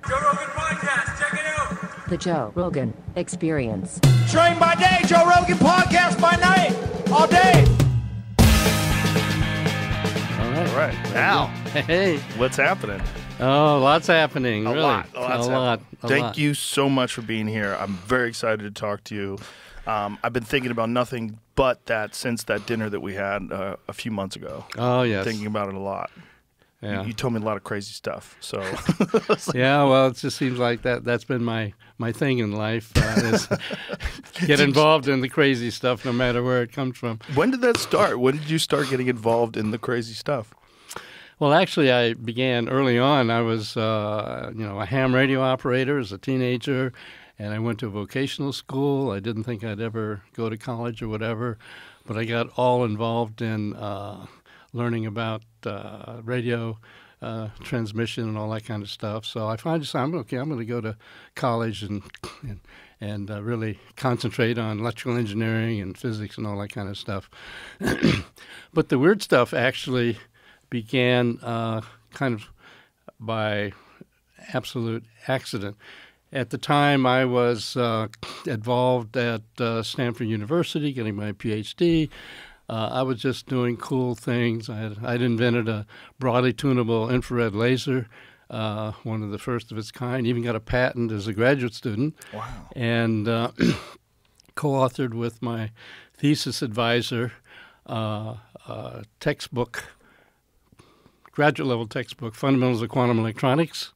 Joe Rogan Podcast, check it out. The Joe Rogan Experience. Train by day, Joe Rogan Podcast by night, all day. All right. Now, Hey. what's happening? Oh, lots happening. A really. lot. A lot's a lot. happening. A Thank lot. you so much for being here. I'm very excited to talk to you. I've been thinking about nothing but that since that dinner that we had a few months ago. Oh, yes. Thinking about it a lot. Yeah. You told me a lot of crazy stuff. So Yeah, well, it just seems like that's been my thing in life. Is get involved in the crazy stuff no matter where it comes from. when did that start? When did you start getting involved in the crazy stuff? Well, actually, I began early on. I was, a ham radio operator as a teenager, and I went to a vocational school. I didn't think I'd ever go to college or whatever, but I got all involved in learning about radio transmission and all that kind of stuff. So I finally decided, I'm going to go to college and really concentrate on electrical engineering and physics and all that kind of stuff. But the weird stuff actually began kind of by absolute accident. At the time, I was involved at Stanford University getting my PhD. I was just doing cool things. I'd invented a broadly tunable infrared laser, one of the first of its kind. Even got a patent as a graduate student. Wow. And co-authored with my thesis advisor textbook, graduate-level textbook, Fundamentals of Quantum Electronics,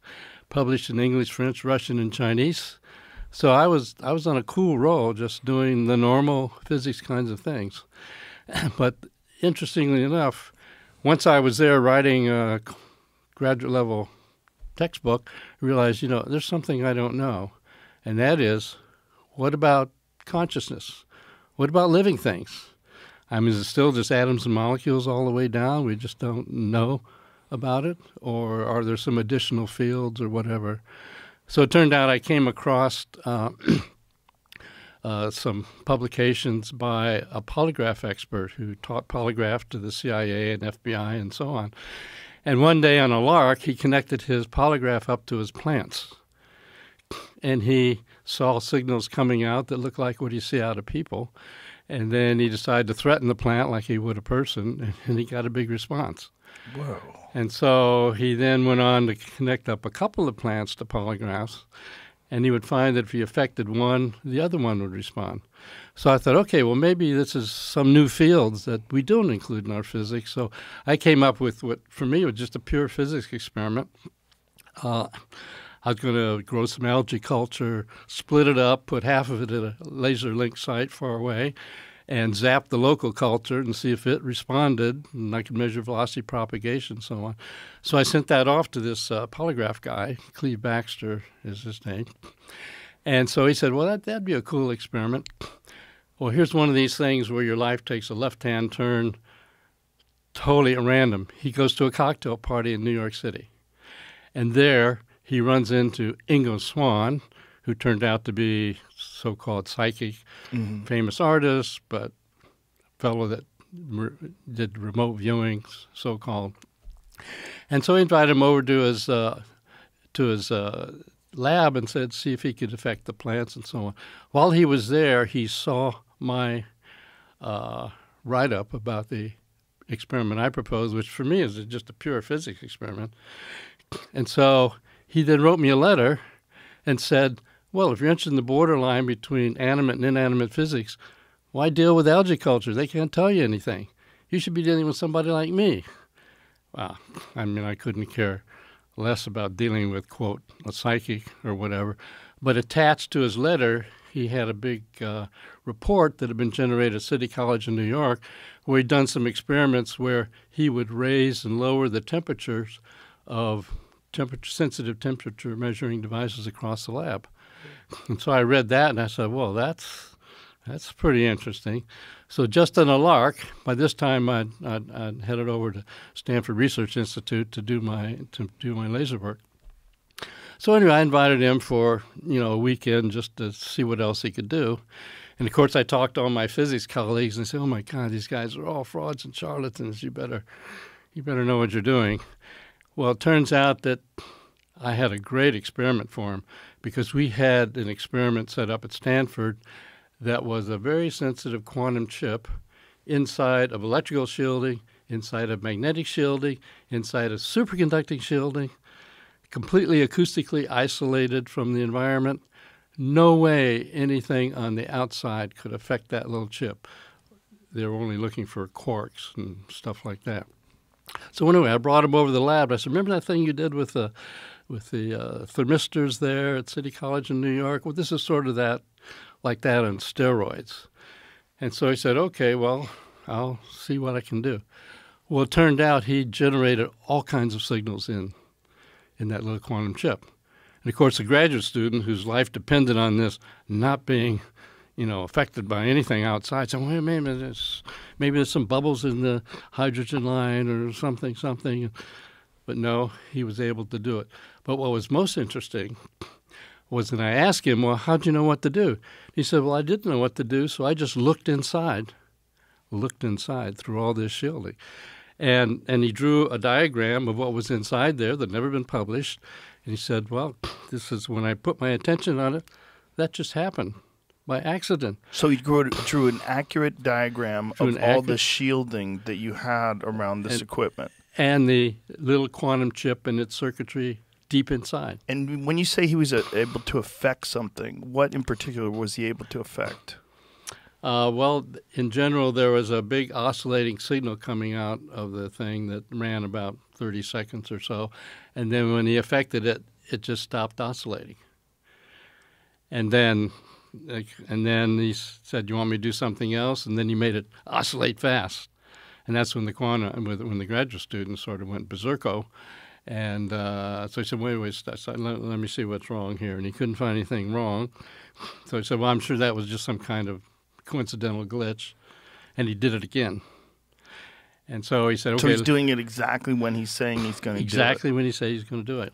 published in English, French, Russian, and Chinese. So I was on a cool roll, just doing the normal physics kinds of things. But interestingly enough, once I was there writing a graduate-level textbook, I realized, there's something I don't know, and that is, what about consciousness? What about living things? I mean, is it still just atoms and molecules all the way down? We just don't know about it? Or are there some additional fields or whatever? So it turned out I came across some publications by a polygraph expert who taught polygraph to the CIA and FBI and so on. And one day on a lark, he connected his polygraph up to his plants. And he saw signals coming out that looked like what you see out of people. And then he decided to threaten the plant like he would a person, and he got a big response. Whoa. And so he then went on to connect up a couple of plants to polygraphs, and he would find that if he affected one, the other one would respond. So I thought, okay, well, maybe this is some new fields that we don't include in our physics. So I came up with what, for me, was just a pure physics experiment. I was going to grow some algae culture, split it up, put half of it at a laser link site far away, and zap the local culture and see if it responded, and I could measure velocity propagation and so on. So I sent that off to this polygraph guy, Cleve Baxter is his name. And so he said, well, that'd be a cool experiment. Well, here's one of these things where your life takes a left-hand turn totally at random. He goes to a cocktail party in New York City, and there he runs into Ingo Swann, who turned out to be so-called psychic, famous artist, but fellow that did remote viewings, so-called. And so he invited him over to his lab and said, see if he could affect the plants and so on. While he was there, he saw my write-up about the experiment I proposed, which for me is just a pure physics experiment. And so he then wrote me a letter and said, well, if you're interested in the borderline between animate and inanimate physics, why deal with algae culture? They can't tell you anything. You should be dealing with somebody like me. Well, I mean, I couldn't care less about dealing with, quote, a psychic or whatever. But attached to his letter, he had a big report that had been generated at City College in New York, where he'd done some experiments where he would raise and lower the temperatures of sensitive temperature measuring devices across the lab. And so I read that, and I said, well, that's pretty interesting. So just on a lark, by this time I'd headed over to Stanford Research Institute to do my laser work. So anyway, I invited him for a weekend just to see what else he could do. And of course, I talked to all my physics colleagues and said, "Oh my God, these guys are all frauds and charlatans. You better know what you're doing." Well, it turns out that I had a great experiment for him because we had an experiment set up at Stanford that was a very sensitive quantum chip inside of electrical shielding, inside of magnetic shielding, inside of superconducting shielding, completely acoustically isolated from the environment. No way anything on the outside could affect that little chip. They were only looking for quarks and stuff like that. So anyway, I brought him over to the lab. I said, remember that thing you did with the thermistors there at City College in New York? Well, this is sort of that, like that on steroids. And so he said, okay, well, I'll see what I can do. Well, it turned out he generated all kinds of signals in that little quantum chip. And, of course, a graduate student whose life depended on this not being, affected by anything outside said, well, maybe there's some bubbles in the hydrogen line or something. But no, he was able to do it. But what was most interesting was that I asked him, well, how'd you know what to do? He said, well, I didn't know what to do, so I just looked inside through all this shielding. And he drew a diagram of what was inside there that had never been published. And he said, well, this is when I put my attention on it, that just happened by accident. So he drew an accurate diagram of all the shielding that you had around this equipment. And the little quantum chip and its circuitry deep inside. And when you say he was able to affect something, what in particular was he able to affect? Well, in general, there was a big oscillating signal coming out of the thing that ran about 30 seconds or so. And then when he affected it, it just stopped oscillating. And then he said, you want me to do something else? And then he made it oscillate fast. And that's when when the graduate students sort of went berserko. And so he said, wait, let me see what's wrong here. And he couldn't find anything wrong. So he said, well, I'm sure that was just some kind of coincidental glitch. And he did it again. And so he said, okay. So he's doing it exactly when he's saying he's going to do it. Exactly when he says he's going to do it.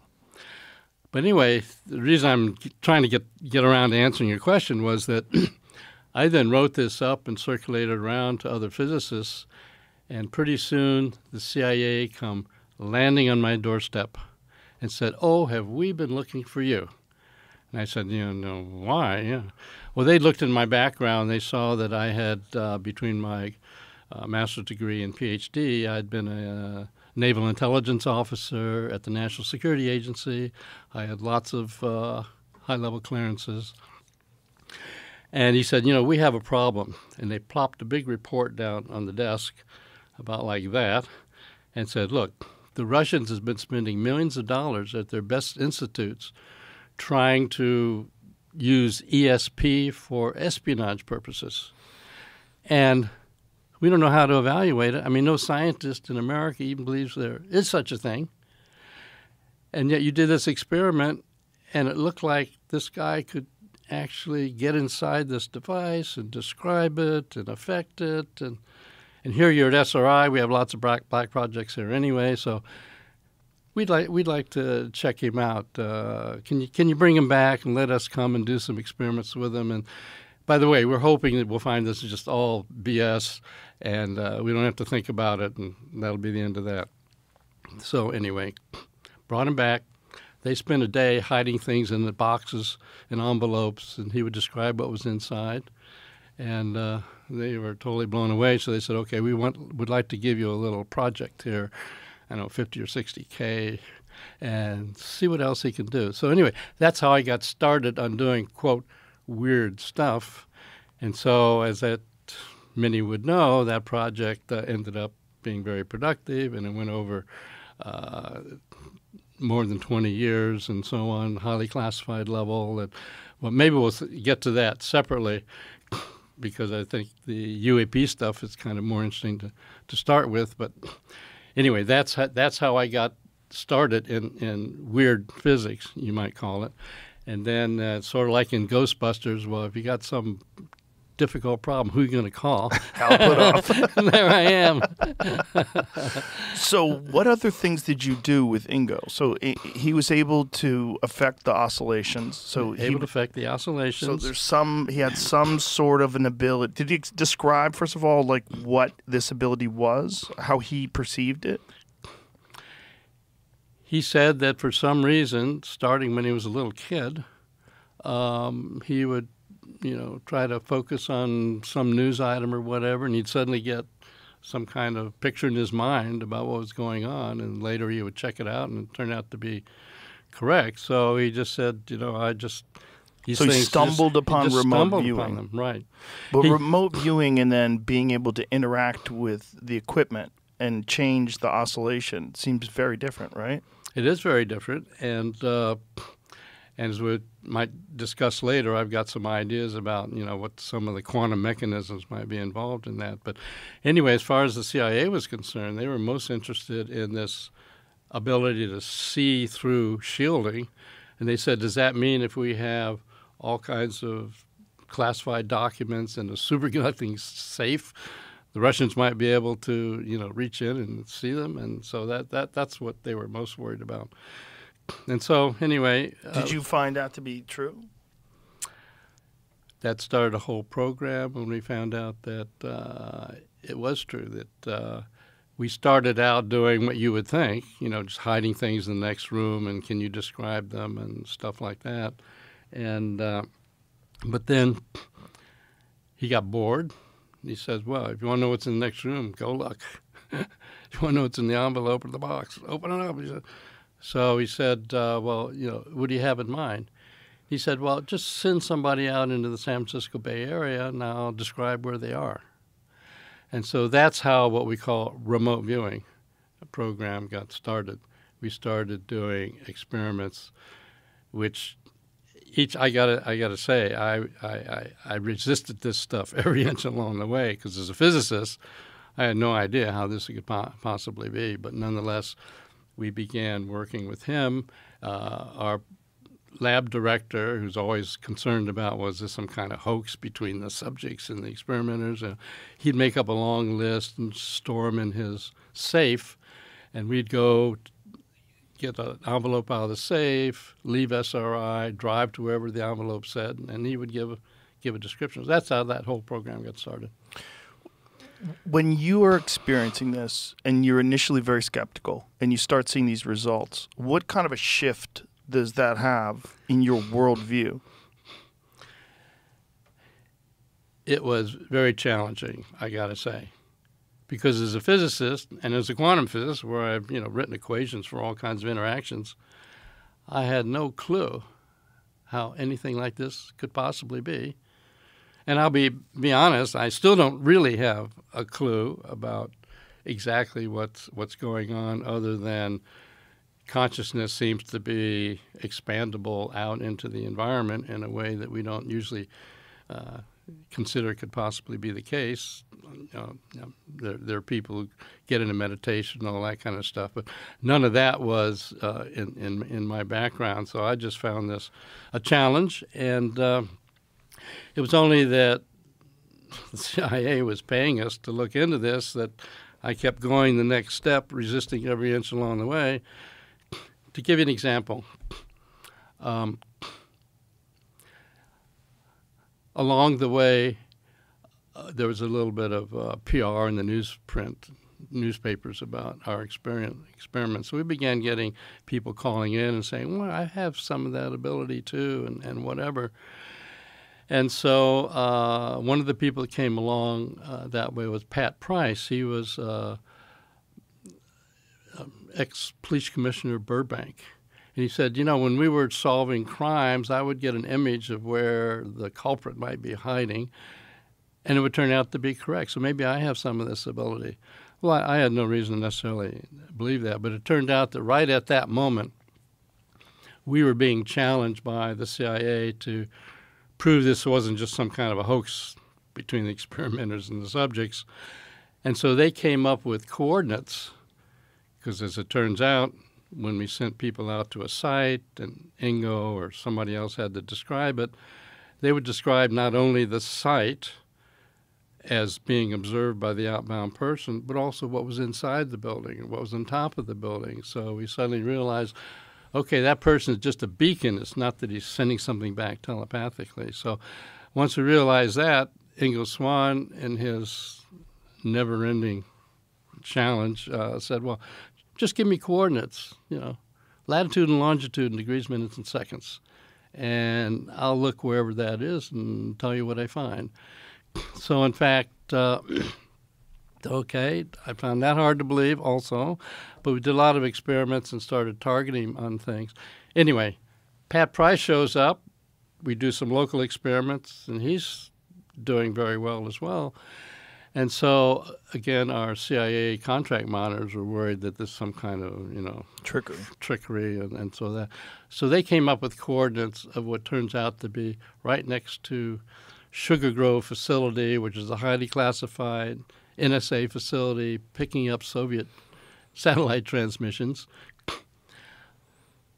But anyway, the reason I'm trying to get around to answering your question was that I then wrote this up and circulated around to other physicists, and pretty soon the CIA come landing on my doorstep and said, oh, have we been looking for you? And I said, no, why? Yeah. Well, they looked in my background. They saw that I had, between my master's degree and PhD, I'd been a naval intelligence officer at the National Security Agency. I had lots of high-level clearances. And he said, we have a problem. And they plopped a big report down on the desk about like that and said, look, the Russians have been spending millions of dollars at their best institutes trying to use ESP for espionage purposes. And we don't know how to evaluate it. I mean, no scientist in America even believes there is such a thing. And yet you did this experiment, and it looked like this guy could actually get inside this device and describe it and affect it. And here you're at SRI. We have lots of black projects here anyway, so we'd like to check him out. Can you bring him back and let us come and do some experiments with him? And by the way, we're hoping that we'll find this is just all BS, and we don't have to think about it, and that'll be the end of that. So anyway, brought him back. They spent a day hiding things in the boxes and envelopes, and he would describe what was inside. And they were totally blown away, so they said, okay, would like to give you a little project here, I don't know, 50 or 60K, and see what else he can do. So anyway, that's how I got started on doing, quote, weird stuff. And so, as that many would know, that project ended up being very productive, and it went over more than 20 years and so on, highly classified level. And, well, maybe we'll get to that separately because I think the UAP stuff is kind of more interesting to start with. But anyway, that's how I got started in weird physics, you might call it. And then sort of like in Ghostbusters, well, if you got some difficult problem, who are you going to call? Hal Puthoff. And there I am. So what other things did you do with Ingo? So he was able to affect the oscillations. So able to affect the oscillations. So he had some sort of an ability. Did he describe, first of all, like what this ability was, how he perceived it? he said that for some reason, starting when he was a little kid, he would, try to focus on some news item or whatever, and he'd suddenly get some kind of picture in his mind about what was going on, and later he would check it out, and it turned out to be correct. So he just said, So he stumbled upon remote viewing. Upon them, right. But remote viewing and then being able to interact with the equipment and change the oscillation seems very different, right? It is very different, and as we might discuss later, I've got some ideas about, what some of the quantum mechanisms might be involved in that. But anyway, as far as the CIA was concerned, they were most interested in this ability to see through shielding. And they said, does that mean if we have all kinds of classified documents in a superconducting safe, the Russians might be able to, reach in and see them? And so that's what they were most worried about. And so, anyway... Did you find that to be true? That started a whole program when we found out that it was true, that we started out doing what you would think, just hiding things in the next room and can you describe them and stuff like that. And but then he got bored. He says, well, if you want to know what's in the next room, go look. If you want to know what's in the envelope or the box, open it up. He said, so he said, well, what do you have in mind? He said, well, just send somebody out into the San Francisco Bay Area and I'll describe where they are. And so that's how what we call remote viewing program got started. We started doing experiments, which I gotta say, I resisted this stuff every inch along the way because as a physicist, I had no idea how this could possibly be. But nonetheless, we began working with him. Our lab director, who's always concerned about was this some kind of hoax between the subjects and the experimenters, he'd make up a long list and store them in his safe, and we'd go get an envelope out of the safe, leave SRI, drive to wherever the envelope said, and he would give a description. That's how that whole program got started. When you are experiencing this and you're initially very skeptical and you start seeing these results, what kind of a shift does that have in your worldview? It was very challenging, I got to say, because as a physicist and as a quantum physicist, where I've written equations for all kinds of interactions, I had no clue how anything like this could possibly be. And I'll be honest, I still don't really have a clue about exactly what's going on, other than consciousness seems to be expandable out into the environment in a way that we don't usually consider could possibly be the case. There are people who get into meditation and all that kind of stuff, but none of that was in my background. So I just found this a challenge, and it was only that the CIA was paying us to look into this that I kept going the next step, resisting every inch along the way. To give you an example, along the way, there was a little bit of PR in the newspapers about our experiments. So we began getting people calling in and saying, well, I have some of that ability too, and whatever. And so one of the people that came along that way was Pat Price. He was ex-police commissioner of Burbank. And he said, when we were solving crimes, I would get an image of where the culprit might be hiding, and it would turn out to be correct. So maybe I have some of this ability. Well, I had no reason to necessarily believe that, but it turned out that right at that moment, we were being challenged by the CIA to prove this wasn't just some kind of a hoax between the experimenters and the subjects. And so they came up with coordinates, because as it turns out, when we sent people out to a site and Ingo or somebody else had to describe it, they would describe not only the site as being observed by the outbound person, but also what was inside the building and what was on top of the building. So we suddenly realized, okay, that person is just a beacon. It's not that he's sending something back telepathically. So once we realized that, Ingo Swann, in his never-ending challenge, said, well, just give me coordinates, latitude and longitude in degrees, minutes, and seconds. And I'll look wherever that is and tell you what I find. So, in fact, okay, I found that hard to believe also, but we did a lot of experiments and started targeting on things. Anyway, Pat Price shows up. We do some local experiments, and he's doing very well as well. And so, again, our CIA contract monitors were worried that there's some kind of, trickery, and so they came up with coordinates of what turns out to be right next to Sugar Grove facility, which is a highly classified NSA facility picking up Soviet satellite transmissions.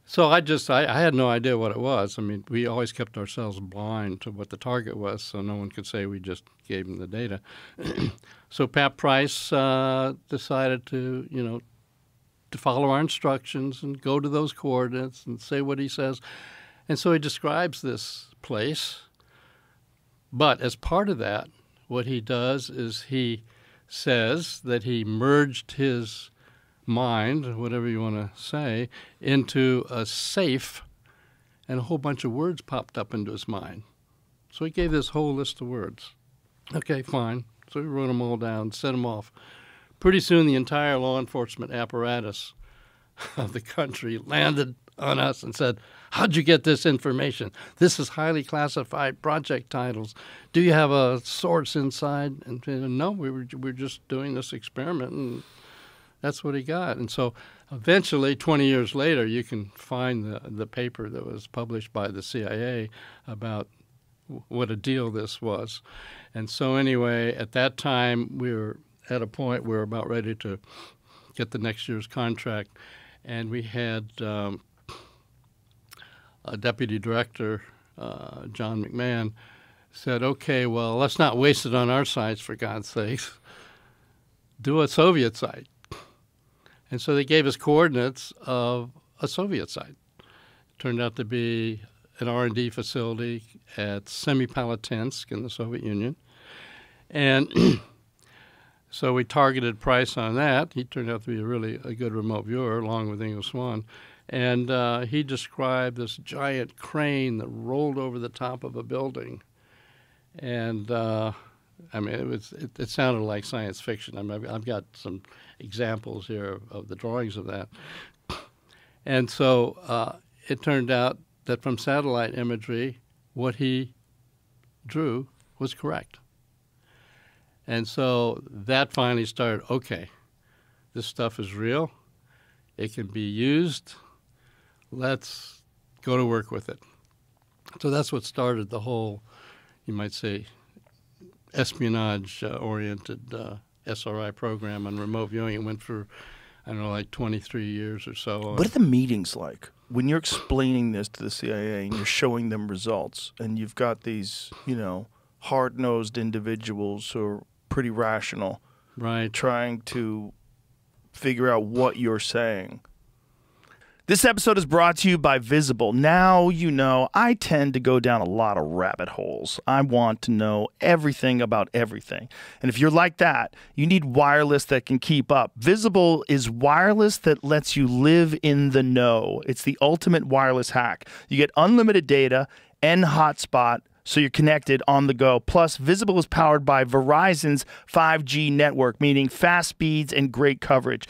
So I had no idea what it was. I mean, we always kept ourselves blind to what the target was, so no one could say we just gave them the data. So Pat Price decided to follow our instructions and go to those coordinates and say what he says. And so he describes this place. But as part of that, what he does is he says that he merged his mind, whatever you want to say, into a safe, and a whole bunch of words popped up into his mind. So he gave this whole list of words. Okay, fine. So he wrote them all down, sent them off. Pretty soon the entire law enforcement apparatus of the country landed on us and said, "How'd you get this information? This is highly classified project titles. Do you have a source inside?" And no, we were just doing this experiment, and that's what he got. And so eventually, 20 years later, you can find the paper that was published by the CIA about what a deal this was. And so anyway, at that time, we were at a point where we were about ready to get the next year's contract. And we had a deputy director, John McMahon, said, okay, well, let's not waste it on our sites, for God's sakes. Do a Soviet site. And so they gave us coordinates of a Soviet site. It turned out to be an R&D facility at Semipalatinsk in the Soviet Union. And so we targeted Price on that. He turned out to be a good remote viewer, along with Ingo Swann. And he described this giant crane that rolled over the top of a building. And I mean, it sounded like science fiction. I mean, I've got some examples here of the drawings of that. And so it turned out that from satellite imagery, what he drew was correct. And so that finally started, okay, this stuff is real. It can be used. Let's go to work with it. So that's what started the whole, you might say, espionage-oriented SRI program on remote viewing. It went for, I don't know, like 23 years or so. What are the meetings like? When you're explaining this to the CIA and you're showing them results, and you've got these, hard-nosed individuals who are pretty rational, right, trying to figure out what you're saying. This episode is brought to you by Visible. Now you know I tend to go down a lot of rabbit holes. I want to know everything about everything. And if you're like that, you need wireless that can keep up. Visible is wireless that lets you live in the know. It's the ultimate wireless hack. You get unlimited data and hotspot, so you're connected on the go. Plus, Visible is powered by Verizon's 5G network, meaning fast speeds and great coverage.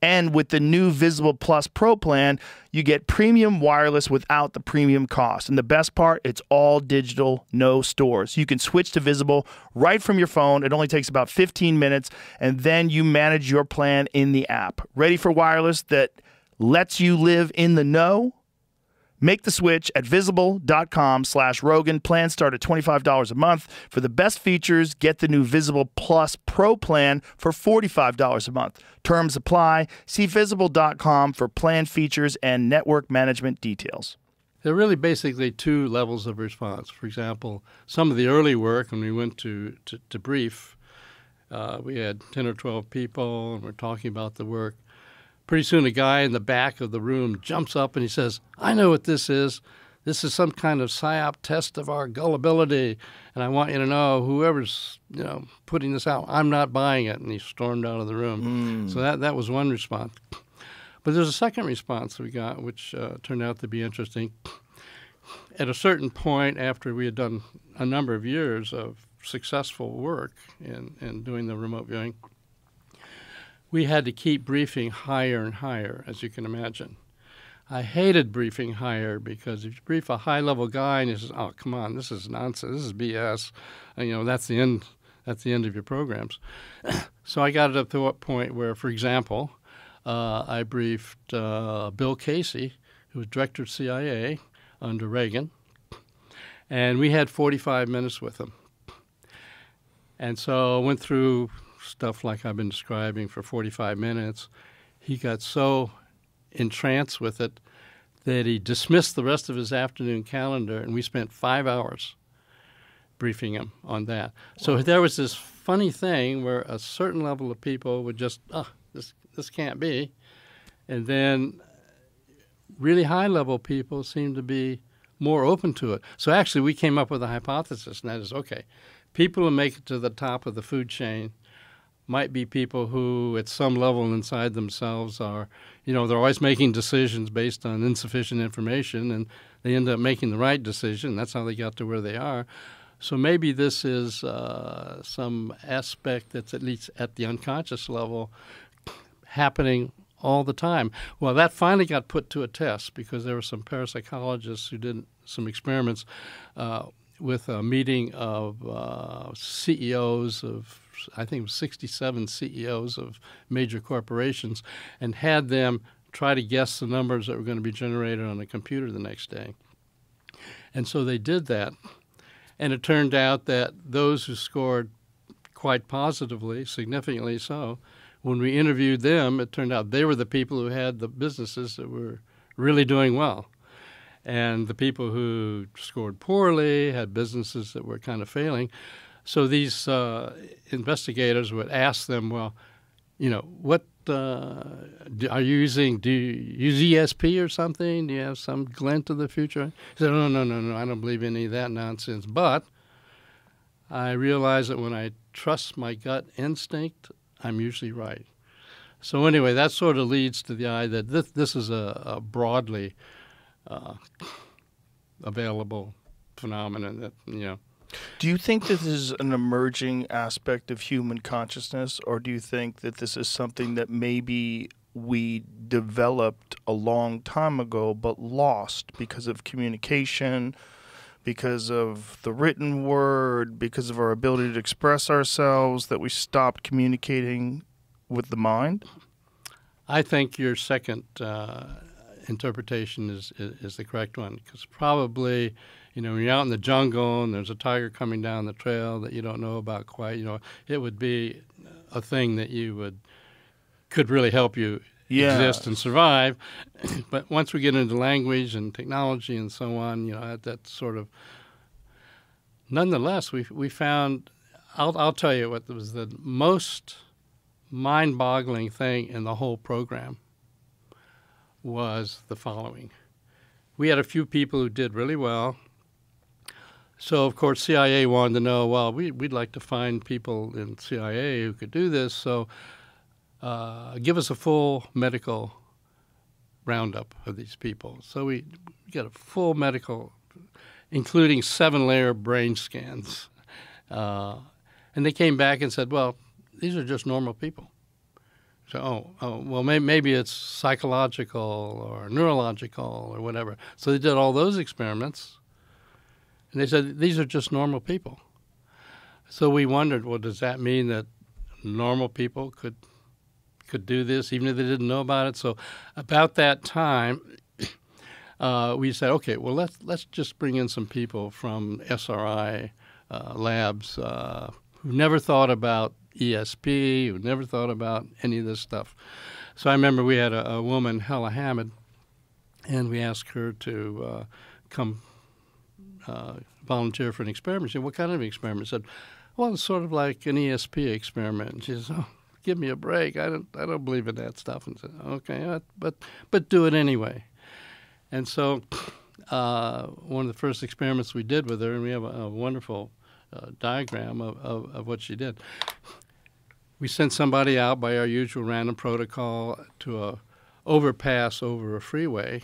And with the new Visible Plus Pro plan, you get premium wireless without the premium cost. And the best part, it's all digital, no stores. You can switch to Visible right from your phone. It only takes about 15 minutes, and then you manage your plan in the app. Ready for wireless that lets you live in the know? Make the switch at visible.com/Rogan. Plans start at $25 a month. For the best features, get the new Visible Plus Pro plan for $45 a month. Terms apply. See visible.com for plan features and network management details. There are really basically two levels of response. For example, some of the early work, when we went to brief, we had 10 or 12 people, and we're talking about the work. Pretty soon a guy in the back of the room jumps up and he says, I know what this is. This is some kind of PSYOP test of our gullibility, and I want you to know whoever's putting this out, I'm not buying it. And he stormed out of the room. So that was one response. But there's a second response we got, which turned out to be interesting. At a certain point, after we had done a number of years of successful work in doing the remote viewing, we had to keep briefing higher and higher, as you can imagine. I hated briefing higher because if you brief a high-level guy and he says, "Oh, come on, this is nonsense, this is BS," and, that's the end. That's the end of your programs. So I got it up to a point where, for example, I briefed Bill Casey, who was director of CIA under Reagan, and we had 45 minutes with him. And so I went through stuff like I've been describing for 45 minutes. He got so entranced with it that he dismissed the rest of his afternoon calendar, and we spent 5 hours briefing him on that. So there was this funny thing where a certain level of people would just, this can't be. And then really high-level people seemed to be more open to it. So actually we came up with a hypothesis, and that is, okay, people who make it to the top of the food chain might be people who at some level inside themselves are, they're always making decisions based on insufficient information, and they end up making the right decision. That's how they got to where they are. So maybe this is some aspect that's at least at the unconscious level happening all the time. Well, that finally got put to a test because there were some parapsychologists who did some experiments with a meeting of CEOs of, I think it was 67 CEOs of major corporations, and had them try to guess the numbers that were going to be generated on a computer the next day. And so they did that. And it turned out that those who scored quite positively, significantly so, when we interviewed them, it turned out they were the people who had the businesses that were really doing well. And the people who scored poorly had businesses that were kind of failing. So these investigators would ask them, well, what are you using? Do you use ESP or something? Do you have some glint of the future? He said, no, I don't believe any of that nonsense. But I realize that when I trust my gut instinct, I'm usually right. So anyway, that sort of leads to the idea that this is a broadly available phenomenon that, Do you think this is an emerging aspect of human consciousness, or do you think that this is something that maybe we developed a long time ago but lost because of communication, because of the written word, because of our ability to express ourselves, that we stopped communicating with the mind? I think your second interpretation is the correct one, because probably, when you're out in the jungle and there's a tiger coming down the trail that you don't know about quite, it would be a thing that could really help you exist and survive. But once we get into language and technology and so on, that sort of, nonetheless, we found, I'll tell you what was the most mind-boggling thing in the whole program was the following. We had a few people who did really well. So, of course, CIA wanted to know, well, we'd like to find people in CIA who could do this, so give us a full medical roundup of these people. So we get a full medical, including 7-layer brain scans. And they came back and said, well, these are just normal people. So, well, maybe it's psychological or neurological or whatever. So they did all those experiments, and they said, these are just normal people. So we wondered, well, does that mean that normal people could do this, even if they didn't know about it? So about that time, we said, okay, well, let's just bring in some people from SRI labs who never thought about ESP, who never thought about any of this stuff. So I remember we had a woman, Hella Hamid, and we asked her to come volunteer for an experiment. She said, what kind of experiment? I said, well, it's sort of like an ESP experiment. And she says, oh, give me a break. I don't believe in that stuff. And I said, okay, but do it anyway. And so one of the first experiments we did with her, and we have a wonderful diagram of what she did. We sent somebody out by our usual random protocol to overpass over a freeway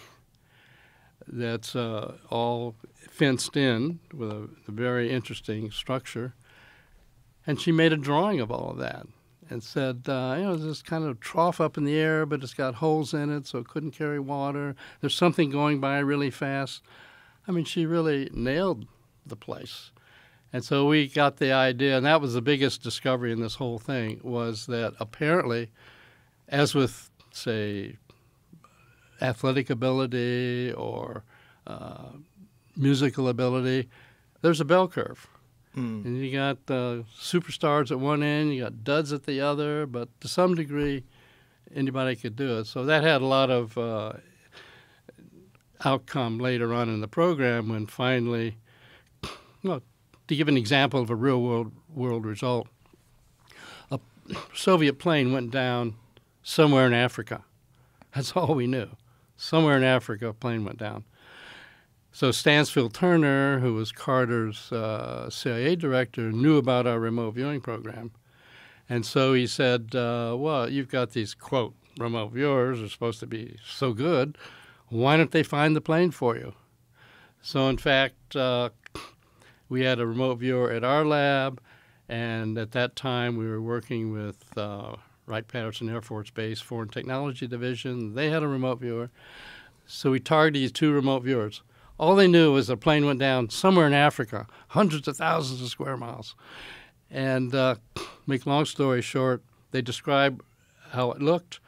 that's all fenced in with a very interesting structure. And she made a drawing of all of that and said, there's this kind of trough up in the air, but it's got holes in it, so it couldn't carry water. There's something going by really fast. I mean, she really nailed the place. And so we got the idea, and that was the biggest discovery in this whole thing, was that apparently, as with, say, athletic ability or musical ability, there's a bell curve. And you got superstars at one end, you got duds at the other, but to some degree, anybody could do it. So that had a lot of outcome later on in the program when finally, well, to give an example of a real world result, a Soviet plane went down somewhere in Africa. That's all we knew. Somewhere in Africa, a plane went down. So Stansfield Turner, who was Carter's CIA director, knew about our remote viewing program. And so he said, well, you've got these, quote, remote viewers are supposed to be so good. Why don't they find the plane for you? So, in fact, we had a remote viewer at our lab, and at that time we were working with Wright-Patterson Air Force Base Foreign Technology Division. They had a remote viewer. So we targeted these two remote viewers. All they knew was a plane went down somewhere in Africa, hundreds of thousands of square miles. And make long story short, they described how it looked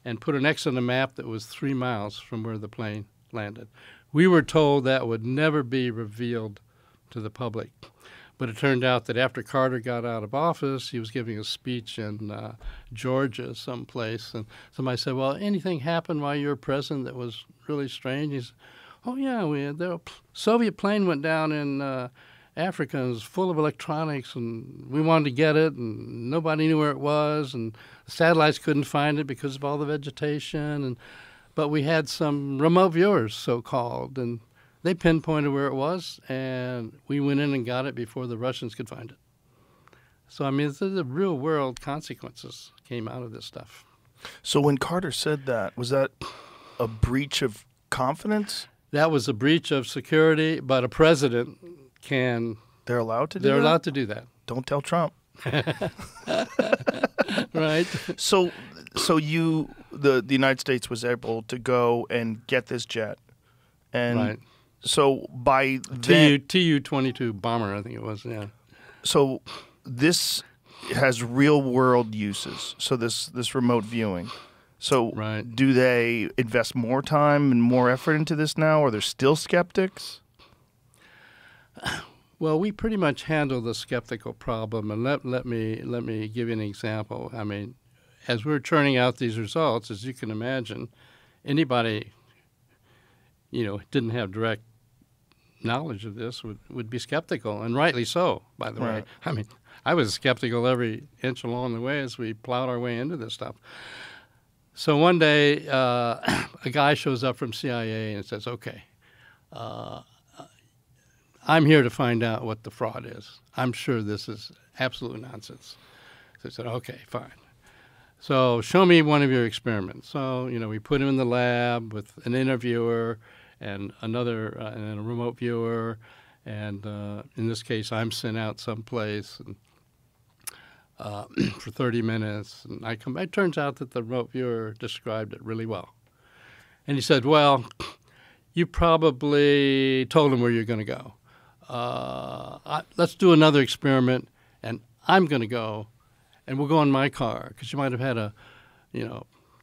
and put an X on the map that was 3 miles from where the plane landed. We were told that would never be revealed to the public. But it turned out that after Carter got out of office, he was giving a speech in Georgia someplace. And somebody said, well, anything happened while you were president that was really strange? He said, oh, yeah, a Soviet plane went down in Africa and it was full of electronics, and we wanted to get it, and nobody knew where it was, and the satellites couldn't find it because of all the vegetation. But we had some remote viewers, so-called, and they pinpointed where it was, and we went in and got it before the Russians could find it. So, I mean, the real-world consequences came out of this stuff. So when Carter said that, was that a breach of confidence? That was a breach of security, but a president can... They're allowed to do that? They're allowed to do that. Don't tell Trump. Right. So the United States was able to go and get this jet. And right. So by then... Tu-22 bomber, I think it was, yeah. So this has real-world uses, so this remote viewing. So right. Do they invest more time and more effort into this now, or they're still skeptics? Well, we pretty much handle the skeptical problem, and let me give you an example. I mean, as we're churning out these results, as you can imagine, anybody, didn't have direct knowledge of this would be skeptical, and rightly so, by the way. I mean, I was skeptical every inch along the way as we plowed our way into this stuff. So one day, a guy shows up from CIA and says, okay, I'm here to find out what the fraud is. I'm sure this is absolute nonsense. So I said, okay, fine. So show me one of your experiments. So, we put him in the lab with an interviewer and another and a remote viewer. And in this case, I'm sent out someplace and, for 30 minutes. And I come back. It turns out that the remote viewer described it really well. And he said, well, you probably told him where you're going to go. Let's do another experiment, and I'm going to go, and we'll go in my car, because you might have had a,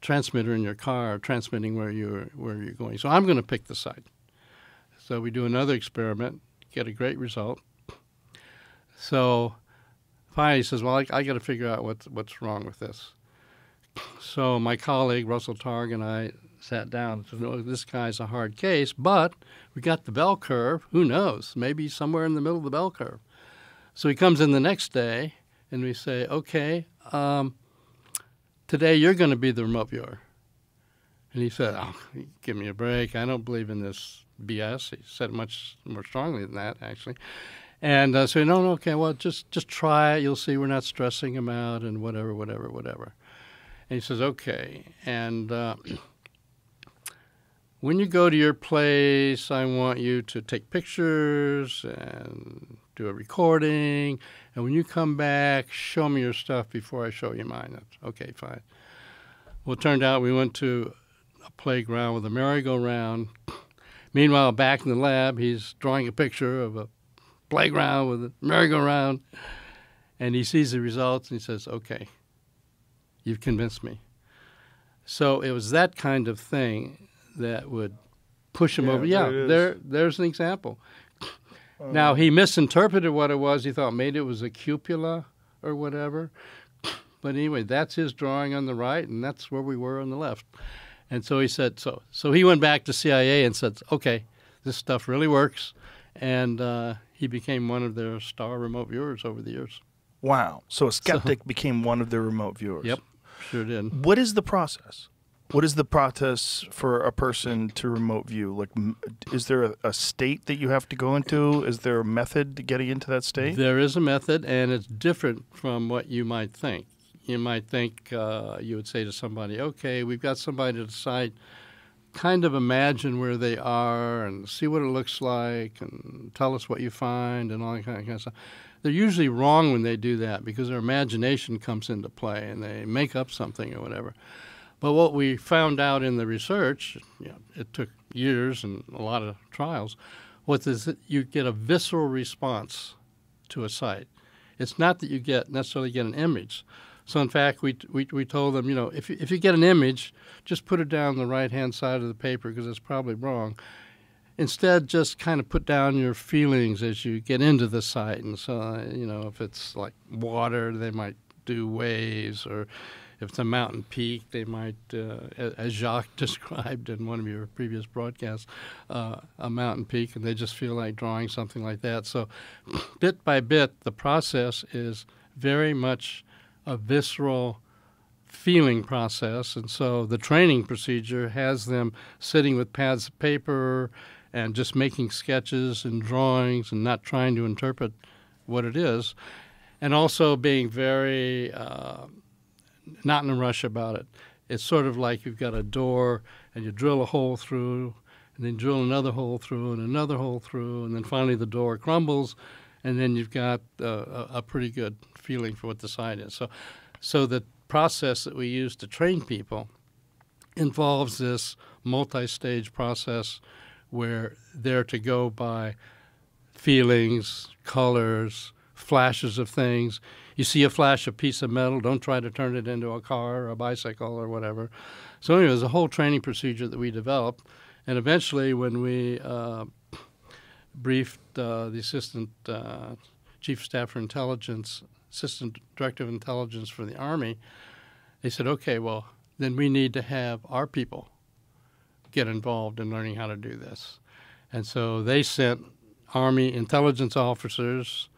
transmitter in your car transmitting where you're going. So I'm going to pick the site. So we do another experiment, get a great result. So finally he says, well, I got to figure out what's wrong with this. So my colleague, Russell Targ, and I sat down and said, no, this guy's a hard case, but we got the bell curve. Who knows? Maybe somewhere in the middle of the bell curve. So he comes in the next day, and we say, okay, today you're going to be the remote viewer. And he said, oh, give me a break. I don't believe in this BS. He said it much more strongly than that, actually. And so, no, okay, well, just try it. You'll see we're not stressing him out and whatever. And he says, okay. And when you go to your place, I want you to take pictures and do a recording. And when you come back, show me your stuff before I show you mine. That's, okay, fine. Well, it turned out we went to a playground with a merry-go-round. Meanwhile, back in the lab, he's drawing a picture of a playground with a merry-go-round. And he sees the results and he says, okay, you've convinced me. So it was that kind of thing that would push him over. Yeah, there's an example. Now, he misinterpreted what it was. He thought maybe it was a cupola or whatever. But anyway, that's his drawing on the right, and that's where we were on the left. And so he said, so he went back to CIA and said, okay, this stuff really works. And he became one of their star remote viewers over the years. Wow. So a skeptic became one of their remote viewers. Yep, sure did. What is the process? What is the process for a person to remote view? Like, is there a state that you have to go into? Is there a method to getting into that state? There is a method, and it's different from what you might think. You might think you would say to somebody, okay, we've got somebody at the site, kind of imagine where they are and see what it looks like and tell us what you find and all that kind of stuff. They're usually wrong when they do that because their imagination comes into play and they make up something or whatever. But what we found out in the research, it took years and a lot of trials, was that you get a visceral response to a site. It's not that you necessarily get an image. So in fact, we told them, if you get an image, just put it down the right-hand side of the paper because it's probably wrong. Instead, just kind of put down your feelings as you get into the site. And so, if it's like water, they might do waves, or if it's a mountain peak, they might, as Jacques described in one of your previous broadcasts, a mountain peak, and they just feel like drawing something like that. So bit by bit, the process is very much a visceral feeling process. And so the training procedure has them sitting with pads of paper and just making sketches and drawings and not trying to interpret what it is, and also being very not in a rush about it. It's sort of like you've got a door and you drill a hole through and then drill another hole through and another hole through, and then finally the door crumbles, and then you've got a pretty good feeling for what the site is. So the process that we use to train people involves this multi-stage process where they're to go by feelings, colors, flashes of things. You see a flash of piece of metal, don't try to turn it into a car or a bicycle or whatever. So anyway, there's a whole training procedure that we developed. And eventually when we briefed the Assistant Chief of Staff for Intelligence, Assistant Director of Intelligence for the Army, they said, okay, well, then we need to have our people get involved in learning how to do this. And so they sent Army intelligence officers.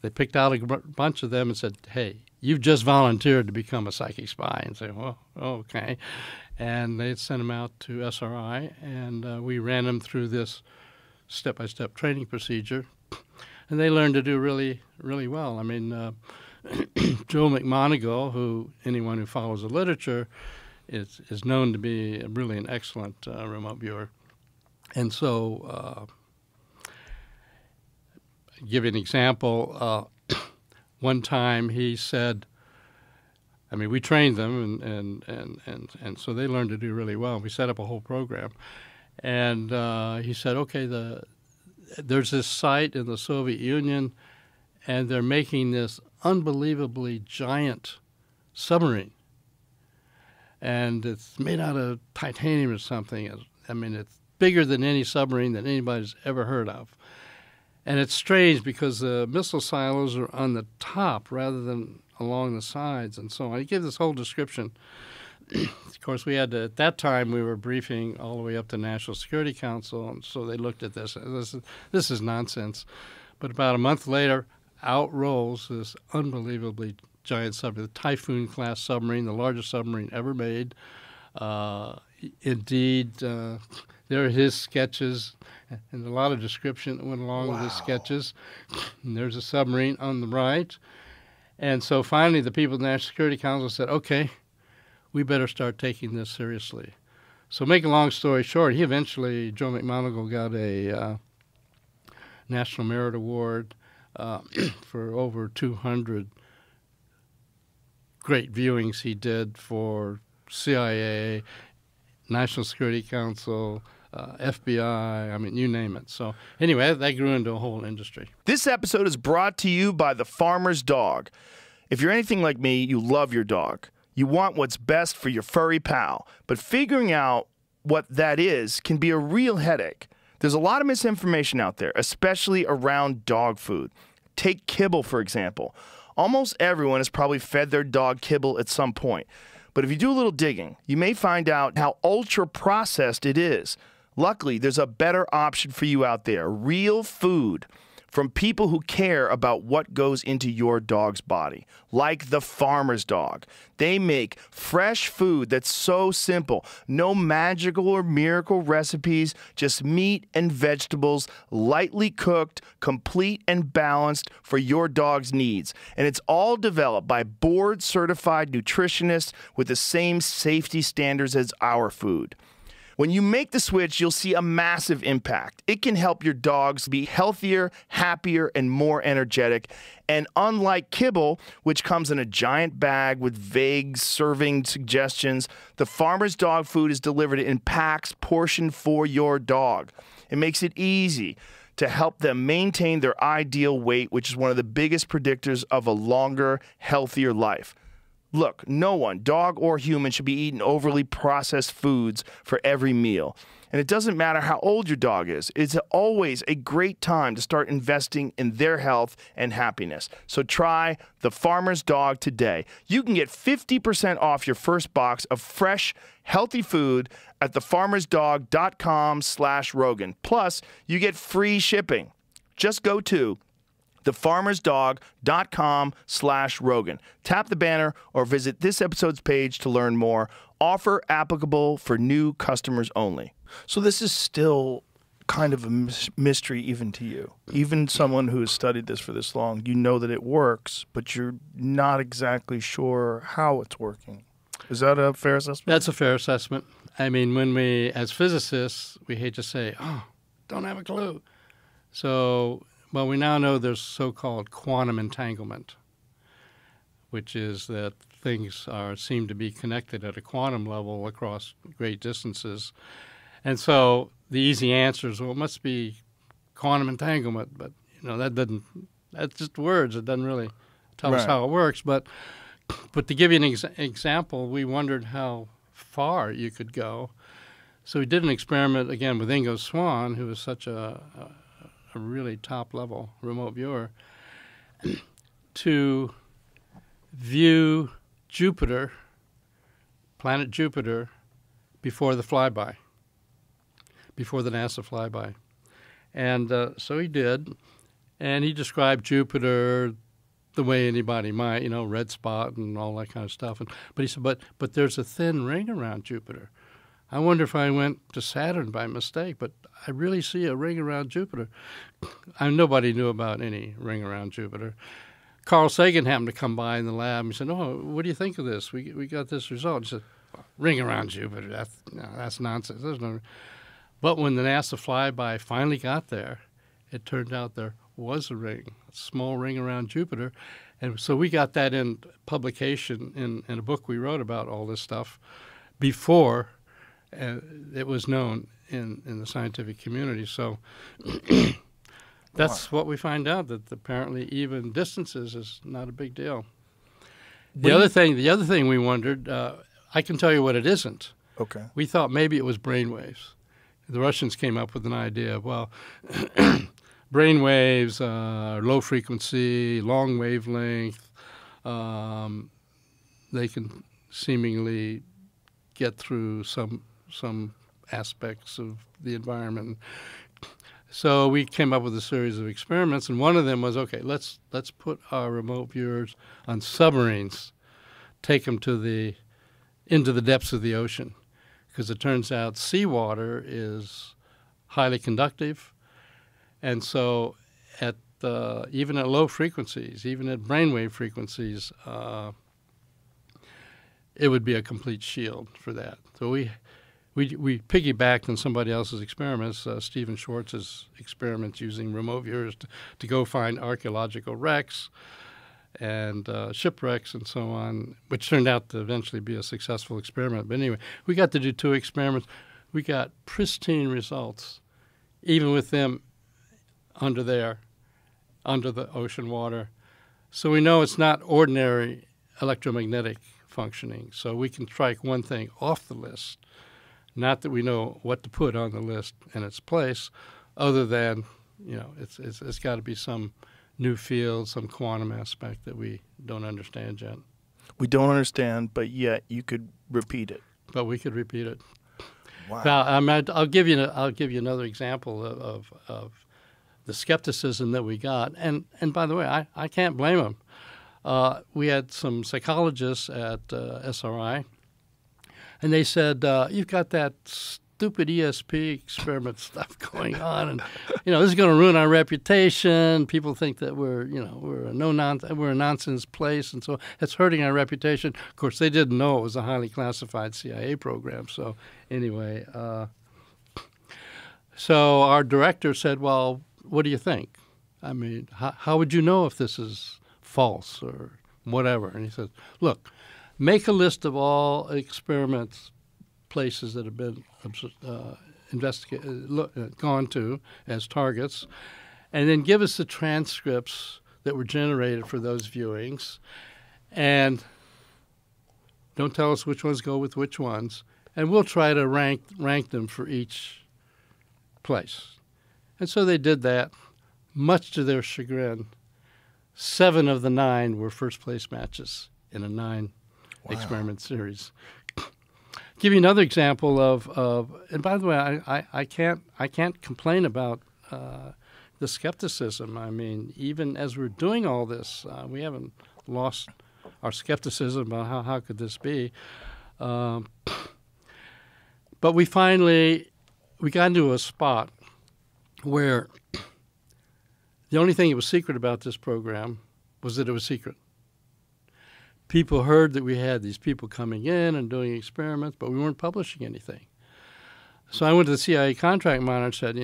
They picked out a bunch of them and said, hey, you've just volunteered to become a psychic spy. And say, well, okay. And they sent them out to SRI, and we ran them through this step-by-step training procedure. And they learned to do really, really well. I mean, Joe McMoneagle, who anyone who follows the literature is known to be really an excellent remote viewer. And so give you an example. One time he said, I mean, we trained them, and so they learned to do really well. We set up a whole program. And he said, okay, there's this site in the Soviet Union, and they're making this unbelievably giant submarine. And it's made out of titanium or something. I mean, it's bigger than any submarine that anybody's ever heard of. And it's strange because the missile silos are on the top rather than along the sides and so on. He gave this whole description. Of course, we had to, at that time, we were briefing all the way up to National Security Council, and so they looked at this. This is nonsense. But about a month later, out rolls this unbelievably giant submarine, the Typhoon-class submarine, the largest submarine ever made. Indeed, there are his sketches and a lot of description that went along with his sketches. And there's a submarine on the right. And so finally the people at the National Security Council said, okay, we better start taking this seriously. So make a long story short, Joe McMoneagle got a National Merit Award for over 200 great viewings he did for CIA, National Security Council, FBI, I mean, you name it. So anyway, that grew into a whole industry. This episode is brought to you by The Farmer's Dog. If you're anything like me, you love your dog. You want what's best for your furry pal, but figuring out what that is can be a real headache. There's a lot of misinformation out there, especially around dog food. Take kibble, for example. Almost everyone has probably fed their dog kibble at some point. But if you do a little digging, you may find out how ultra-processed it is. Luckily, there's a better option for you out there. Real food from people who care about what goes into your dog's body, like The Farmer's Dog. They make fresh food that's so simple. No magical or miracle recipes, just meat and vegetables, lightly cooked, complete and balanced for your dog's needs. And it's all developed by board-certified nutritionists with the same safety standards as our food. When you make the switch, you'll see a massive impact. It can help your dogs be healthier, happier, and more energetic. And unlike kibble, which comes in a giant bag with vague serving suggestions, the Farmer's Dog food is delivered in packs portioned for your dog. It makes it easy to help them maintain their ideal weight, which is one of the biggest predictors of a longer, healthier life. Look, no one, dog or human, should be eating overly processed foods for every meal. And it doesn't matter how old your dog is. It's always a great time to start investing in their health and happiness. So try The Farmer's Dog today. You can get 50% off your first box of fresh, healthy food at thefarmersdog.com/Rogan. Plus, you get free shipping. Just go to thefarmersdog.com/Rogan. Tap the banner or visit this episode's page to learn more. Offer applicable for new customers only. So this is still kind of a mystery even to you. Even someone who has studied this for this long, you know that it works, but you're not exactly sure how it's working. Is that a fair assessment? That's a fair assessment. I mean, when we, as physicists, we hate to say, oh, don't have a clue. So, well, we now know there's so-called quantum entanglement, which is that things seem to be connected at a quantum level across great distances. And so the easy answer is, well, it must be quantum entanglement. But, you know, that's just words. It doesn't really tell us how it works. But to give you an example, we wondered how far you could go. So we did an experiment, again, with Ingo Swann, who was such a really top-level remote viewer, to view Jupiter, planet Jupiter, before the flyby, before the NASA flyby. And so he did, and he described Jupiter the way anybody might, you know, red spot and all that kind of stuff. But he said, but there's a thin ring around Jupiter. I wonder if I went to Saturn by mistake, but I really see a ring around Jupiter. Nobody knew about any ring around Jupiter. Carl Sagan happened to come by in the lab and he said, oh, what do you think of this? We got this result. He said, ring around Jupiter, that's nonsense. There's no. But when the NASA flyby finally got there, it turned out there was a ring, a small ring around Jupiter. And so we got that in publication in a book we wrote about all this stuff before it was known in the scientific community. So that's what we find out, that apparently even distances is not a big deal. The other thing we wondered, I can tell you what it isn't. Okay. We thought maybe it was brainwaves. The Russians came up with an idea of, well, brainwaves are low frequency, long wavelength. They can seemingly get through some aspects of the environment. So we came up with a series of experiments, and one of them was, okay, let's put our remote viewers on submarines, take them into the depths of the ocean, because it turns out seawater is highly conductive, and so even at low frequencies, even at brainwave frequencies, it would be a complete shield for that. So we piggybacked on somebody else's experiments, Stephen Schwartz's experiments using remote viewers to go find archaeological wrecks and shipwrecks and so on, which turned out to eventually be a successful experiment. But anyway, we got to do 2 experiments. We got pristine results, even with them under the ocean water. So we know it's not ordinary electromagnetic functioning. So we can strike one thing off the list. Not that we know what to put on the list in its place, other than, it's got to be some new field, some quantum aspect that we don't understand yet. We don't understand, but yet you could repeat it. But we could repeat it. Wow. Now, I'll give you another example of the skepticism that we got, and by the way, I can't blame them. We had some psychologists at SRI. And they said, you've got that stupid ESP experiment stuff going on, and this is going to ruin our reputation. People think that we're a nonsense place, and so it's hurting our reputation. Of course, they didn't know it was a highly classified CIA program. So anyway, so our director said, "Well, what do you think? I mean, how would you know if this is false or whatever?" And he said, "Look. Make a list of all experiments, places that have been gone to as targets, and then give us the transcripts that were generated for those viewings, and don't tell us which ones go with which ones, and we'll try to rank them for each place." And so they did that, much to their chagrin. 7 of the 9 were first-place matches in a 9 experiment series. Give you another example of and by the way, I can't complain about the skepticism. I mean, even as we're doing all this, we haven't lost our skepticism about how could this be. But we got into a spot where the only thing that was secret about this program was that it was secret. People heard that we had these people coming in and doing experiments, but we weren't publishing anything. So I went to the CIA contract monitor and said,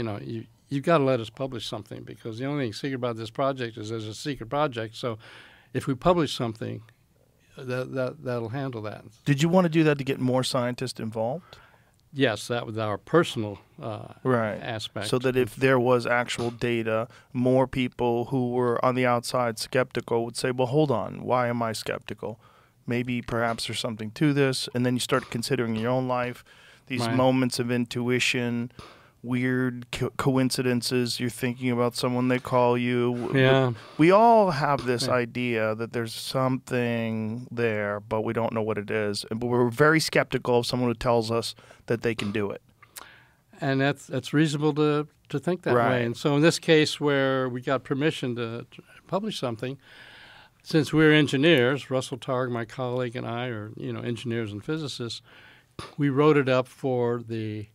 you've got to let us publish something, because the only thing secret about this project is there's a secret project. So if we publish something, that'll handle that. Did you want to do that to get more scientists involved? Yes, that was our personal aspect. So that if there was actual data, more people who were on the outside skeptical would say, well, hold on, why am I skeptical? Maybe perhaps there's something to this. And then you start considering your own life, these moments of intuition, weird coincidences. You're thinking about someone, they call you. Yeah. We all have this idea that there's something there, but we don't know what it is. But we're very skeptical of someone who tells us that they can do it. And that's reasonable to think that way. And so in this case where we got permission to publish something, since we're engineers, Russell Targ, my colleague, and I are engineers and physicists, we wrote it up for the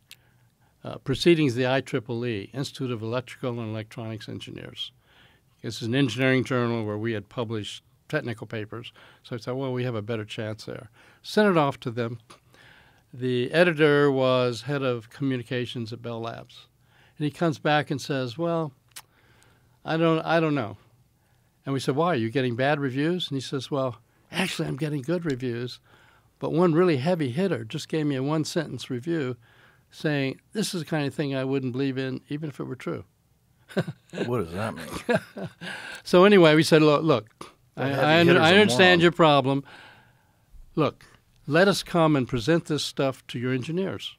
proceedings of the IEEE, Institute of Electrical and Electronics Engineers. This is an engineering journal where we had published technical papers. So I thought, well, we have a better chance there. Sent it off to them. The editor was head of communications at Bell Labs. And he comes back and says, well, I don't know. And we said, why? Are you getting bad reviews? And he says, well, actually, I'm getting good reviews. But one really heavy hitter just gave me a 1-sentence review saying, this is the kind of thing I wouldn't believe in, even if it were true. What does that mean? So anyway, we said, look, I understand your problem. Look, let us come and present this stuff to your engineers.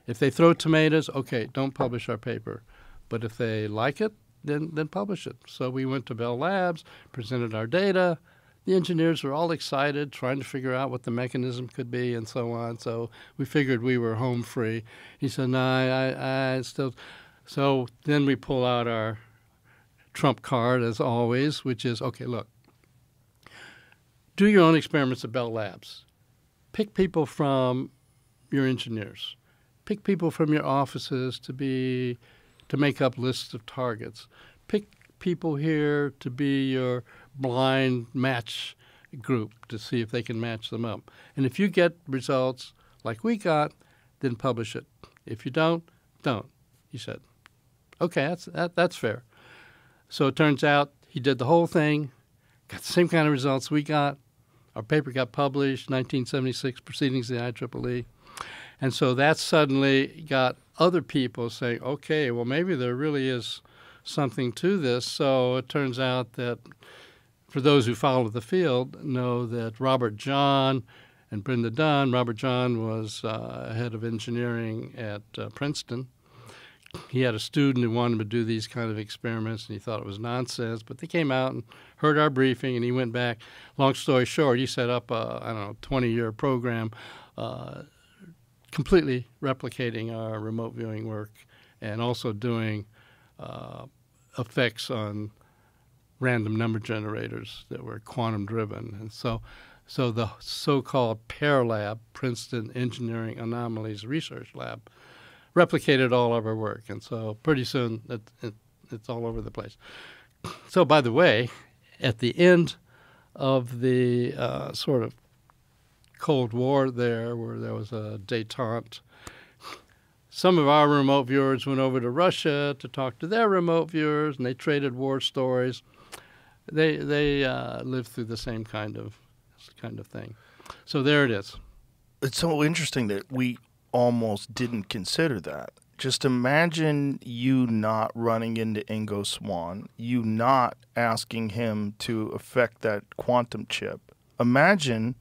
If they throw tomatoes, okay, don't publish our paper. But if they like it, then publish it. So we went to Bell Labs, presented our data. The engineers were all excited, trying to figure out what the mechanism could be and so on. So we figured we were home free. He said, no, I still... So then we pull out our trump card, as always, which is, okay, look, do your own experiments at Bell Labs. Pick people from your engineers. Pick people from your offices to make up lists of targets. Pick people here to be your blind match group to see if they can match them up. And if you get results like we got, then publish it. If you don't, don't, he said. Okay, that's fair. So it turns out he did the whole thing, got the same kind of results we got. Our paper got published, 1976, Proceedings of the IEEE. And so that suddenly got other people saying, okay, well, maybe there really is something to this. So it turns out that for those who follow the field know that Robert John and Brenda Dunn, Robert John was head of engineering at Princeton. He had a student who wanted to do these kind of experiments, and he thought it was nonsense. But they came out and heard our briefing, and he went back. Long story short, he set up a 20-year program completely replicating our remote viewing work and also doing effects on random number generators that were quantum-driven. And so the so-called PAIR lab, Princeton Engineering Anomalies Research Lab, replicated all of our work. And so pretty soon it's all over the place. So, by the way, at the end of the sort of Cold War there, where there was a détente, some of our remote viewers went over to Russia to talk to their remote viewers, and they traded war stories. They lived through the same kind of thing. So there it is. It's so interesting that we almost didn't consider that. Just imagine you not running into Ingo Swann, you not asking him to affect that quantum chip. Imagine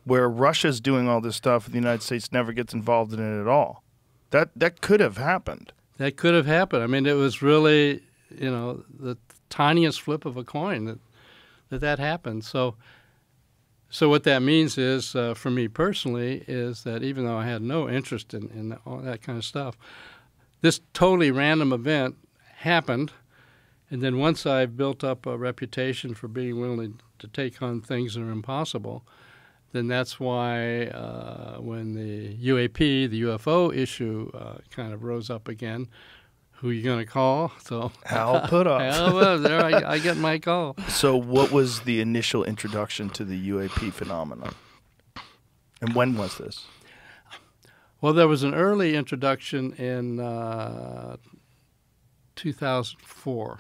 where Russia's doing all this stuff and the United States never gets involved in it at all. That could have happened. That could have happened. I mean, it was really, the tiniest flip of a coin that happened. So what that means is, for me personally, is that even though I had no interest in all that kind of stuff, this totally random event happened. And then once I built up a reputation for being willing to take on things that are impossible, then that's why when the UAP, the UFO issue, kind of rose up again, who are you going to call? So Hal Puthoff. There I get my call. So what was the initial introduction to the UAP phenomenon? And when was this? Well, there was an early introduction in 2004.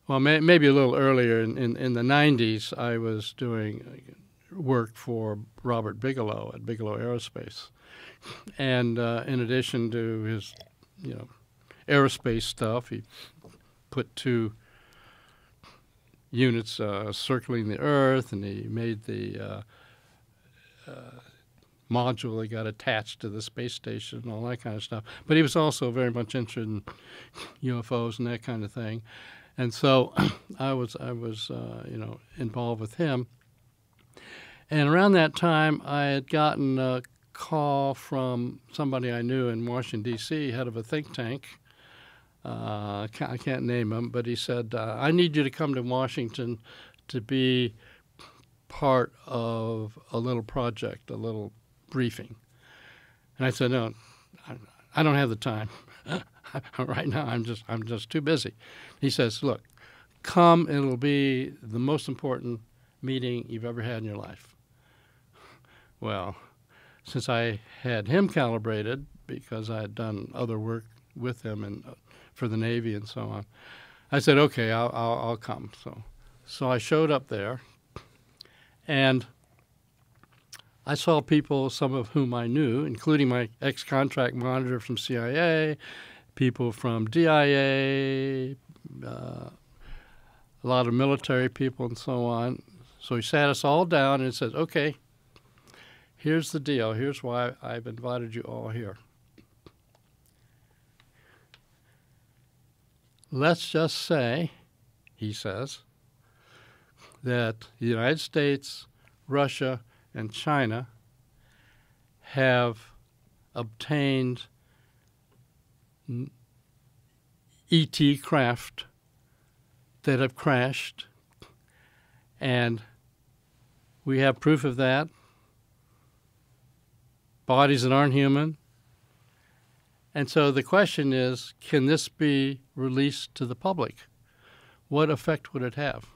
Well, maybe a little earlier. In the 90s, I was doing work for Robert Bigelow at Bigelow Aerospace. And in addition to his, aerospace stuff, he put 2 units circling the Earth, and he made the module that got attached to the space station and all that kind of stuff. But he was also very much interested in UFOs and that kind of thing. And so I was involved with him. And around that time, I had gotten a call from somebody I knew in Washington, D.C., head of a think tank. I can't name him, but he said, I need you to come to Washington to be part of a little project, a little briefing. And I said, no, I don't have the time. Right now, I'm just too busy. He says, look, come, it'll be the most important meeting you've ever had in your life. Well, since I had him calibrated, because I had done other work with him and for the Navy and so on, I said, okay, I'll come. So I showed up there, and I saw people, some of whom I knew, including my ex-contract monitor from CIA, people from DIA, a lot of military people and so on. So he sat us all down and said, okay, here's the deal. Here's why I've invited you all here. Let's just say, he says, that the United States, Russia, and China have obtained ET craft that have crashed, and we have proof of that, bodies that aren't human. And so the question is, can this be released to the public? What effect would it have?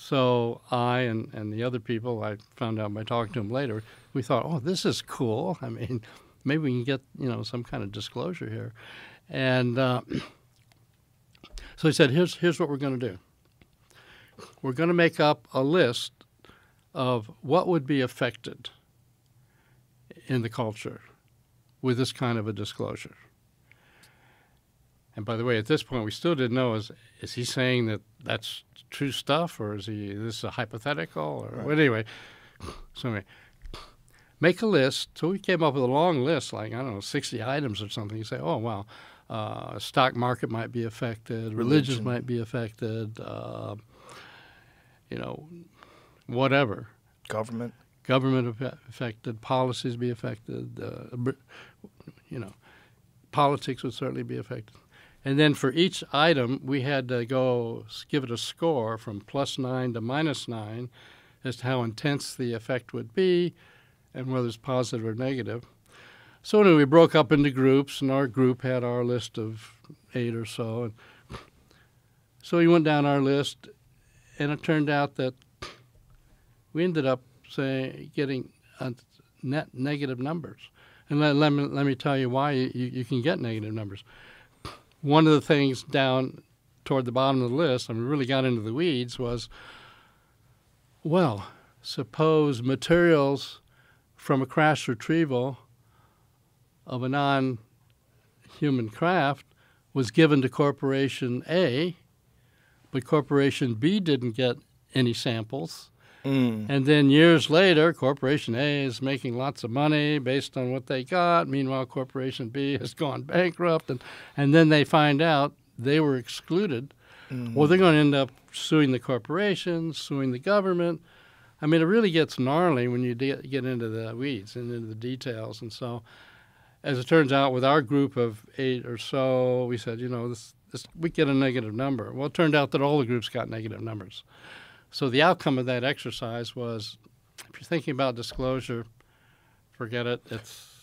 So I and the other people, I found out by talking to them later, we thought, oh, this is cool. I mean, maybe we can get, some kind of disclosure here. And so he said, here's what we're going to do. We're going to make up a list of what would be affected in the culture with this kind of a disclosure. And by the way, at this point, we still didn't know, is he saying that that's true stuff, or is this a hypothetical? Or, Right. Anyway, so anyway, make a list. So we came up with a long list, like, 60 items or something. You say, oh, wow, stock market might be affected, religions Religion. might be affected, whatever. Government. Government affected, policies be affected, politics would certainly be affected. And then for each item, we had to go give it a score from +9 to -9 as to how intense the effect would be and whether it's positive or negative. So anyway, we broke up into groups, and our group had our list of 8 or so. And so we went down our list, and it turned out that we ended up getting net negative numbers. And let me tell you why you can get negative numbers. One of the things down toward the bottom of the list, and we really got into the weeds, was, well, suppose materials from a crash retrieval of a non-human craft was given to Corporation A, but Corporation B didn't get any samples. And then years later, Corporation A is making lots of money based on what they got. Meanwhile, Corporation B has gone bankrupt. And then they find out they were excluded. Well, they're going to end up suing the corporations, suing the government. I mean, it really gets gnarly when you get into the weeds and into the details. And so, as it turns out, with our group of 8 or so, we said, we get a negative number. Well, it turned out that all the groups got negative numbers. So the outcome of that exercise was, if you're thinking about disclosure, forget it.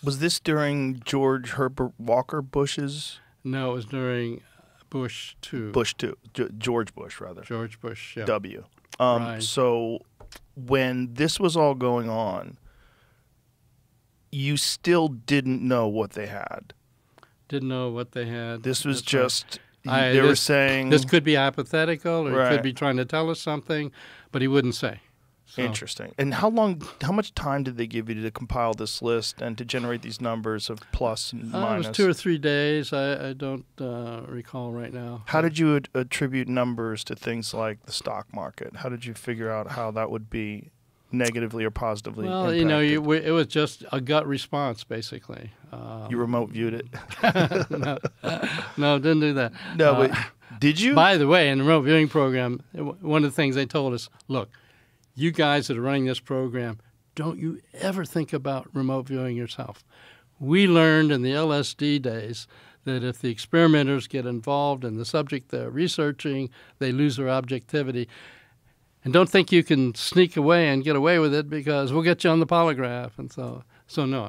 Was this during George Herbert Walker Bush's? No, it was during Bush 2. Bush 2. George Bush, rather. George Bush, yeah. W. Right. So when this was all going on, you still didn't know what they had. Didn't know what they had. This was That's just... right. They were saying... This could be hypothetical, or he Right. could be trying to tell us something, but he wouldn't say. So, Interesting. And how much time did they give you to compile this list and to generate these numbers of plus and it minus? was 2 or 3 days. I don't recall right now. How did you attribute numbers to things like the stock market? How did you figure out how that would be negatively or positively Well, impacted? it was just a gut response, basically. You remote viewed it? No, didn't do that. No, but did you? By the way, in the remote viewing program, one of the things they told us, look, you guys that are running this program, don't you ever think about remote viewing yourself. We learned in the LSD days that if the experimenters get involved in the subject they're researching, they lose their objectivity. And don't think you can sneak away and get away with it, because we'll get you on the polygraph. And so no,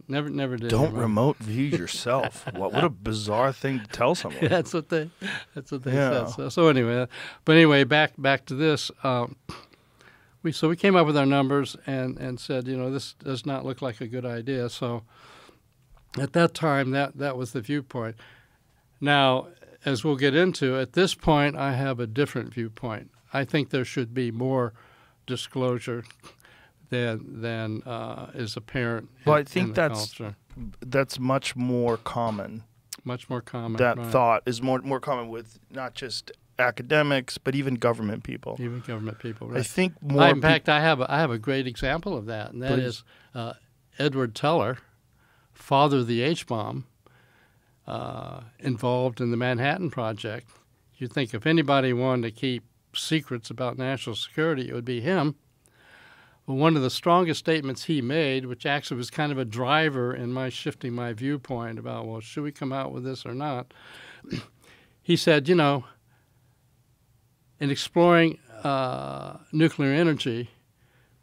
never did. Don't remote view yourself. What a bizarre thing to tell someone. That's what they Yeah. said. So anyway, back to this. We came up with our numbers and said, this does not look like a good idea. So at that time, that was the viewpoint. Now, as we'll get into, at this point, I have a different viewpoint. I think there should be more disclosure than is apparent. Well, I in think the culture. that's much more common. Much more common. That right. thought is more common with not just academics, but even government people. Even government people. Right. I think more. In fact, I have a great example of that, and that Please. is Edward Teller, father of the H-bomb, involved in the Manhattan Project. You'd think if anybody wanted to keep secrets about national security, it would be him. But one of the strongest statements he made, which actually was kind of a driver in my shifting my viewpoint about, well, should we come out with this or not? He said, in exploring nuclear energy,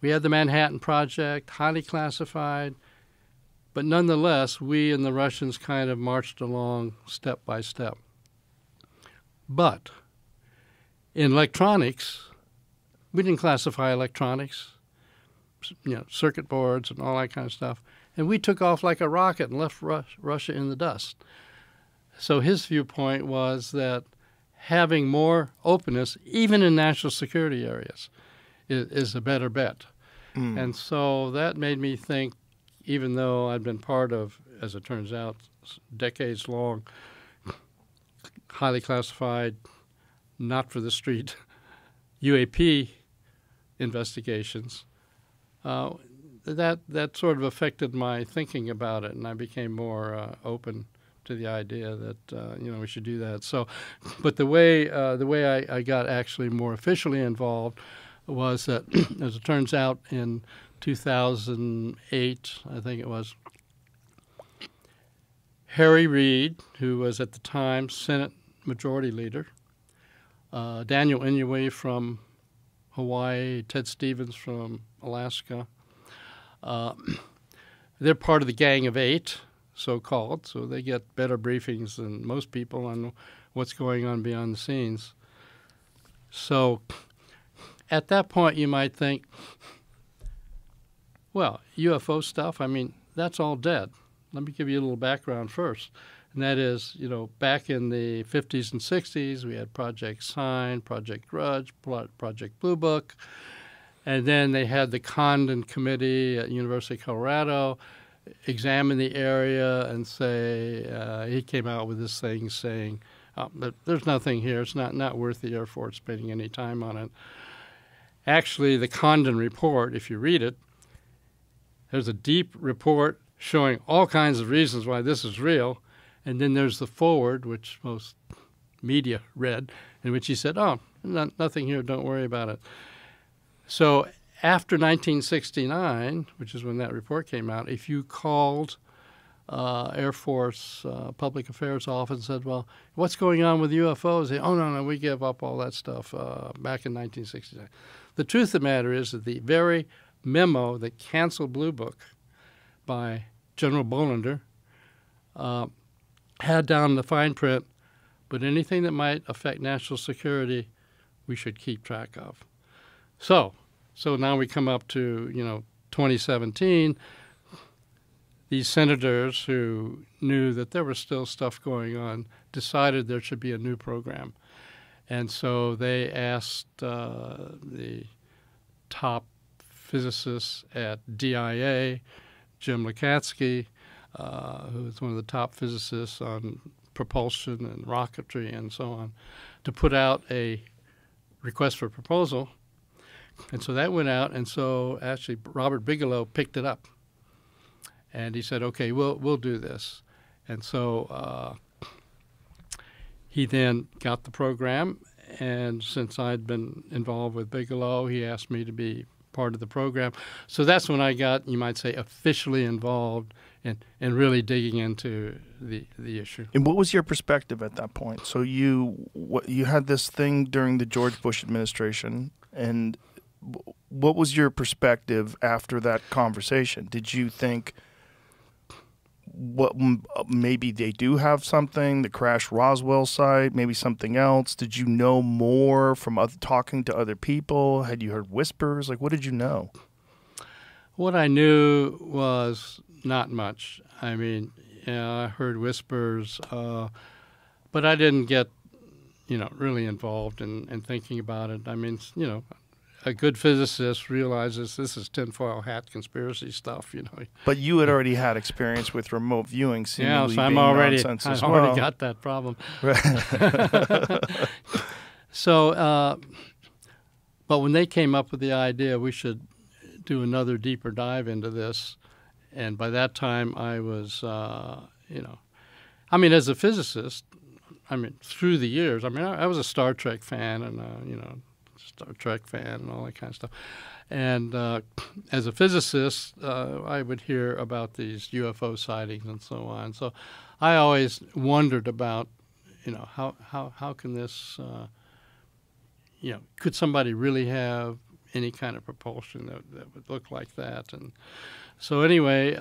we had the Manhattan Project, highly classified, but nonetheless, we and the Russians kind of marched along step by step. But in electronics, we didn't classify electronics, circuit boards and all that kind of stuff. And we took off like a rocket and left Russia in the dust. So his viewpoint was that having more openness, even in national security areas, is a better bet. And so that made me think, even though I'd been part of, as it turns out, decades-long, highly classified, not for the street UAP investigations, that sort of affected my thinking about it, and I became more open to the idea that we should do that. So, but the way I got actually more officially involved was that, as it turns out, in 2008, I think it was, Harry Reid, who was at the time Senate Majority Leader, Daniel Inouye from Hawaii, Ted Stevens from Alaska, they're part of the Gang of Eight, so-called, so they get better briefings than most people on what's going on beyond the scenes. So at that point, you might think, well, UFO stuff, I mean, that's all dead. Let me give you a little background first. And that is, back in the 50s and 60s, we had Project Sign, Project Grudge, Project Blue Book. And then they had the Condon Committee at University of Colorado examine the area and say, he came out with this thing saying, there's nothing here. It's not worth the Air Force spending any time on it. Actually, the Condon report, if you read it, there's a deep report showing all kinds of reasons why this is real. And then there's the forward, which most media read, in which he said, nothing here, don't worry about it. So after 1969, which is when that report came out, if you called Air Force Public Affairs Office and said, well, what's going on with UFOs? They, no, we gave up all that stuff back in 1969. The truth of the matter is that the very memo that canceled Blue Book by General Bolander had down in the fine print, but anything that might affect national security, we should keep track of. So now we come up to, 2017. These senators who knew that there was still stuff going on decided there should be a new program. And so they asked the top physicists at DIA, Jim Lukatsky, who is one of the top physicists on propulsion and rocketry and so on, to put out a request for proposal. And so that went out, and so actually Robert Bigelow picked it up. And he said, okay, we'll do this. And so he then got the program, and since I'd been involved with Bigelow, he asked me to be part of the program. So that's when I got, you might say, officially involved and really digging into the issue. And what was your perspective at that point? So you had this thing during the George Bush administration, and what was your perspective after that conversation? Did you think maybe they do have something, the crashed Roswell site, maybe something else? Did you know more from talking to other people? Had you heard whispers? Like, what did you know? What I knew was not much. I mean, I heard whispers, but I didn't get, really involved in thinking about it. I mean, a good physicist realizes this is tinfoil hat conspiracy stuff, But you had already had experience with remote viewing, seemingly so being nonsense as well. I already got that problem. So, but when they came up with the idea, we should do another deeper dive into this, and by that time I was, as a physicist, through the years, I was a Star Trek fan and, Star Trek fan and all that kind of stuff. And as a physicist, I would hear about these UFO sightings and so on. So I always wondered about, how can this, could somebody really have any kind of propulsion that would look like that? And so anyway,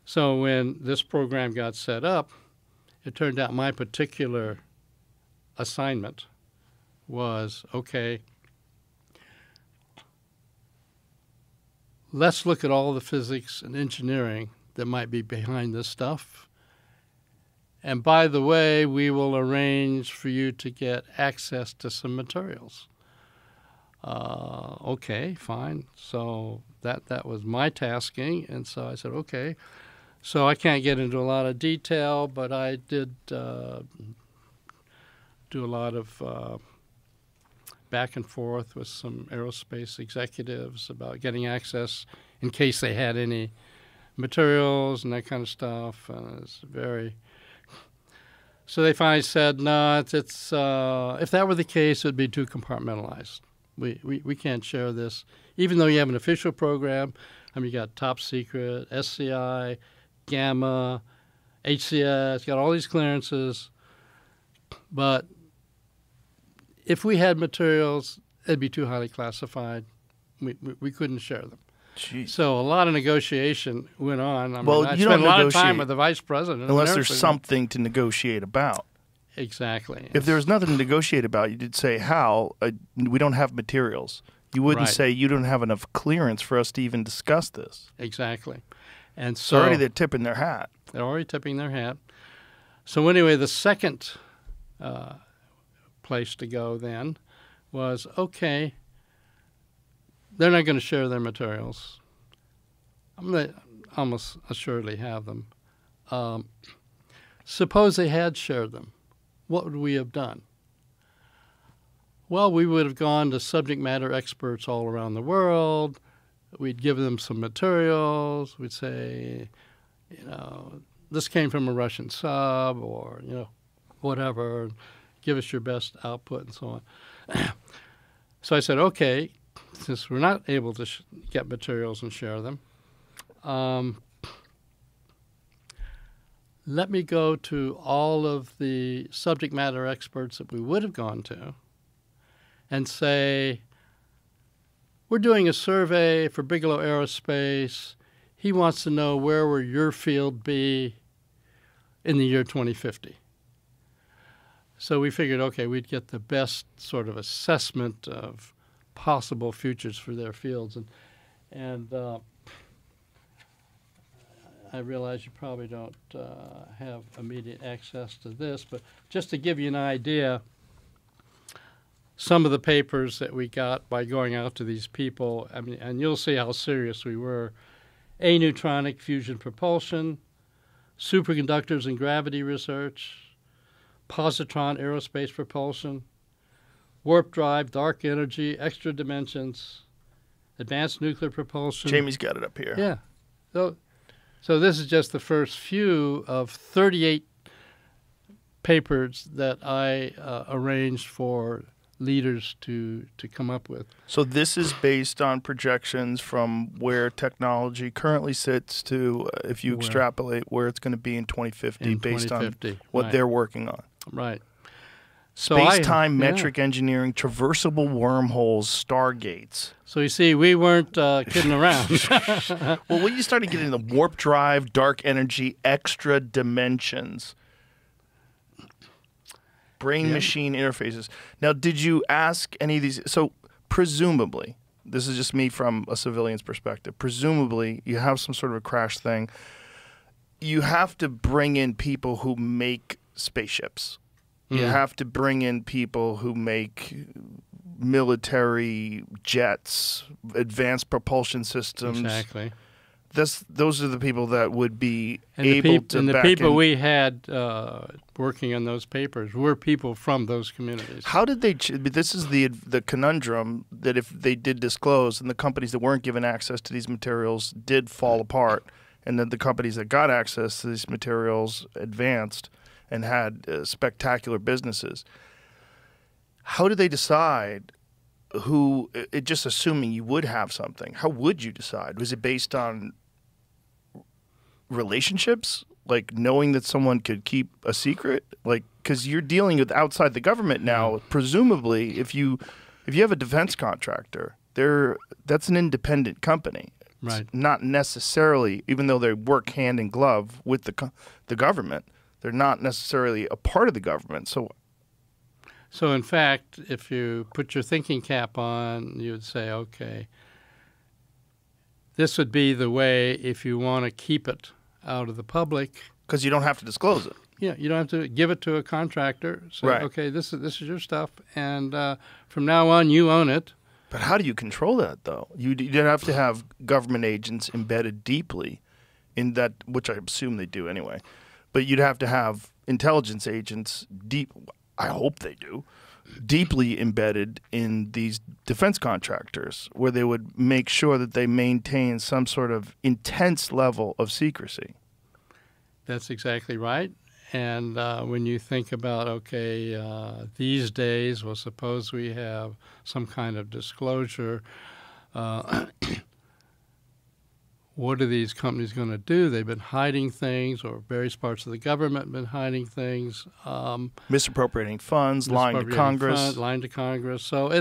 so when this program got set up, it turned out my particular assignment was, okay, let's look at all the physics and engineering that might be behind this stuff. And by the way, we will arrange for you to get access to some materials. Okay, fine. So that was my tasking, and so I said, okay. So I can't get into a lot of detail, but I did do a lot of back and forth with some aerospace executives about getting access in case they had any materials and that kind of stuff. And it's very... So they finally said, no, it's if that were the case, it would be too compartmentalized. We can't share this. Even though you have an official program, I mean, you got top secret, SCI, Gamma, HCS, got all these clearances. But if we had materials, it'd be too highly classified. We couldn't share them. Jeez. So a lot of negotiation went on. I You spent don't a lot of time negotiate with the vice president. unless there's something to negotiate about. Exactly. If there was nothing to negotiate about, you did say, Hal, we don't have materials. You wouldn't Right. say you don't have enough clearance for us to even discuss this. Exactly. And So so already they're tipping their hat. they're already tipping their hat. So anyway, the second place to go then was, okay, they're not going to share their materials. I'm going to almost assuredly have them. Suppose they had shared them. What would we have done? Well, we would have gone to subject matter experts all around the world. We'd give them some materials. We'd say, this came from a Russian sub or, whatever. Give us your best output and so on. So I said, okay, since we're not able to get materials and share them, let me go to all of the subject matter experts that we would have gone to and say, we're doing a survey for Bigelow Aerospace. He wants to know where will your field be in the year 2050. So we figured, okay, we'd get the best sort of assessment of possible futures for their fields. And I realize you probably don't have immediate access to this, but just to give you an idea, some of the papers that we got by going out to these people, I mean, and you'll see how serious we were. Aneutronic fusion propulsion, superconductors and gravity research, positron aerospace propulsion, warp drive, dark energy, extra dimensions, advanced nuclear propulsion. Jamie's got it up here. Yeah. So this is just the first few of 38 papers that I arranged for leaders to come up with. So this is based on projections from where technology currently sits to, if you extrapolate, where it's going to be in 2050 based on what they're working on. Right. So Space-time metric engineering, traversable wormholes, stargates. So you see, we weren't kidding around. Well, when you started getting the warp drive, dark energy, extra dimensions, brain-machine interfaces. Now, did you ask any of these? So presumably, this is just me from a civilian's perspective, presumably you have some sort of a crash thing. You have to bring in people who make spaceships. You have to bring in people who make military jets, advanced propulsion systems. Exactly. Those are the people that would be And able to and the back people in. we had working on those papers were people from those communities. How did they? This is the conundrum that if they did disclose, and the companies that weren't given access to these materials did fall apart, and then the companies that got access to these materials advanced and had spectacular businesses. How did they decide who? Just assuming you would have something. How would you decide? Was it based on relationships, like knowing that someone could keep a secret, like because you're dealing with outside the government now? Presumably, if you have a defense contractor, that's an independent company. Right. It's not necessarily, even though they work hand in glove with the government, they're not necessarily a part of the government. So in fact, if you put your thinking cap on, you would say, okay, this would be the way if you want to keep it out of the public. Because you don't have to disclose it. Yeah, you don't have to give it to a contractor. Say, Right. okay, this is your stuff, and from now on you own it. But how do you control that, though? You'd have to have government agents embedded deeply in that, which I assume they do anyway. But you'd have to have intelligence agents I hope they do, deeply embedded in these defense contractors, where they would make sure that they maintain some sort of intense level of secrecy. That's exactly right. And when you think about, okay, these days, well, suppose we have some kind of disclosure, what are these companies going to do? They've been hiding things, or various parts of the government have been hiding things. Misappropriating funds, lying to Congress. Lying to Congress. So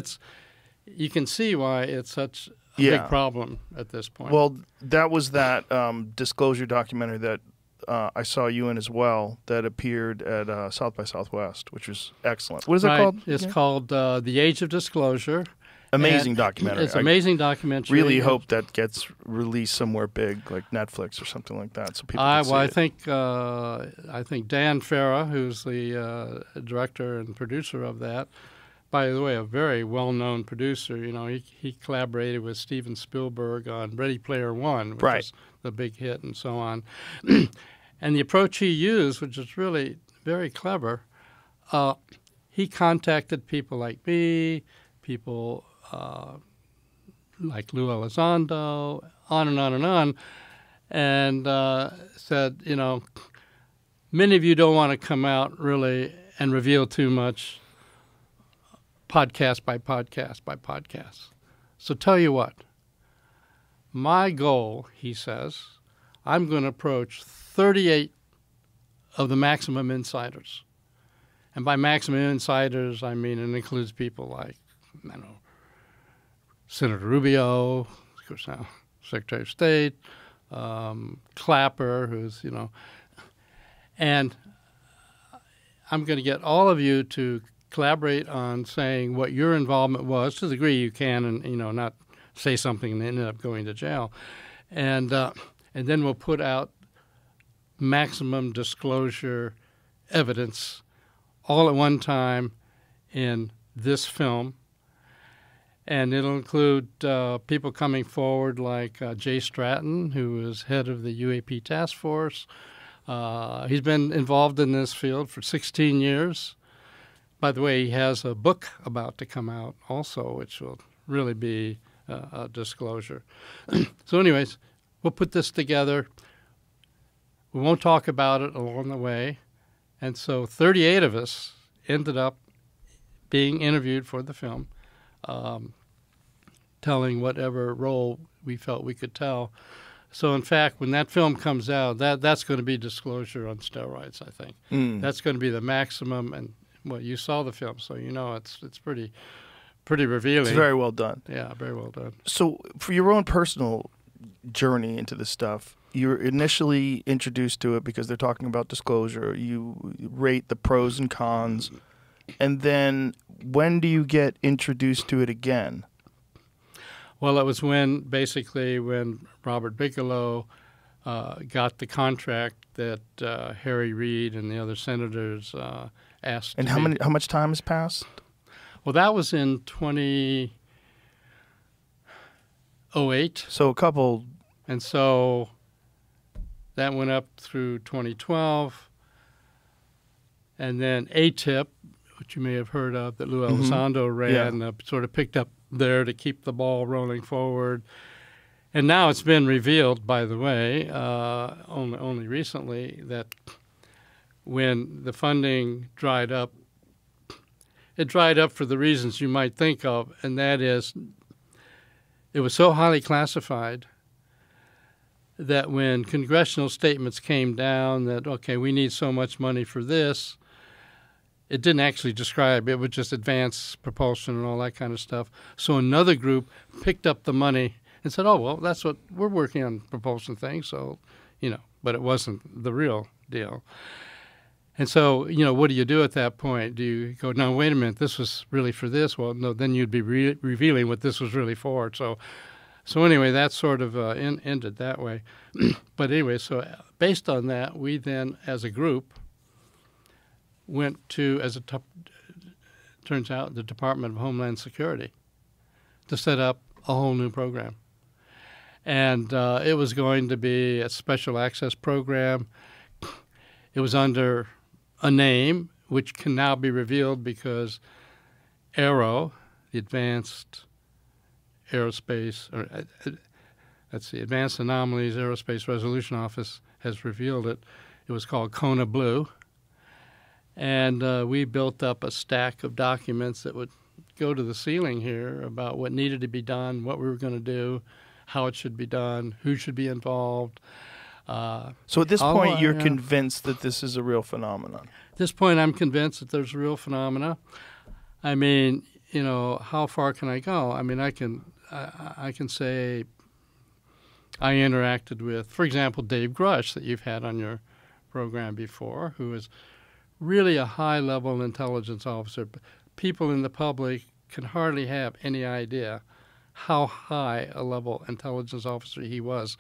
you can see why it's such a Yeah. big problem at this point. Well, that was that disclosure documentary that I saw you in as well, that appeared at South by Southwest, which was excellent. What is it Right. called? It's called The Age of Disclosure. Amazing And documentary. It's an amazing documentary. Really hope that gets released somewhere big, like Netflix or something like that, so people can see it. I think Dan Farah, who's the director and producer of that, by the way, a very well-known producer. You know, he collaborated with Steven Spielberg on Ready Player One, which Right. is the big hit, and so on. And the approach he used, which is really very clever, he contacted people like me, people like Lou Elizondo, on and on and on, and said, you know, many of you don't want to come out really and reveal too much, podcast by podcast by podcast. So tell you what, my goal, he says, I'm going to approach 38 of the maximum insiders. And by maximum insiders, I mean it includes people like, I don't know, Senator Rubio, of course now Secretary of State, Clapper, who's, you know, and I'm going to get all of you to collaborate on saying what your involvement was to the degree you can, and, you know, not say something and end up going to jail. And then we'll put out maximum disclosure evidence all at one time in this film. And it'll include people coming forward like Jay Stratton, who is head of the UAP task force. He's been involved in this field for 16 years. By the way, he has a book about to come out also, which will really be a disclosure. So anyways, we'll put this together. We won't talk about it along the way. And so 38 of us ended up being interviewed for the film, telling whatever role we felt we could tell. So in fact, when that film comes out, that's going to be disclosure on steroids, I think. That's going to be the maximum. And well, you saw the film, so you know it's pretty revealing. It's very well done. Yeah, very well done. So for your own personal journey into this stuff, you're initially introduced to it because they're talking about disclosure. You rate the pros and cons. And then when do you get introduced to it again? Well, it was when Robert Bigelow got the contract that Harry Reid and the other senators asked. And how much time has passed? Well, that was in 2008. So a couple. And so that went up through 2012. And then ATIP, which you may have heard of, that Lou Elizondo ran, sort of picked up there to keep the ball rolling forward. And now it's been revealed, by the way, only recently, that when the funding dried up, it dried up for the reasons you might think of, and that is it was so highly classified that when congressional statements came down that, okay, we need so much money for this, it didn't actually describe, it would just advance propulsion and all that kind of stuff. So another group picked up the money and said, oh, well, that's what we're working on, propulsion things, so, you know, but it wasn't the real deal. And so, you know, what do you do at that point? Do you go, no, wait a minute, this was really for this? Well, no, then you'd be revealing what this was really for. So So anyway, that sort of ended that way. But anyway, so based on that, we then, as a group, went to, turns out, the Department of Homeland Security to set up a whole new program. And it was going to be a special access program. It was under a name, which can now be revealed because AARO, the Advanced Aerospace, Advanced Anomalies Aerospace Resolution Office has revealed it. It was called Kona Blue. And we built up a stack of documents that would go to the ceiling here about what needed to be done, what we were going to do, how it should be done, who should be involved. So at this point, you're convinced that this is a real phenomenon? At this point, I'm convinced that there's a real phenomena. I mean, you know, how far can I go? I mean, I can say I interacted with, for example, Dave Grush that you've had on your program before, who is really a high-level intelligence officer. People in the public can hardly have any idea how high a level intelligence officer he was.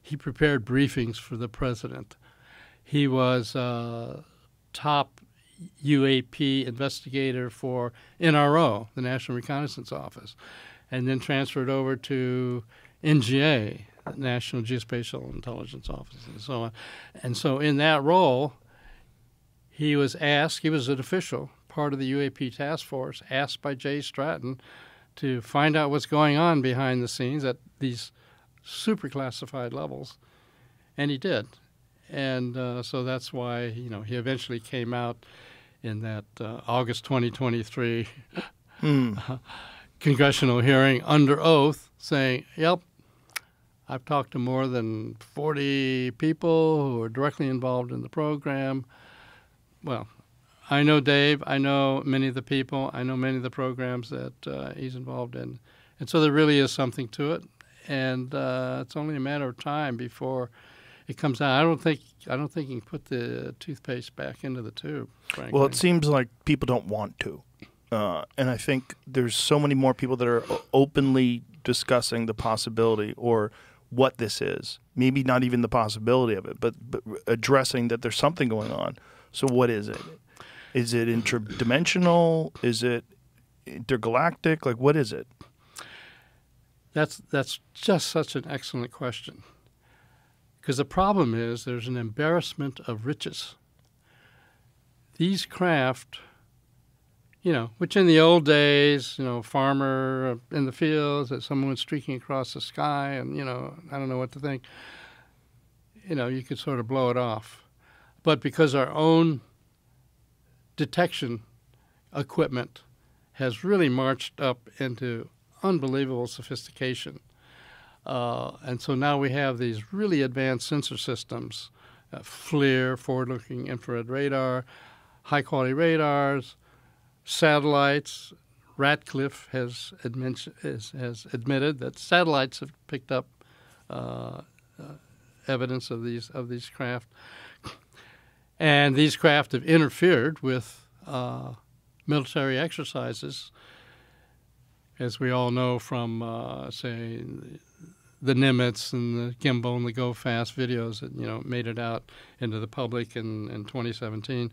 He prepared briefings for the president. He was top UAP investigator for NRO, the National Reconnaissance Office, and then transferred over to NGA, National Geospatial Intelligence Office, and so on. And so in that role, he was asked, he was an official, part of the UAP task force, asked by Jay Stratton to find out what's going on behind the scenes at these super classified levels, and he did. And so that's why, you know, he eventually came out in that August 2023 congressional hearing under oath saying, yep, I've talked to more than 40 people who are directly involved in the program. Well, I know Dave. I know many of the people. I know many of the programs that he's involved in. And so there really is something to it. And it's only a matter of time before it comes out. I don't think you can put the toothpaste back into the tube, frankly. Well, it seems like people don't want to. And I think there's so many more people that are openly discussing the possibility or what this is. Maybe not even the possibility of it, but addressing that there's something going on. So what is it? Is it interdimensional? Is it intergalactic? Like, what is it? That's just such an excellent question. Because the problem is there's an embarrassment of riches. These craft, you know, which in the old days, you know, farmer in the fields, that someone was streaking across the sky and, you know, I don't know what to think, you know, you could sort of blow it off. But because our own detection equipment has really marched up into unbelievable sophistication, and so now we have these really advanced sensor systems, FLIR, forward-looking infrared radar, high-quality radars, satellites. Ratcliffe has admitted that satellites have picked up evidence of these craft. And these craft have interfered with military exercises, as we all know from, say, the Nimitz and the Gimbal and the Go Fast videos that, you know, made it out into the public in 2017.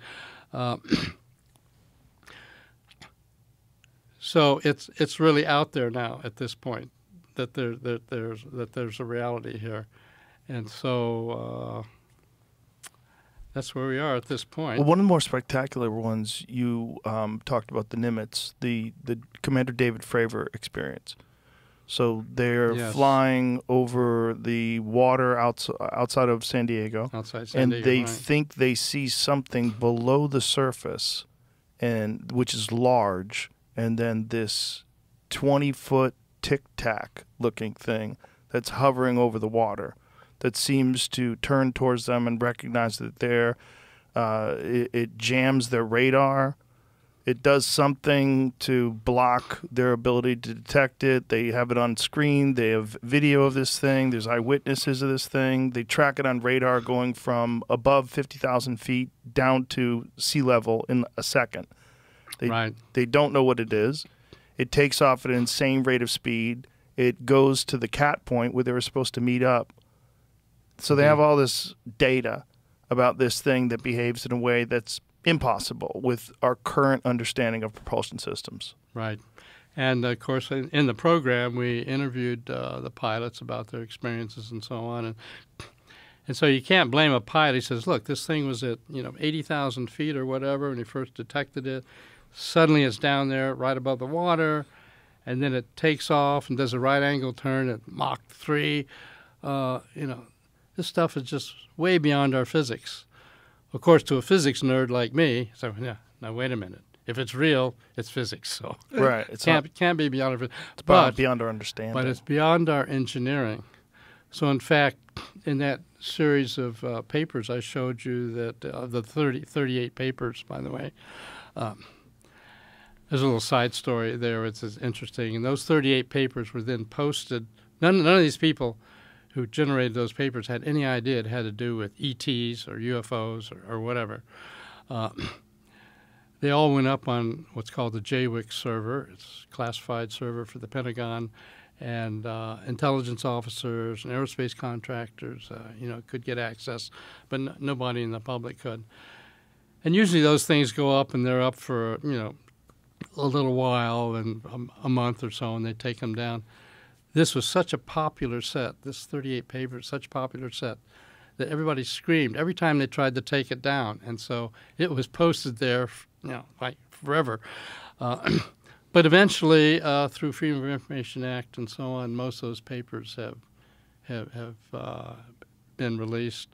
So it's really out there now at this point that there's a reality here, and so. That's where we are at this point. Well, one of the more spectacular ones you talked about, the Nimitz, the Commander David Fravor experience. So they're flying over the water outside of San Diego, and they think they see something below the surface, and which is large, and then this 20-foot tic-tac looking thing that's hovering over the water, that seems to turn towards them and recognize that they're, it jams their radar. It does something to block their ability to detect it. They have it on screen. They have video of this thing. There's eyewitnesses of this thing. They track it on radar going from above 50,000 feet down to sea level in a second. They don't know what it is. It takes off at an insane rate of speed. it goes to the cat point where they were supposed to meet up. So they have all this data about this thing that behaves in a way that's impossible with our current understanding of propulsion systems. Right. And, of course, in the program, we interviewed the pilots about their experiences and so on. And so you can't blame a pilot. He says, look, this thing was at 80,000 feet or whatever when he first detected it. Suddenly it's down there right above the water, and then it takes off and does a right-angle turn at Mach 3. This stuff is just way beyond our physics. Of course, to a physics nerd like me, so yeah, now wait a minute. If it's real, it's physics. So right, it can't be beyond our physics. It's beyond our understanding. But it's beyond our engineering. So in fact, in that series of papers I showed you, that the 38 papers, by the way, there's a little side story there. It's interesting. And those 38 papers were then posted. None of these people who generated those papers had any idea it had to do with ETs or UFOs or whatever. They all went up on what's called the JWIC server. It's a classified server for the Pentagon, and intelligence officers and aerospace contractors, could get access, but nobody in the public could. And usually those things go up, and they're up for a little while, and a month or so, and they take them down. This was such a popular set. This 38 papers, such a popular set, that everybody screamed every time they tried to take it down, and so it was posted there, like forever. But eventually, through Freedom of Information Act and so on, most of those papers have been released.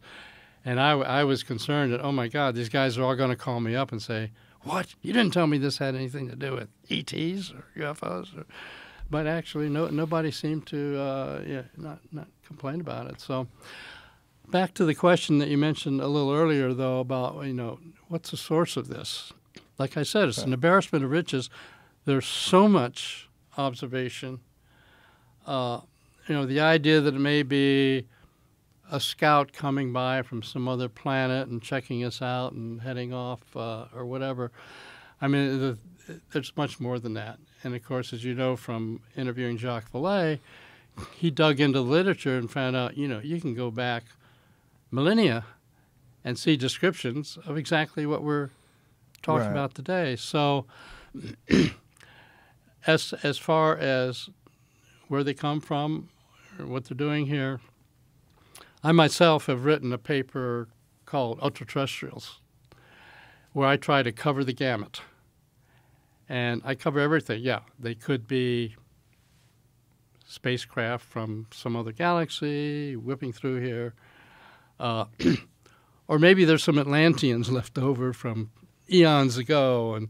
And I was concerned that, oh my God, these guys are all going to call me up and say, "What? You didn't tell me this had anything to do with ETs or UFOs?" But actually, nobody seemed to not complain about it. So. Back to the question that you mentioned a little earlier, though, about, what's the source of this? Like I said, it's an embarrassment of riches. There's so much observation. The idea that it may be a scout coming by from some other planet and checking us out and heading off or whatever. I mean, there's much more than that. And, of course, as you know from interviewing Jacques Vallée, he dug into the literature and found out, you can go back millennia and see descriptions of exactly what we're talking about today. So as far as where they come from or what they're doing here, I myself have written a paper called Ultra-Terrestrials, where I try to cover the gamut. And I cover everything. Yeah, they could be spacecraft from some other galaxy whipping through here. Or maybe there's some Atlanteans left over from eons ago, and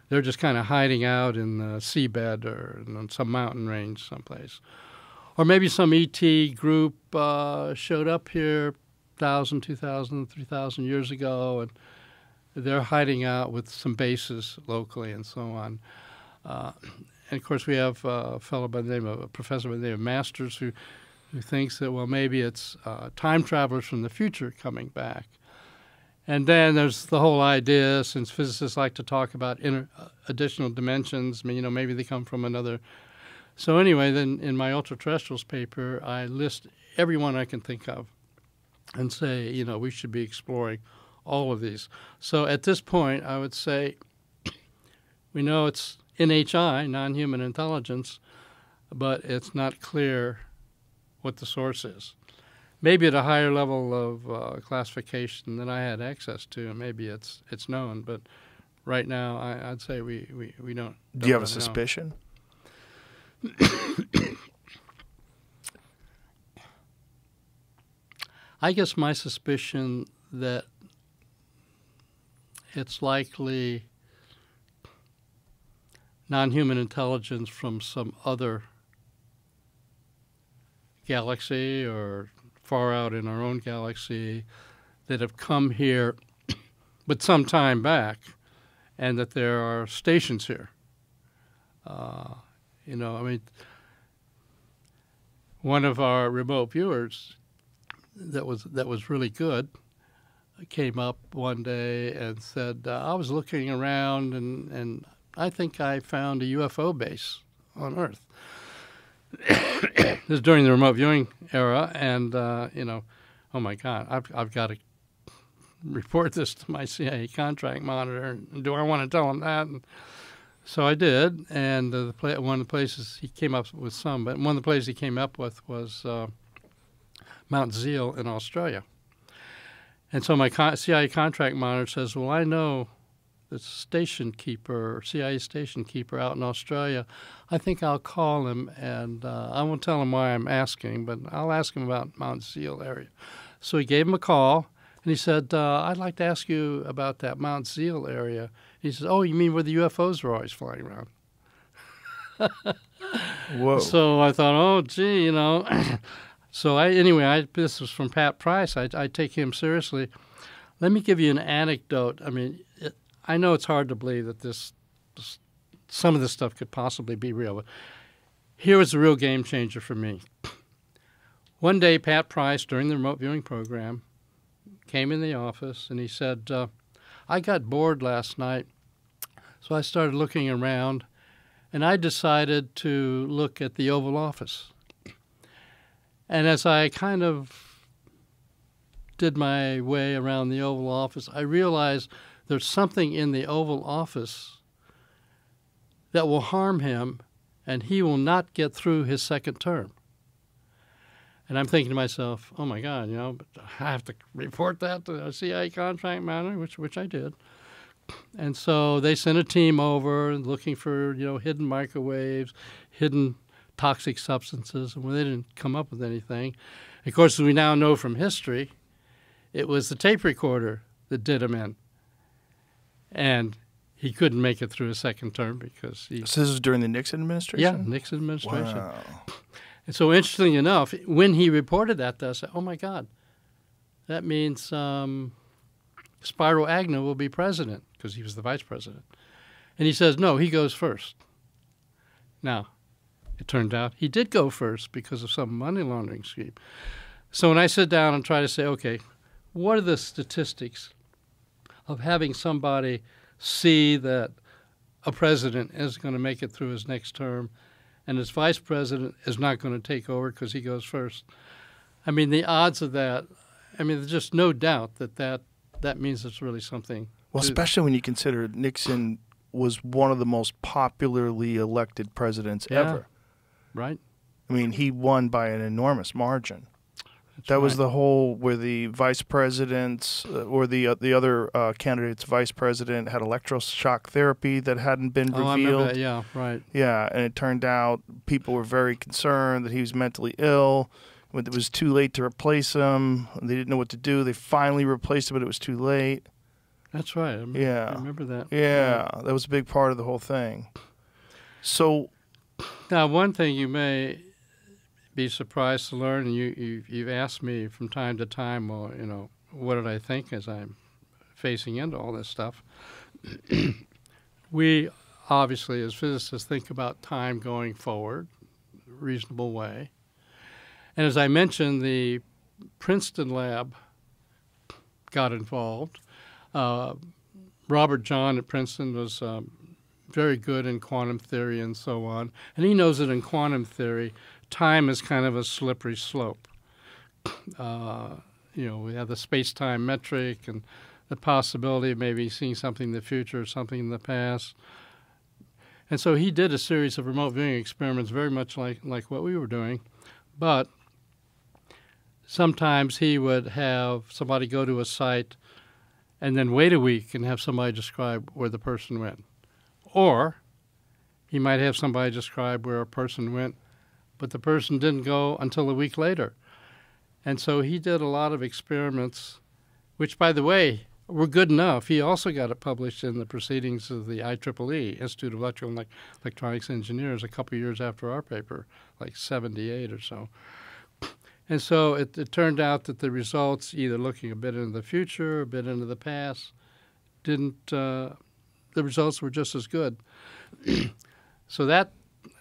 they're just kind of hiding out in the seabed or in some mountain range someplace. Or maybe some ET group showed up here 1,000, 2,000, 3,000 years ago, and they're hiding out with some bases locally and so on. And, of course, we have a professor by the name of Masters who thinks that, well, maybe it's time travelers from the future coming back. And then there's the whole idea, since physicists like to talk about additional dimensions, maybe they come from another. So anyway, then in my Ultra-Terrestrials paper, I list everyone I can think of and say, we should be exploring all of these. So at this point, I would say we know it's NHI, non-human intelligence, but it's not clear what the source is. Maybe at a higher level of classification than I had access to, and maybe it's known. But right now, I'd say we don't. Do you have a suspicion? I guess my suspicion that it's likely non-human intelligence from some other galaxy or far out in our own galaxy that have come here but some time back, and that there are stations here. One of our remote viewers that was really good came up one day and said, I was looking around and I think I found a UFO base on Earth. This is during the remote viewing era, and oh my God, I've got to report this to my CIA contract monitor. Do I want to tell him that? And so I did, and one of the places he came up with but one of the places he came up with was Mount Zeal in Australia. And so my CIA contract monitor says, well, I know the station keeper, CIA station keeper out in Australia. I think I'll call him, and I won't tell him why I'm asking, but I'll ask him about Mount Zeal area. So he gave him a call, and he said, I'd like to ask you about that Mount Zeal area. He says, oh, you mean where the UFOs are always flying around? Whoa. So I thought, oh, gee, So this was from Pat Price. I take him seriously. Let me give you an anecdote. I mean, I know it's hard to believe that some of this stuff could possibly be real, but here was a real game changer for me. One day, Pat Price, during the remote viewing program, came in the office and he said, I got bored last night, so I started looking around, and I decided to look at the Oval Office. And as I kind of did my way around the Oval Office, I realized there's something in the Oval Office that will harm him, and he will not get through his second term. And I'm thinking to myself, oh, my God, but I have to report that to the CIA contract manager, which I did. And so they sent a team over looking for, hidden microwaves, hidden toxic substances, and when they didn't come up with anything. Of course, as we now know from history, it was the tape recorder that did him in. And he couldn't make it through his second term because he... So this was during the Nixon administration? Yeah, Nixon administration. Wow. And so interestingly enough, when he reported that to us, I said, oh, my God, that means Spiro Agnew will be president because he was the vice president. And he says, no, he goes first. Now, it turned out he did go first because of some money laundering scheme. So when I sit down and try to say, okay, what are the statistics of having somebody see that a president is going to make it through his next term and his vice president is not going to take over because he goes first? I mean, the odds of that, there's just no doubt that means it's really something. Well, especially when you consider Nixon was one of the most popularly elected presidents ever. Right. I mean, he won by an enormous margin. That was the whole where the vice presidents or the other candidate's vice president had electroshock therapy that hadn't been revealed. I remember that. Yeah, right. Yeah, and it turned out people were very concerned that he was mentally ill. When it was too late to replace him, they didn't know what to do. They finally replaced him, but it was too late. That's right. I remember that. Yeah, that was a big part of the whole thing. So now, one thing you may be surprised to learn, and you've asked me from time to time, well, what did I think as I'm facing into all this stuff? We obviously, as physicists, think about time going forward, reasonable way. And as I mentioned, the Princeton lab got involved. Robert John at Princeton was very good in quantum theory and so on. And he knows that in quantum theory, time is kind of a slippery slope. We have the space-time metric and the possibility of maybe seeing something in the future or something in the past. And so he did a series of remote viewing experiments very much like what we were doing. But sometimes he would have somebody go to a site and then wait a week and have somebody describe where the person went. Or he might have somebody describe where a person went, but the person didn't go until a week later. And so he did a lot of experiments, which, by the way, were good enough. He also got it published in the Proceedings of the IEEE, Institute of Electrical and Electronics Engineers, a couple years after our paper, like 78 or so. And so it turned out that the results, either looking a bit into the future, a bit into the past, the results were just as good. So that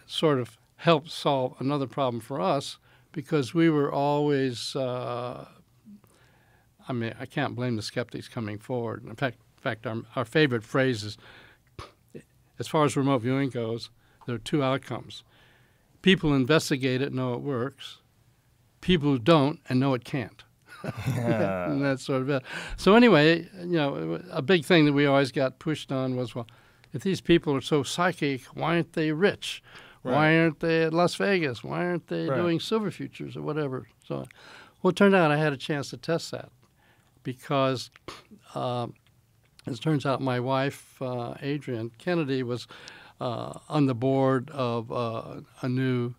sort of helped solve another problem for us, because we were always, I can't blame the skeptics coming forward. In fact, our favorite phrase is, as far as remote viewing goes, there are two outcomes. People who investigate it know it works. People who don't and know it can't. And that's sort of it. So anyway, a big thing that we always got pushed on was, well, if these people are so psychic, why aren't they rich? Right. Why aren't they at Las Vegas? Why aren't they doing silver futures or whatever? So, well, it turned out I had a chance to test that because, as it turns out, my wife, Adrienne Kennedy, was on the board of a new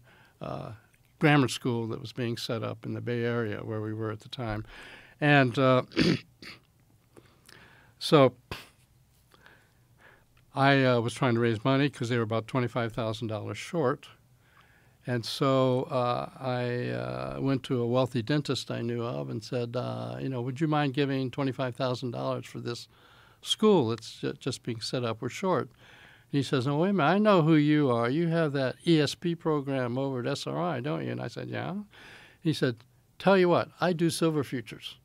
grammar school that was being set up in the Bay Area where we were at the time. And so I was trying to raise money because they were about $25,000 short. And so I went to a wealthy dentist I knew of and said, would you mind giving $25,000 for this school that's just being set up? We're short. He says, "Oh, wait a minute, I know who you are. You have that ESP program over at SRI, don't you?" And I said, "Yeah." He said, "Tell you what, I do silver futures.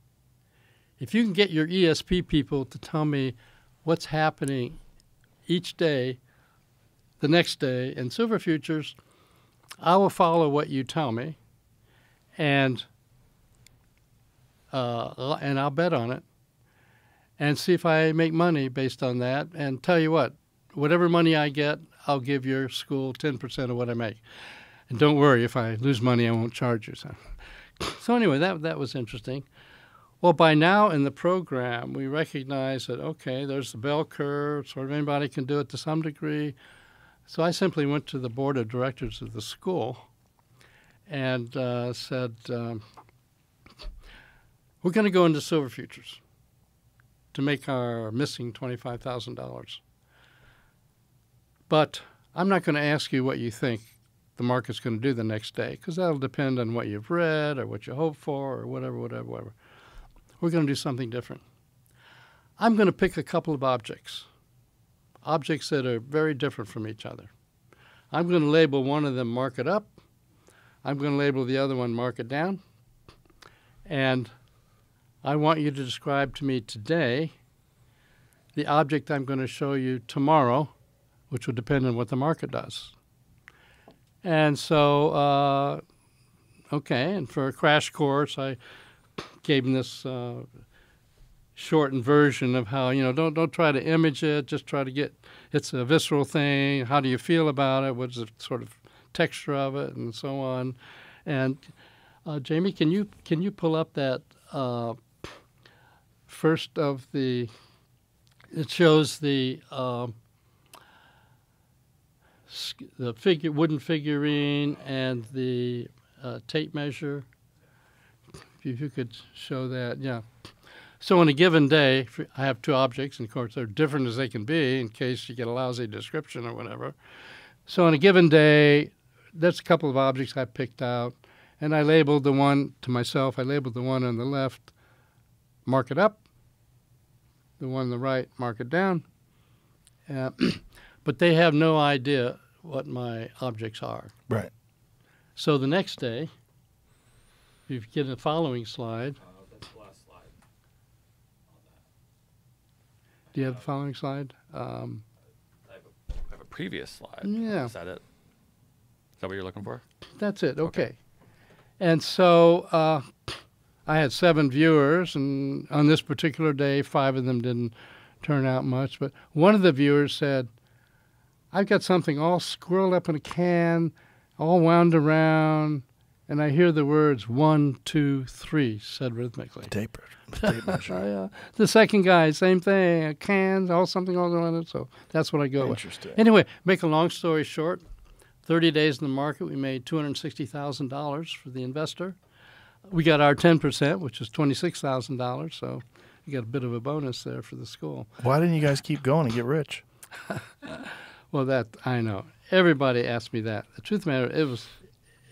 If you can get your ESP people to tell me what's happening each day, the next day in silver futures, I will follow what you tell me, and I'll bet on it and see if I make money based on that. And tell you what, whatever money I get, I'll give your school 10% of what I make. And don't worry, if I lose money, I won't charge you." So anyway, that was interesting. Well, by now in the program, we recognize that, okay, there's the bell curve, sort of anybody can do it to some degree. So I simply went to the board of directors of the school and said, we're going to go into silver futures to make our missing $25,000. But I'm not going to ask you what you think the market's going to do the next day, because that'll depend on what you've read or what you hope for or whatever. We're going to do something different. I'm going to pick a couple of objects that are very different from each other. I'm going to label one of them market up. I'm going to label the other one market down. And I want you to describe to me today the object I'm going to show you tomorrow, which would depend on what the market does. And so, okay, and for a crash course, I gave him this shortened version of how, don't try to image it, just try to get, it's a visceral thing, how do you feel about it, what's the sort of texture of it, and so on. And Jamie, can you pull up that first of the, it shows the wooden figurine and the tape measure. If you could show that, yeah. So on a given day, I have two objects, and of course they're different as they can be in case you get a lousy description or whatever. So on a given day, that's a couple of objects I picked out, and I labeled the one to myself. I labeled the one on the left, mark it up. The one on the right, mark it down. But they have no idea what my objects are. Right. So the next day, if you get the following slide. That's the last slide. Do you have the following slide? I have a previous slide. Yeah. Is that it? Is that what you're looking for? That's it. Okay. And so I had 7 viewers, and on this particular day, 5 of them didn't turn out much. But one of the viewers said, "I've got something all squirreled up in a can, all wound around, and I hear the words 1, 2, 3 said rhythmically." Tape measure. The second guy, same thing, cans, all something all around it. So that's what I go with. Interesting. Anyway, make a long story short, 30 days in the market, we made $260,000 for the investor. We got our 10%, which is $26,000, so you got a bit of a bonus there for the school. Why didn't you guys keep going and get rich? Well, that I know. Everybody asked me that. The truth of the matter,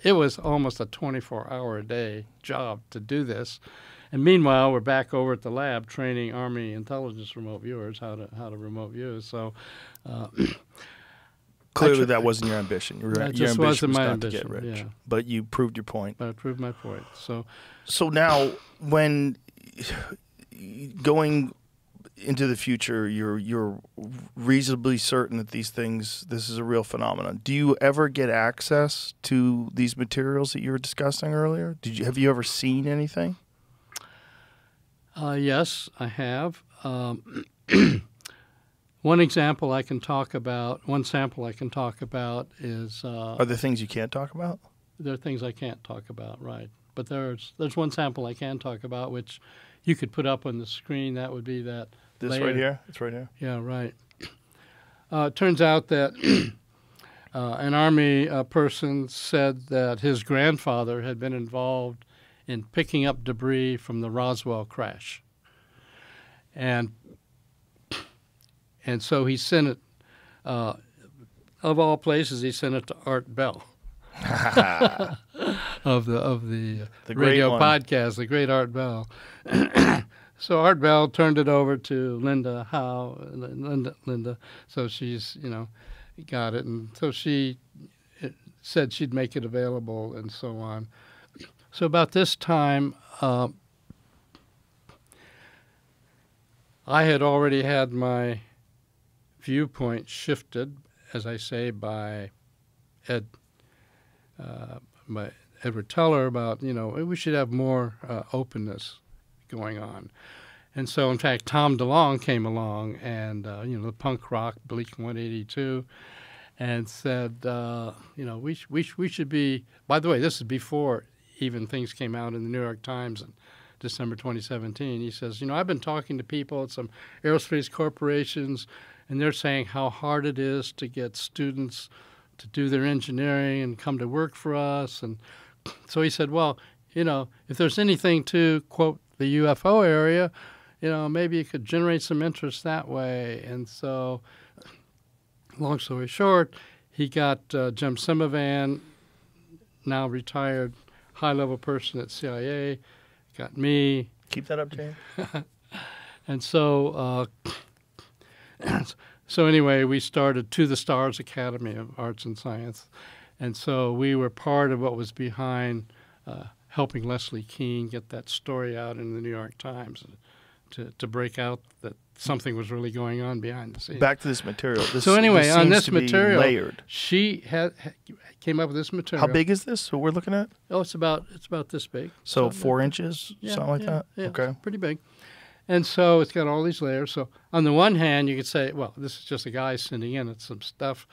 it was almost a 24-hour-a-day job to do this. And meanwhile, we're back over at the lab training Army intelligence remote viewers how to remote view. So Clearly, that wasn't your ambition. Your just ambition wasn't was my not ambition, to get rich. yeah. But you proved your point. But I proved my point. So So now, when going into the future, you're reasonably certain that this is a real phenomenon. Do you ever get access to these materials that you were discussing earlier? Have you ever seen anything? Yes, I have. One sample I can talk about is. Are there things you can't talk about? There are things I can't talk about, right? But there's one sample I can talk about, which you could put up on the screen. That would be that. This layer. right here? It's right here. Yeah, right. It turns out that an Army person said that his grandfather had been involved in picking up debris from the Roswell crash. And so he sent it, of all places, he sent it to Art Bell of the radio podcast, the great Art Bell. So Art Bell turned it over to Linda Howe, Linda. So she's, got it. And so she said she'd make it available and so on. So about this time, I had already had my viewpoint shifted, as I say, by Edward Teller about, we should have more openness going on. And so, in fact, Tom DeLonge came along and, the punk rock Blink-182, and said, we should be, by the way, this is before even things came out in the New York Times in December 2017. He says, I've been talking to people at some aerospace corporations, and they're saying how hard it is to get students to do their engineering and come to work for us. And so he said, well, if there's anything to, quote, the UFO area, maybe you could generate some interest that way. And so, long story short, he got Jim Simivan, now retired high-level person at CIA, got me. Keep that up, Jane. And so, anyway, we started To the Stars Academy of Arts and Science. And so we were part of what was behind helping Leslie Kean get that story out in the New York Times to break out that something was really going on behind the scenes. Back to this material. So anyway, on this material, layered. She came up with this material. How big is this? What we're looking at? Oh, it's about this big. So 4 inches, something like that. Yeah, okay, it's pretty big. And so it's got all these layers. So on the one hand, you could say, well, this is just a guy sending in it some stuff.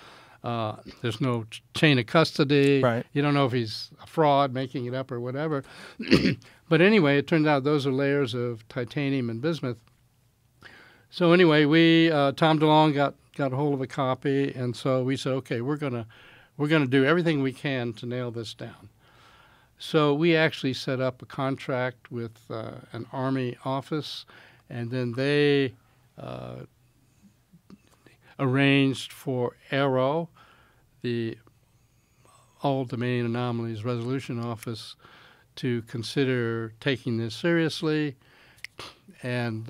There's no chain of custody. Right. You don't know if he's a fraud, making it up or whatever. But anyway, it turned out those are layers of titanium and bismuth. So anyway, we Tom DeLonge got a hold of a copy, and so we said, okay, we're gonna do everything we can to nail this down. So we actually set up a contract with an Army office, and then they arranged for AARO, the All-Domain Anomalies Resolution Office, to consider taking this seriously. And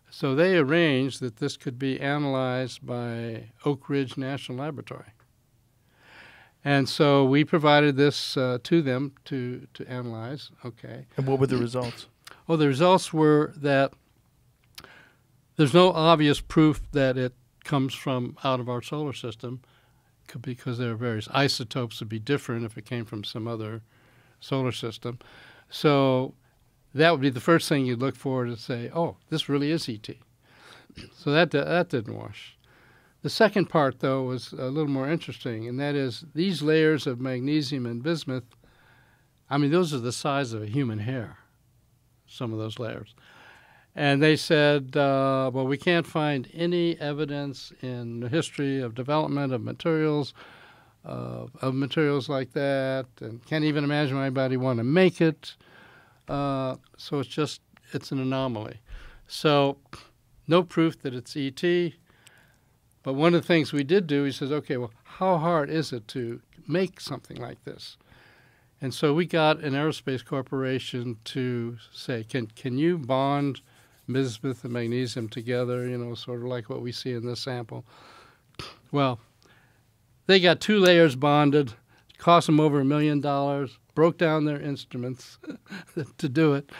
so they arranged that this could be analyzed by Oak Ridge National Laboratory. And so we provided this to them to analyze. Okay. And what were the results? Well, the results were that there's no obvious proof that it comes from out of our solar system, because there are various isotopes would be different if it came from some other solar system. So that would be the first thing you'd look for to say, oh, this really is ET. So that didn't wash. The second part, though, was a little more interesting, and that is these layers of magnesium and bismuth, I mean, those are the size of a human hair, some of those layers. And they said, well, we can't find any evidence in the history of development of materials like that, and can't even imagine why anybody want to make it. So it's an anomaly. So no proof that it's ET. But one of the things we did do, he says, okay, well, how hard is it to make something like this? And so we got an aerospace corporation to say, can you bond bismuth and magnesium together, sort of like what we see in this sample? Well, they got 2 layers bonded, cost them over $1 million, broke down their instruments to do it.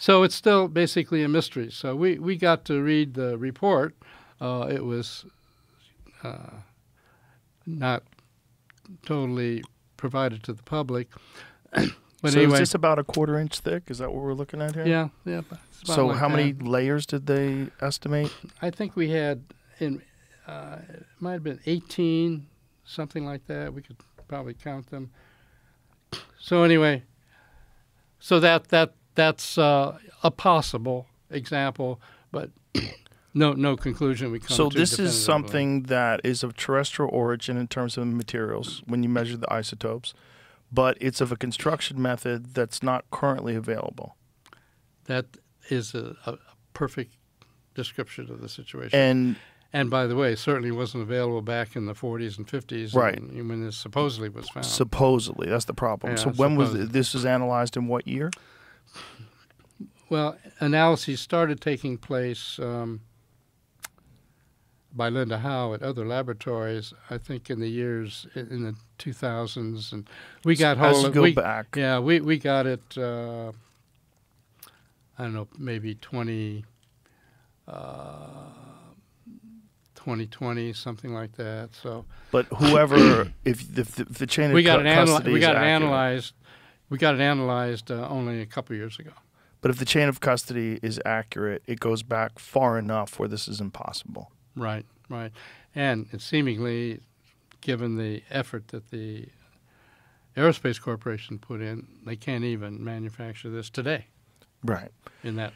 So it's still basically a mystery. So we got to read the report. It was not totally provided to the public. But so anyway, is this about a 1/4 inch thick? Is that what we're looking at here? yeah. It's about So like how many that. layers did they estimate? I think we had it might have been 18, something like that. We could probably count them. So anyway, so that's a possible example, but no conclusion we come So to. this is definitively. something that is of terrestrial origin in terms of materials when you measure the isotopes, but it's of a construction method that's not currently available. That is a perfect description of the situation. And by the way, it certainly wasn't available back in the 40s and 50s, Right. when this supposedly was found. supposedly, that's the problem. Yeah, So when was supposedly. this was analyzed in what year? Well, analyses started taking place by Linda Howe at other laboratories, I think in the years in the 2000s, and we got hold As you of go we, back. Yeah, we got it. I don't know, maybe 2020, something like that. So But whoever, if the chain of we got it custody we is got it accurate, analyzed. We got it analyzed only a couple years ago. but if the chain of custody is accurate, it goes back far enough where this is impossible. Right. And it seemingly, given the effort that the Aerospace Corporation put in, they can't even manufacture this today Right. in that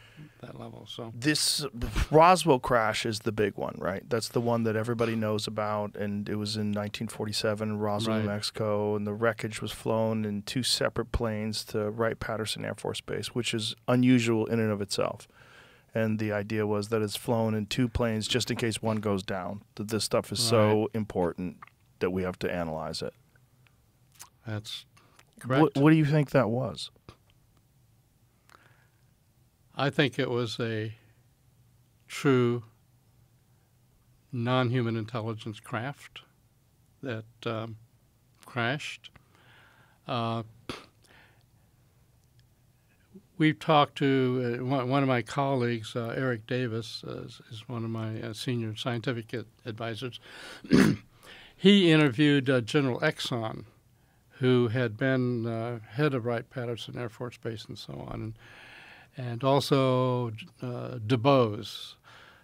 level. So This Roswell crash is the big one, right? That's the one that everybody knows about, and it was in 1947 in Roswell, New Right. Mexico, and the wreckage was flown in 2 separate planes to Wright-Patterson Air Force Base, which is unusual in and of itself. And the idea was that it's flown in 2 planes just in case one goes down, that this stuff is so important that we have to analyze it. that's correct. What do you think that was? I think it was a true non-human intelligence craft that crashed. We've talked to one of my colleagues, Eric Davis, is one of my senior scientific advisors. He interviewed General Exxon, who had been head of Wright-Patterson Air Force Base and so on, and also DuBose.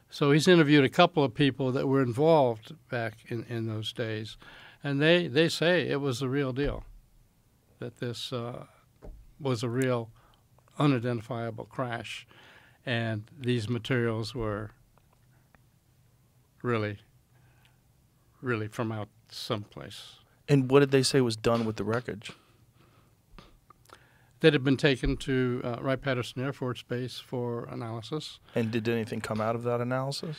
So he's interviewed a couple of people that were involved back in those days, and they say it was the real deal, that this was a real unidentifiable crash, and these materials were really from out someplace And what did they say was done with the wreckage? that had been taken to Wright-Patterson Air Force Base for analysis. And did anything come out of that analysis?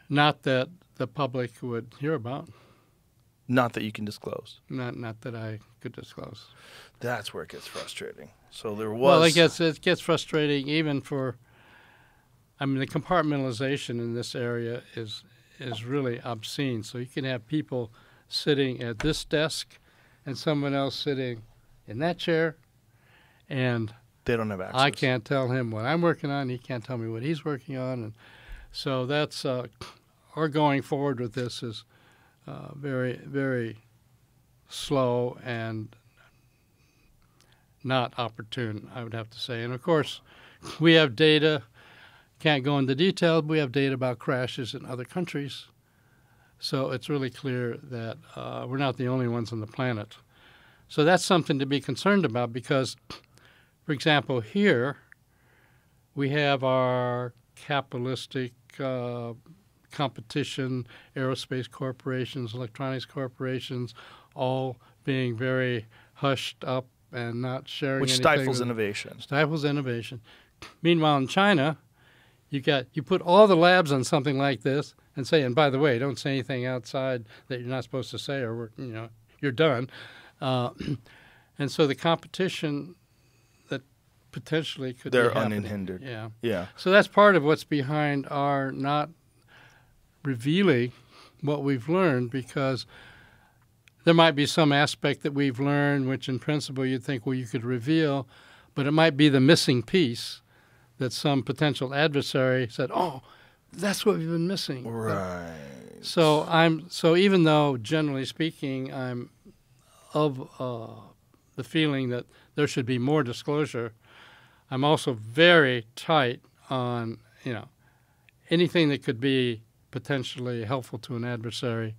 Not that the public would hear about, Not that you can disclose. not that I could disclose. That's where it gets frustrating. So there was. Well, it gets frustrating even for. I mean, the compartmentalization in this area is really obscene. So you can have people sitting at this desk, and someone else sitting in that chair, and they don't have access. I can't tell him what I'm working on. He can't tell me what he's working on, and so that's our going forward with this is very, very slow and not opportune, I would have to say. And of course, we have data. Can't go into detail, but we have data about crashes in other countries. So it's really clear that we're not the only ones on the planet. So that's something to be concerned about because, for example, here we have our capitalistic competition, aerospace corporations, electronics corporations, all being very hushed up and not sharing which anything. stifles innovation. Stifles innovation. Meanwhile, in China, you put all the labs on something like this and say, and by the way, don't say anything outside that you're not supposed to say, or you're done. And so the competition that potentially could They're be happening. unhindered. Yeah. Yeah. So that's part of what's behind our not revealing what we've learned, because there might be some aspect that we've learned which in principle you'd think, well, you could reveal, but it might be the missing piece that some potential adversary said, "Oh, that's what we've been missing." Right. So even though generally speaking I'm of the feeling that there should be more disclosure, I'm also very tight on anything that could be potentially helpful to an adversary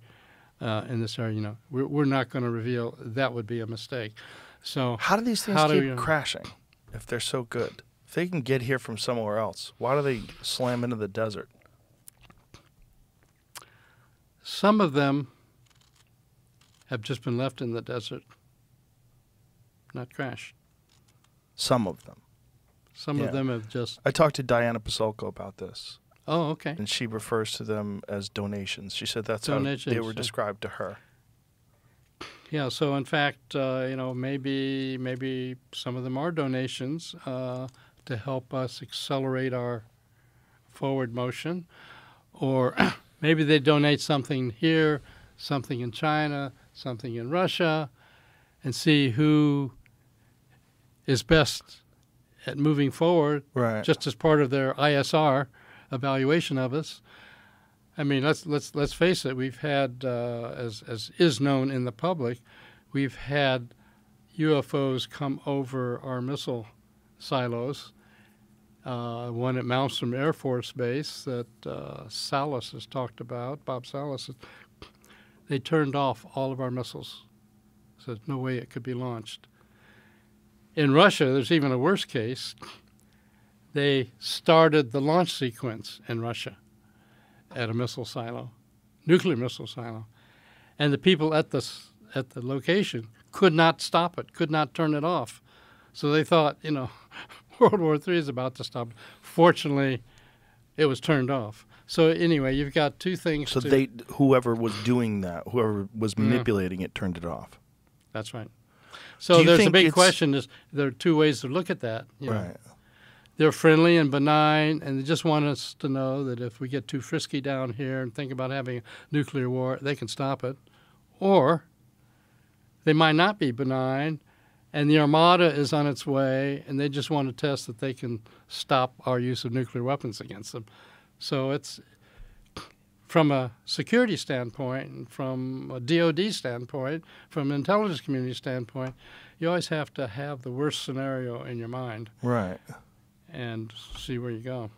in this area. We're not going to reveal. That would be a mistake. So How do these things keep crashing if they're so good? If they can get here from somewhere else, why do they slam into the desert? Some of them have just been left in the desert, not crashed. Some of them. Some Yeah. of them have just. I talked to Diana Pasulko about this, Oh, okay. and she refers to them as donations. She said that's how Donations, they were yeah. described to her. Yeah. So in fact, maybe some of them are donations to help us accelerate our forward motion, or maybe they donate something here, something in China, something in Russia, and see who is best at moving forward, Right. just as part of their ISR evaluation of us. I mean, let's face it. We've had, as is known in the public, we've had UFOs come over our missile silos. One at Malmstrom Air Force Base that Salas has talked about, Bob Salas. They turned off all of our missiles. So there's no way it could be launched. In Russia, there's even a worse case. They started the launch sequence in Russia at a missile silo, nuclear missile silo, and the people at the location could not stop it, could not turn it off. So they thought, World War III is about to stop. Fortunately, it was turned off. So anyway, you've got two things. So whoever was doing that, whoever was manipulating it, turned it off. That's right. Do So you there's a think big it's- question. There are two ways to look at that. Right. They're friendly and benign, and they just want us to know that if we get too frisky down here and think about having a nuclear war, they can stop it. Or they might not be benign, and the Armada is on its way, and they just want to test that they can stop our use of nuclear weapons against them. So it's, from a security standpoint, and from a DOD standpoint, from an intelligence community standpoint, you always have to have the worst scenario in your mind Right. and see where you go.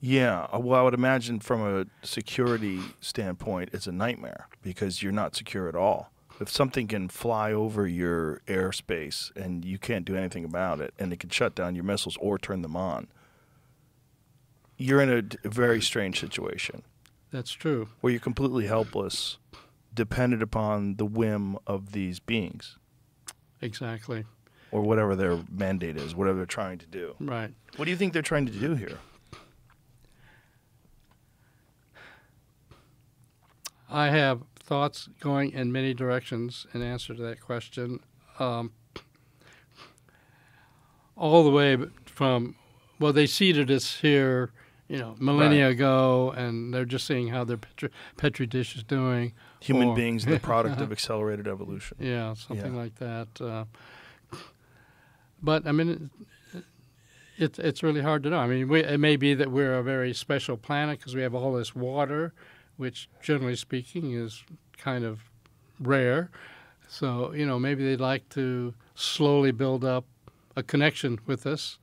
Yeah. Well, I would imagine from a security standpoint, it's a nightmare because you're not secure at all. If something can fly over your airspace and you can't do anything about it, and it can shut down your missiles or turn them on, you're in a very strange situation That's true. where you're completely helpless, dependent upon the whim of these beings Exactly. or whatever their mandate is, whatever they're trying to do. Right. What do you think they're trying to do here? I have thoughts going in many directions in answer to that question. All the way from, well, they seeded us here, millennia ago, and they're just seeing how their petri dish is doing. Human Or- beings, the product of accelerated evolution. Yeah, something Yeah. like that. But I mean, it's really hard to know. I mean, it may be that we're a very special planet because we have all this water, which generally speaking is kind of rare. So maybe they'd like to slowly build up a connection with us,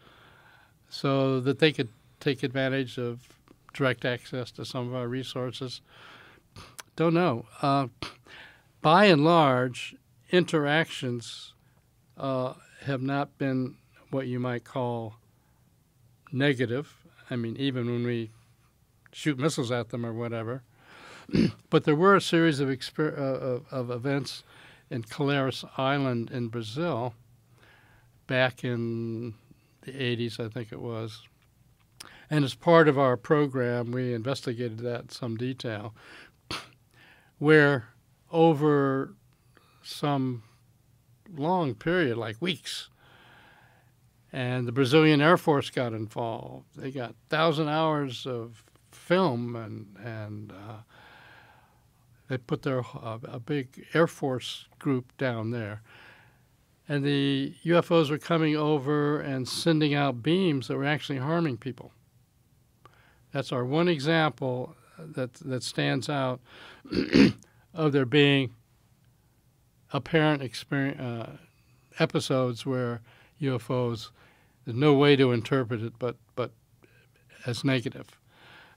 so that they could take advantage of direct access to some of our resources. Don't know. By and large, interactions have not been what you might call negative. I mean, even when we shoot missiles at them or whatever. But there were a series of events in Caleres Island in Brazil back in the 80s, I think it was. And as part of our program, we investigated that in some detail, where over some long period, like weeks, and the Brazilian Air Force got involved. They got 1,000 hours of film, and they put a big Air Force group down there. and the UFOs were coming over and sending out beams that were actually harming people. That's our one example that stands out of there being apparent episodes where UFOs, there's no way to interpret it but as negative.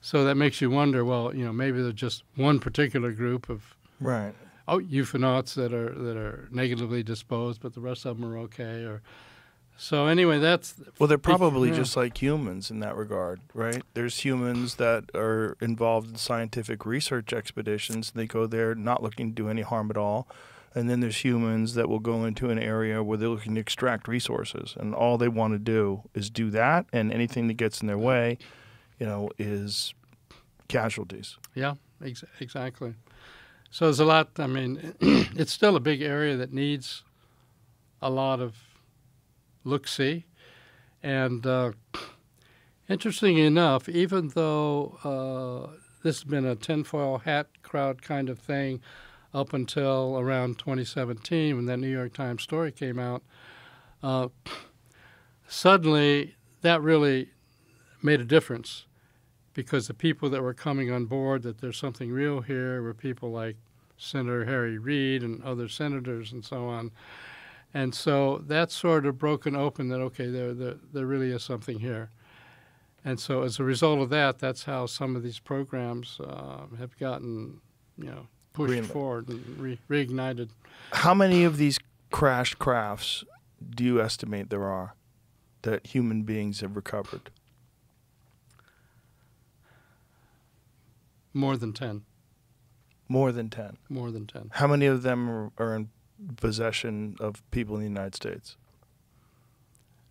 So that makes you wonder, well, maybe there's just one particular group of Right. euphonauts that are negatively disposed, but the rest of them are okay. So anyway, that's... Well, they're probably yeah. just like humans in that regard, right? There's humans that are involved in scientific research expeditions. They go there not looking to do any harm at all. And then there's humans that will go into an area where they're looking to extract resources. And all they want to do is do that, and anything that gets in their way, is casualties. Yeah, exactly. So there's a lot, it's still a big area that needs a lot of look-see. And interestingly enough, even though this has been a tinfoil hat crowd kind of thing up until around 2017 when that New York Times story came out, suddenly that really made a difference, because the people that were coming on board that there's something real here were people like Senator Harry Reid and other senators and so on. And so that's sort of broken open that, okay, there really is something here. And so as a result of that, that's how some of these programs have gotten, pushed Greenlit. forward and reignited. How many of these crashed crafts do you estimate there are that human beings have recovered? More than 10. More than 10. More than 10. How many of them are in possession of people in the United States?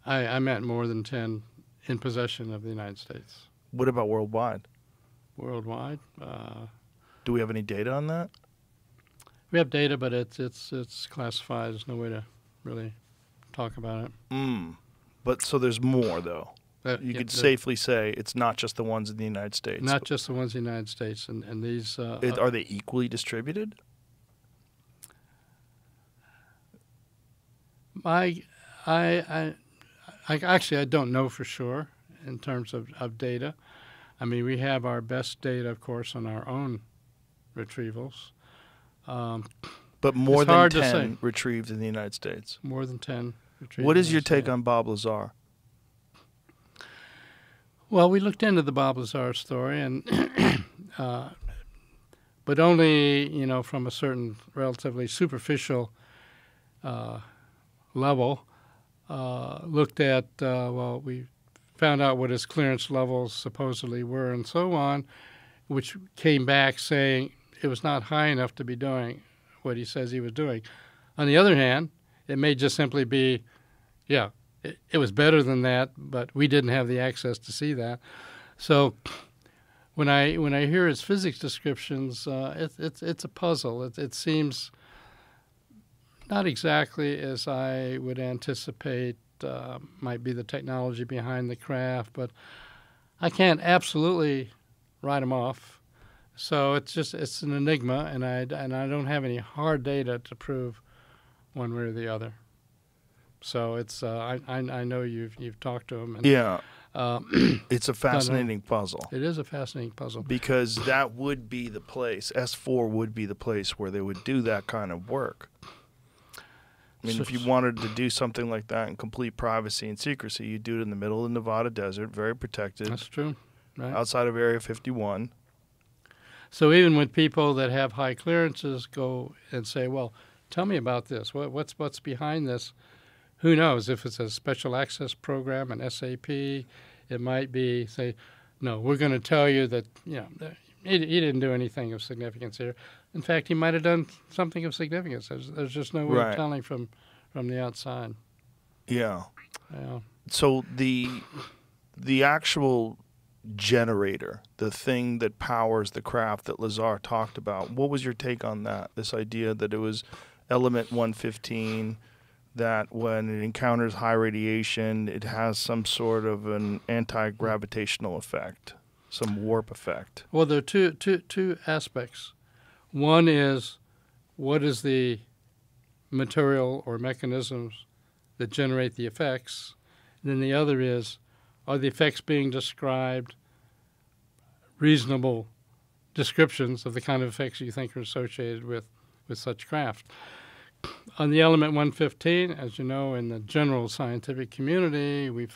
I meant more than 10 in possession of the United States. What about worldwide? Worldwide? Do we have any data on that? We have data, but it's classified. There's no way to really talk about it. But so there's more, though. You Yeah, could safely say it's not just the ones in the United States. not just the ones in the United States, and these Are they equally distributed? I actually don't know for sure in terms of data. We have our best data, of course, on our own retrievals. But more It's than hard to 10 say. retrieved in the United States. More than 10 retrievals. What is your take on Bob Lazar? Well, we looked into the Bob Lazar story, and but only from a certain relatively superficial level. Looked at we found out what his clearance levels supposedly were, and so on, which came back saying it was not high enough to be doing what he says he was doing. On the other hand, it may just simply be, it was better than that, but we didn't have the access to see that. So when I hear his physics descriptions, it's a puzzle. It seems not exactly as I would anticipate might be the technology behind the craft, but I can't absolutely write him off. So it's an enigma, and I don't have any hard data to prove one way or the other. So it's I know you've talked to him. And, Yeah. It's a fascinating puzzle. It is a fascinating puzzle. Because that would be the place, S4 would be the place where they would do that kind of work. If you wanted to do something like that in complete privacy and secrecy, you'd do it in the middle of the Nevada desert, very protected. That's true. Right. Outside of Area 51. So even when people that have high clearances go and say, well, tell me about this. What's behind this? Who knows? If it's a special access program, an SAP, it might be, say, no, we're going to tell you that, he didn't do anything of significance here. In fact, he might have done something of significance. There's just no way of telling from the outside. Yeah. Yeah. So the actual generator, the thing that powers the craft that Lazar talked about, what was your take on that? This idea that it was element 115, that when it encounters high radiation, it has some sort of an anti-gravitational effect, some warp effect. Well, there are two aspects. One is, what is the material or mechanisms that generate the effects. And then the other is, are the effects being described reasonable descriptions of the kind of effects you think are associated with such craft? On the element 115, as you know, in the general scientific community, we've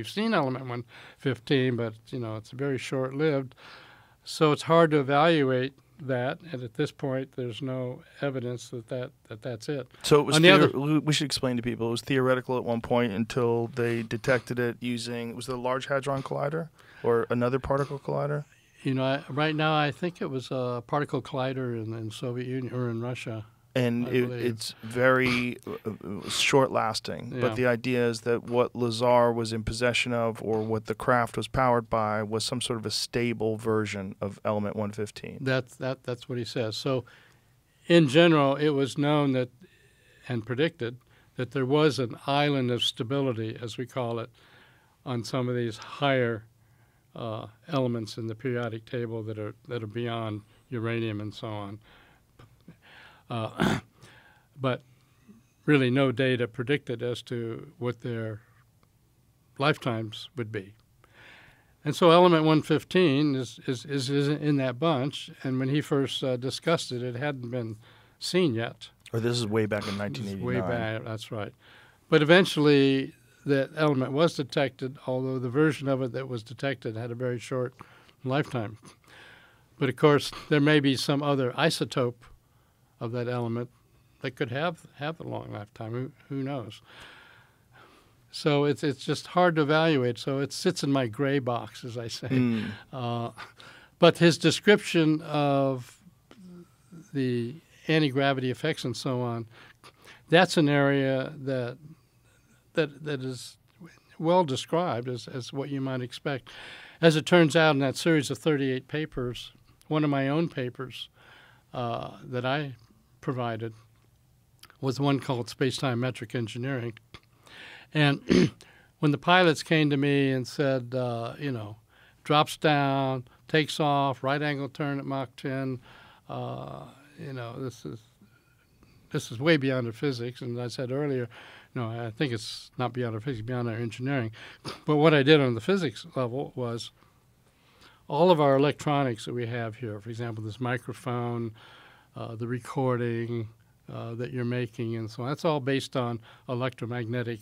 seen element 115, but it's very short-lived. So it's hard to evaluate that, and at this point, there's no evidence that's it. So it was On the other- we should explain to people, it was theoretical at one point until they detected it using, was it a Large Hadron Collider or another particle collider? Right now, I think it was a particle collider in Soviet Union or in Russia. And I believe. it's very short-lasting. Yeah. But the idea is that what Lazar was in possession of, or what the craft was powered by, was some sort of a stable version of element 115. That's what he says. So, in general, it was known that and predicted that there was an island of stability, as we call it, on some of these higher elements in the periodic table that are beyond uranium and so on. But really no data predicted as to what their lifetimes would be. And so element 115 is in that bunch, and when he first discussed it, it hadn't been seen yet. Or this is way back in This is 1989. way back, that's right. But eventually that element was detected, although the version of it that was detected had a very short lifetime. But of course, there may be some other isotope of that element that could have a long lifetime. Who knows? So it's just hard to evaluate. So it sits in my gray box, as I say. But his description of the anti-gravity effects and so on, that's an area that is well described as what you might expect. As it turns out, in that series of 38 papers, one of my own papers that I provided was one called Space-Time Metric Engineering. And when the pilots came to me and said, drops down, takes off, right angle turn at Mach 10, this is way beyond our physics. And I said earlier, no, I think it's not beyond our physics, beyond our engineering. But what I did on the physics level was all of our electronics that we have here, for example, this microphone, the recording that you're making, and so on. That's all based on electromagnetic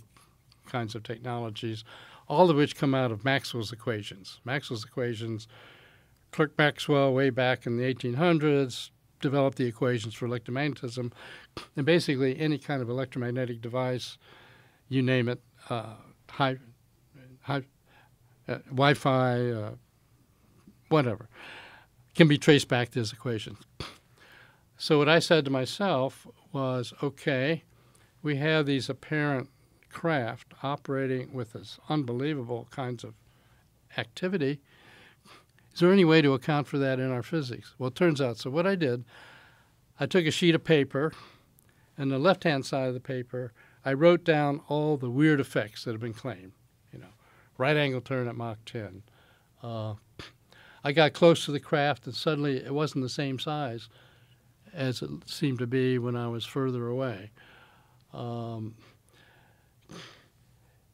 kinds of technologies, all of which come out of Maxwell's equations. Maxwell's equations, Clerk Maxwell way back in the 1800s developed the equations for electromagnetism, and basically any kind of electromagnetic device, you name it, Wi-Fi, whatever, can be traced back to his equations. So what I said to myself was, okay, we have these apparent craft operating with this unbelievable kinds of activity. Is there any way to account for that in our physics? Well, it turns out. So what I did, I took a sheet of paper, and the left-hand side of the paper, I wrote down all the weird effects that have been claimed. Right angle turn at Mach 10. I got close to the craft, and suddenly it wasn't the same size as it seemed to be when I was further away.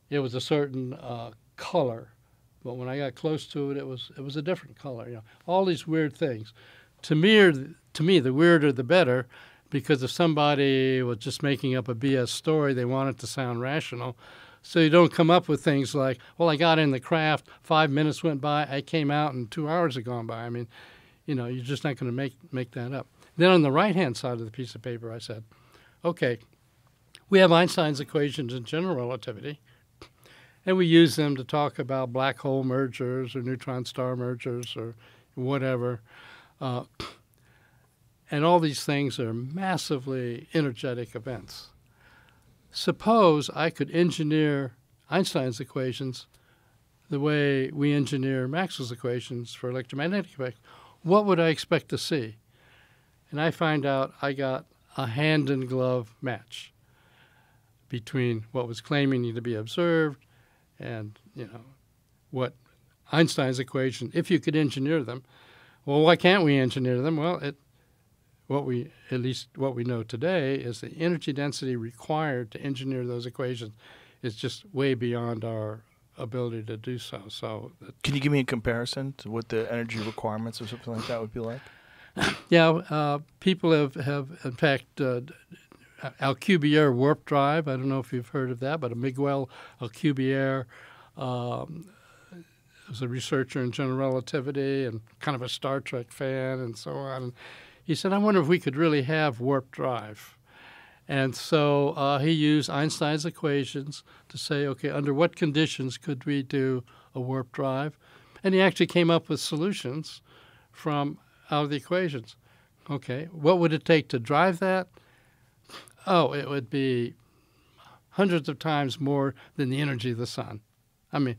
It was a certain color, but when I got close to it, it was a different color. All these weird things. To me, the weirder the better, because if somebody was just making up a BS story, they want it to sound rational. So you don't come up with things like, well, I got in the craft, 5 minutes went by, I came out, and 2 hours had gone by. I mean, you're just not going to make that up. Then on the right-hand side of the piece of paper, I said, okay, we have Einstein's equations in general relativity, and we use them to talk about black hole mergers or neutron star mergers or whatever. And all these things are massively energetic events. Suppose I could engineer Einstein's equations the way we engineer Maxwell's equations for electromagnetic effects. What would I expect to see? And I find out I got a hand-in-glove match between what was claiming to be observed and, what Einstein's equation, if you could engineer them. Well, why can't we engineer them? Well, what we know today is the energy density required to engineer those equations is just way beyond our ability to do so. So, Can you give me a comparison to what the energy requirements or something like that would be like? yeah, people have in fact Alcubierre warp drive. I don't know if you've heard of that, but a Miguel Alcubierre was a researcher in general relativity and kind of a Star Trek fan and so on. And he said, I wonder if we could really have warp drive. And so he used Einstein's equations to say, okay, under what conditions could we do a warp drive? And he actually came up with solutions from out of the equations. Okay, what would it take to drive that? Oh, it would be hundreds of times more than the energy of the sun. I mean,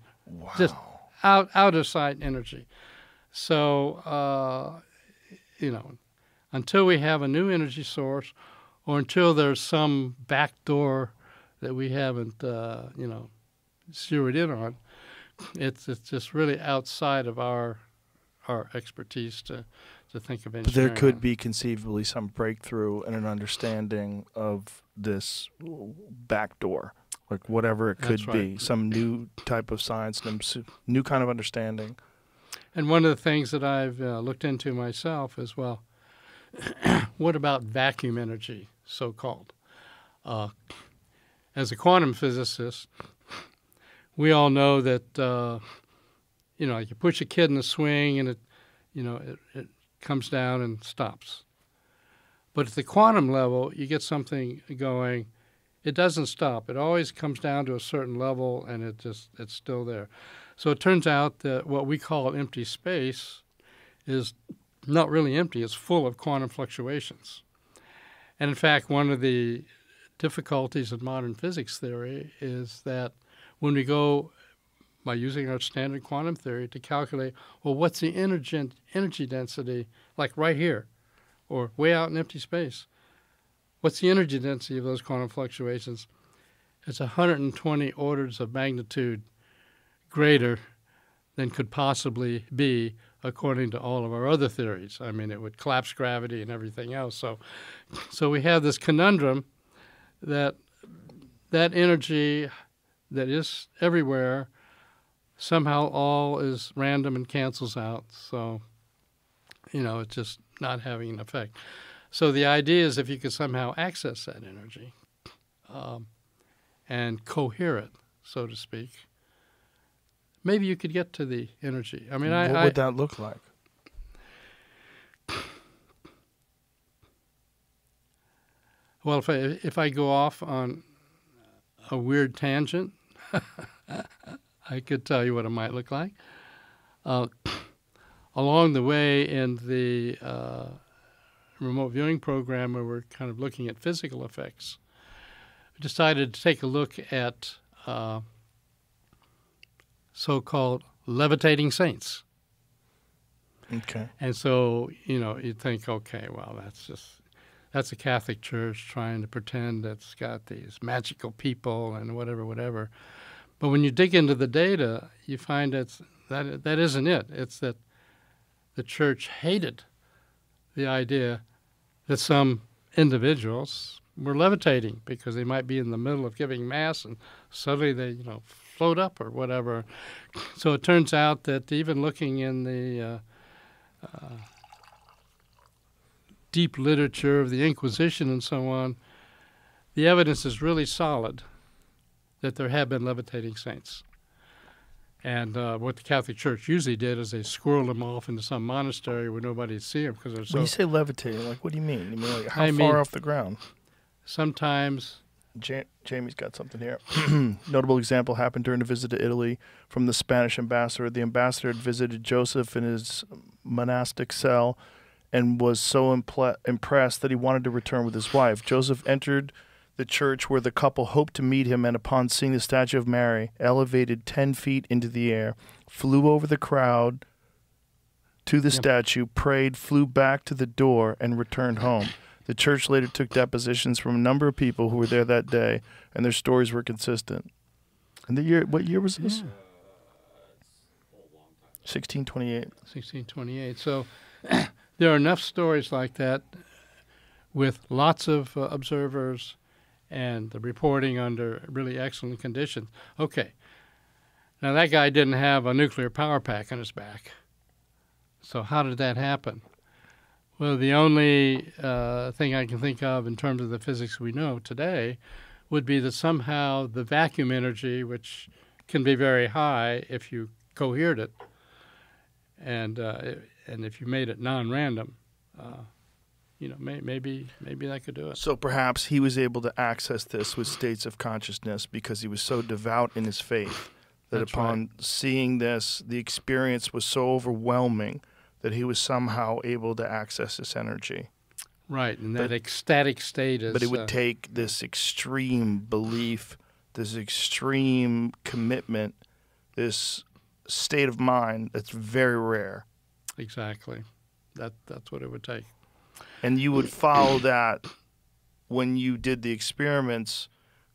just out of sight energy. So, until we have a new energy source, or until there's some back door that we haven't, zeroed in on, it's just really outside of our expertise to think of But engineering. there could be conceivably some breakthrough and an understanding of this back door, like whatever it could That's be, right. some new type of science, some new kind of understanding. And one of the things that I've looked into myself is, well, what about vacuum energy, so-called? As a quantum physicist, we all know that, you push a kid in a swing and it comes down and stops. But at the quantum level, you get something going, it doesn't stop. It always comes down to a certain level and it's still there. So it turns out that what we call empty space is not really empty, it's full of quantum fluctuations. And in fact, one of the difficulties in modern physics theory is that when we go by using our standard quantum theory to calculate, well, what's the energy density, like right here, or way out in empty space? What's the energy density of those quantum fluctuations? It's 120 orders of magnitude greater than could possibly be according to all of our other theories. I mean, it would collapse gravity and everything else. So we have this conundrum that energy that is everywhere somehow all is random and cancels out. So, it's just not having an effect. So the idea is if you could somehow access that energy and cohere it, so to speak, maybe you could get to the energy. I mean, What would that look like? Well, if I go off on a weird tangent, I could tell you what it might look like. Along the way in the remote viewing program where we're kind of looking at physical effects, we decided to take a look at so-called levitating saints. Okay. And so, you'd think, okay, well, that's a Catholic church trying to pretend it's got these magical people and whatever. But when you dig into the data, you find that isn't it. It's that the church hated the idea that some individuals were levitating because they might be in the middle of giving Mass and suddenly they, float up or whatever. So it turns out that even looking in the deep literature of the Inquisition and so on, the evidence is really solid that there have been levitating saints. And what the Catholic Church usually did is they squirreled them off into some monastery where nobody'd see them because they're so... When you say levitating, like, what do you mean? You mean like how I far mean- off the ground? Sometimes... Jamie's got something here. Notable example happened during a visit to Italy from the Spanish ambassador. The ambassador had visited Joseph in his monastic cell and was so impressed that he wanted to return with his wife. Joseph entered the church where the couple hoped to meet him, and upon seeing the statue of Mary elevated 10 feet into the air, flew over the crowd to the statue, prayed, flew back to the door, and returned home. The church later took depositions from a number of people who were there that day, and their stories were consistent. And what year was this? 1628. 1628. So there are enough stories like that with lots of observers and the reporting under really excellent conditions. Okay. Now, that guy didn't have a nuclear power pack on his back. So how did that happen? Well, the only thing I can think of in terms of the physics we know today would be that somehow the vacuum energy, which can be very high if you cohered it, and if you made it non-random, maybe that could do it. So perhaps he was able to access this with states of consciousness because he was so devout in his faith that That's upon seeing this, the experience was so overwhelming that he was somehow able to access this energy. Right, and that ecstatic state is... But it would take this extreme belief, this extreme commitment, this state of mind that's very rare. Exactly. That's what it would take. And you would follow that when you did the experiments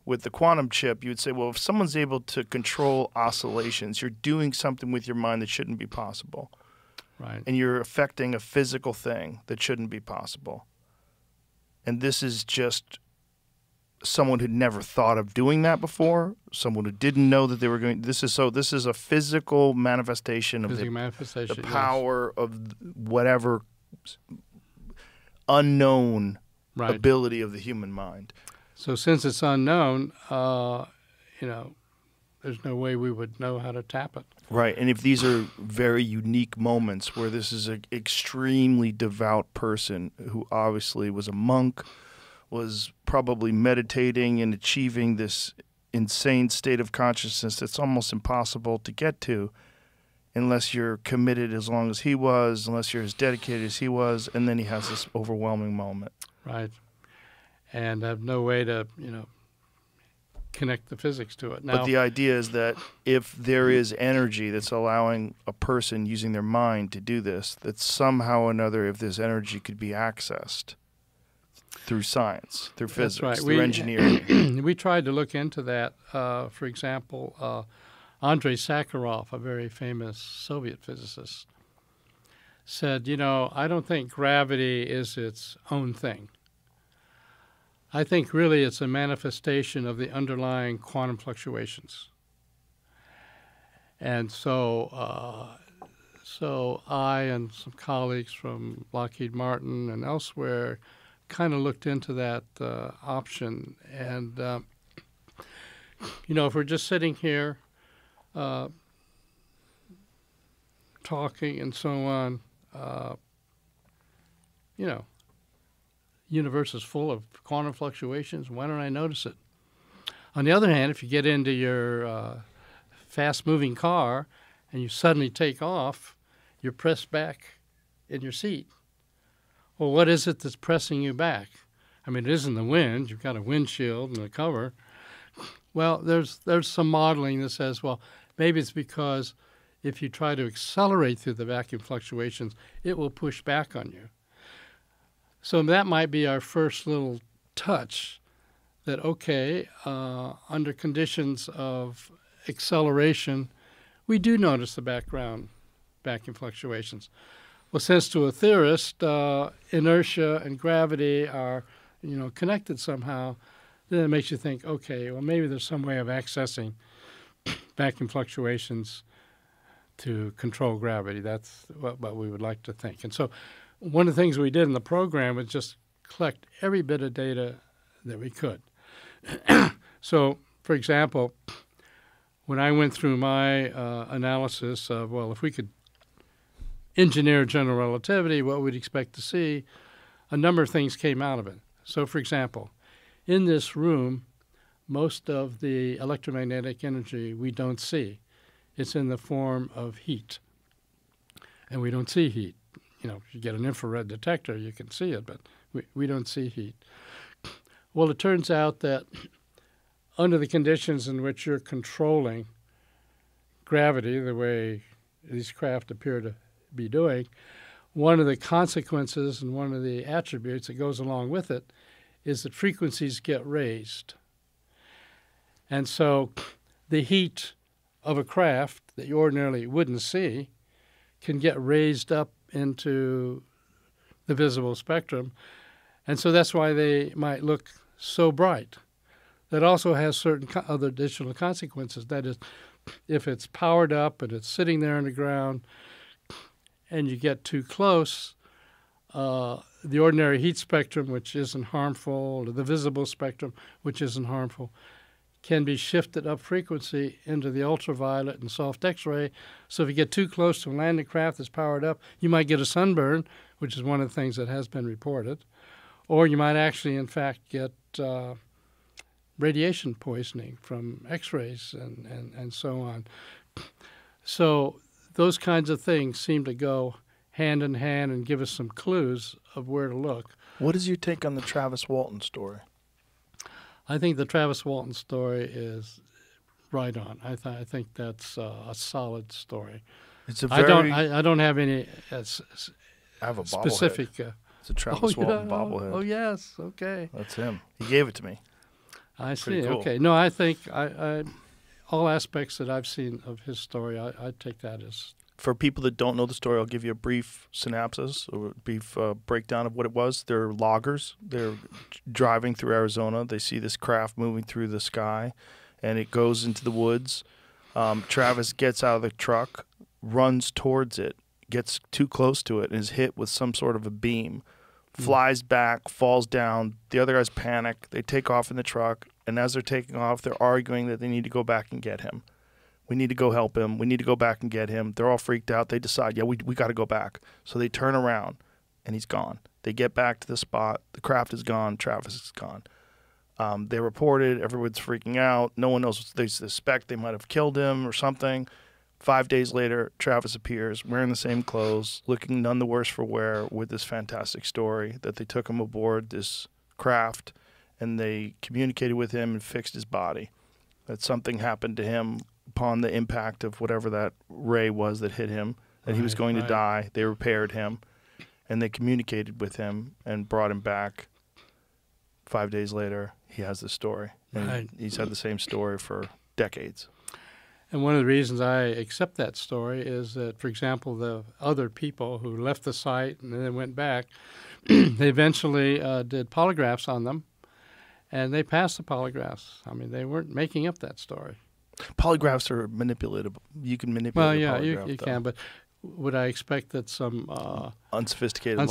with the quantum chip. You would say, well, if someone's able to control oscillations, you're doing something with your mind that shouldn't be possible. Right. And you're affecting a physical thing that shouldn't be possible. And this is just someone who'd never thought of doing that before, someone who didn't know that they were going. This is a physical manifestation of the power of whatever unknown ability of the human mind. So since it's unknown, there's no way we would know how to tap it. Right, and if these are very unique moments where this is an extremely devout person who obviously was a monk, was probably meditating and achieving this insane state of consciousness that's almost impossible to get to unless you're committed as long as he was, unless you're as dedicated as he was, and then he has this overwhelming moment. Right, and have no way to, connect the physics to it. Now, but the idea is that if there is energy that's allowing a person using their mind to do this, that somehow or another, if this energy could be accessed through science, through physics, through engineering. We tried to look into that. For example, Andrei Sakharov, a very famous Soviet physicist, said, I don't think gravity is its own thing. I think really it's a manifestation of the underlying quantum fluctuations. And so I and some colleagues from Lockheed Martin and elsewhere kind of looked into that option. And, if we're just sitting here talking and so on, universe is full of quantum fluctuations. Why don't I notice it? On the other hand, if you get into your fast-moving car and you suddenly take off, you're pressed back in your seat. Well, what is it that's pressing you back? I mean, it isn't the wind. You've got a windshield and a cover. Well, there's some modeling that says, well, maybe it's because if you try to accelerate through the vacuum fluctuations, it will push back on you. So that might be our first little touch that, okay, under conditions of acceleration, we do notice the background vacuum fluctuations. Well, since to a theorist, inertia and gravity are, connected somehow, then it makes you think, okay, well, maybe there's some way of accessing vacuum fluctuations to control gravity. That's what we would like to think. And so one of the things we did in the program was just collect every bit of data that we could. So, for example, when I went through my analysis of, well, if we could engineer general relativity, what we'd expect to see, a number of things came out of it. So, for example, in this room, most of the electromagnetic energy we don't see. It's in the form of heat, and we don't see heat. If you get an infrared detector, you can see it, but we don't see heat. Well, it turns out that under the conditions in which you're controlling gravity, the way these craft appear to be doing, one of the consequences and one of the attributes that goes along with it is that frequencies get raised. And so the heat of a craft that you ordinarily wouldn't see can get raised up into the visible spectrum, And so that's why they might look so bright. That also has certain other additional consequences. That is, if it's powered up and it's sitting there on the ground and you get too close, the ordinary heat spectrum, which isn't harmful, or the visible spectrum, which isn't harmful, can be shifted up frequency into the ultraviolet and soft X-ray. So if you get too close to a landing craft that's powered up, you might get a sunburn, which is one of the things that has been reported. Or you might actually, in fact, get radiation poisoning from X-rays and so on. So those kinds of things seem to go hand in hand and give us some clues of where to look. What is your take on the Travis Walton story? I think the Travis Walton story is right on. I think that's a solid story. It's a very. I don't have any I have a bobblehead. specific. It's a Travis Walton bobblehead. Oh yes, okay. That's him. He gave it to me. I Pretty see. cool. Okay, no, I think I all aspects that I've seen of his story, I take that as. For people that don't know the story, I'll give you a brief synopsis or a brief breakdown of what it was. They're loggers. They're driving through Arizona. They see this craft moving through the sky, and it goes into the woods. Travis gets out of the truck, runs towards it, gets too close to it, and is hit with some sort of a beam. Flies back, falls down. The other guys panic. They take off in the truck, and as they're taking off, they're arguing that they need to go back and get him. We need to go help him. We need to go back and get him. They're all freaked out. They decide, yeah, we got to go back. So they turn around, and he's gone. They get back to the spot. The craft is gone. Travis is gone. They reported. Everyone's freaking out. No one knows. They suspect they might have killed him or something. 5 days later, Travis appears wearing the same clothes, looking none the worse for wear, with this fantastic story that they took him aboard this craft, and they communicated with him and fixed his body. That something happened to him upon the impact of whatever that ray was that hit him, that he was going to die. They repaired him, and they communicated with him and brought him back. 5 days later, he has this story. And he's had the same story for decades. And one of the reasons I accept that story is that, for example, the other people who left the site and then went back, they eventually did polygraphs on them, and they passed the polygraphs. I mean, they weren't making up that story. Polygraphs are manipulatable. You can manipulate a polygraph. you can, but would I expect that some unsophisticated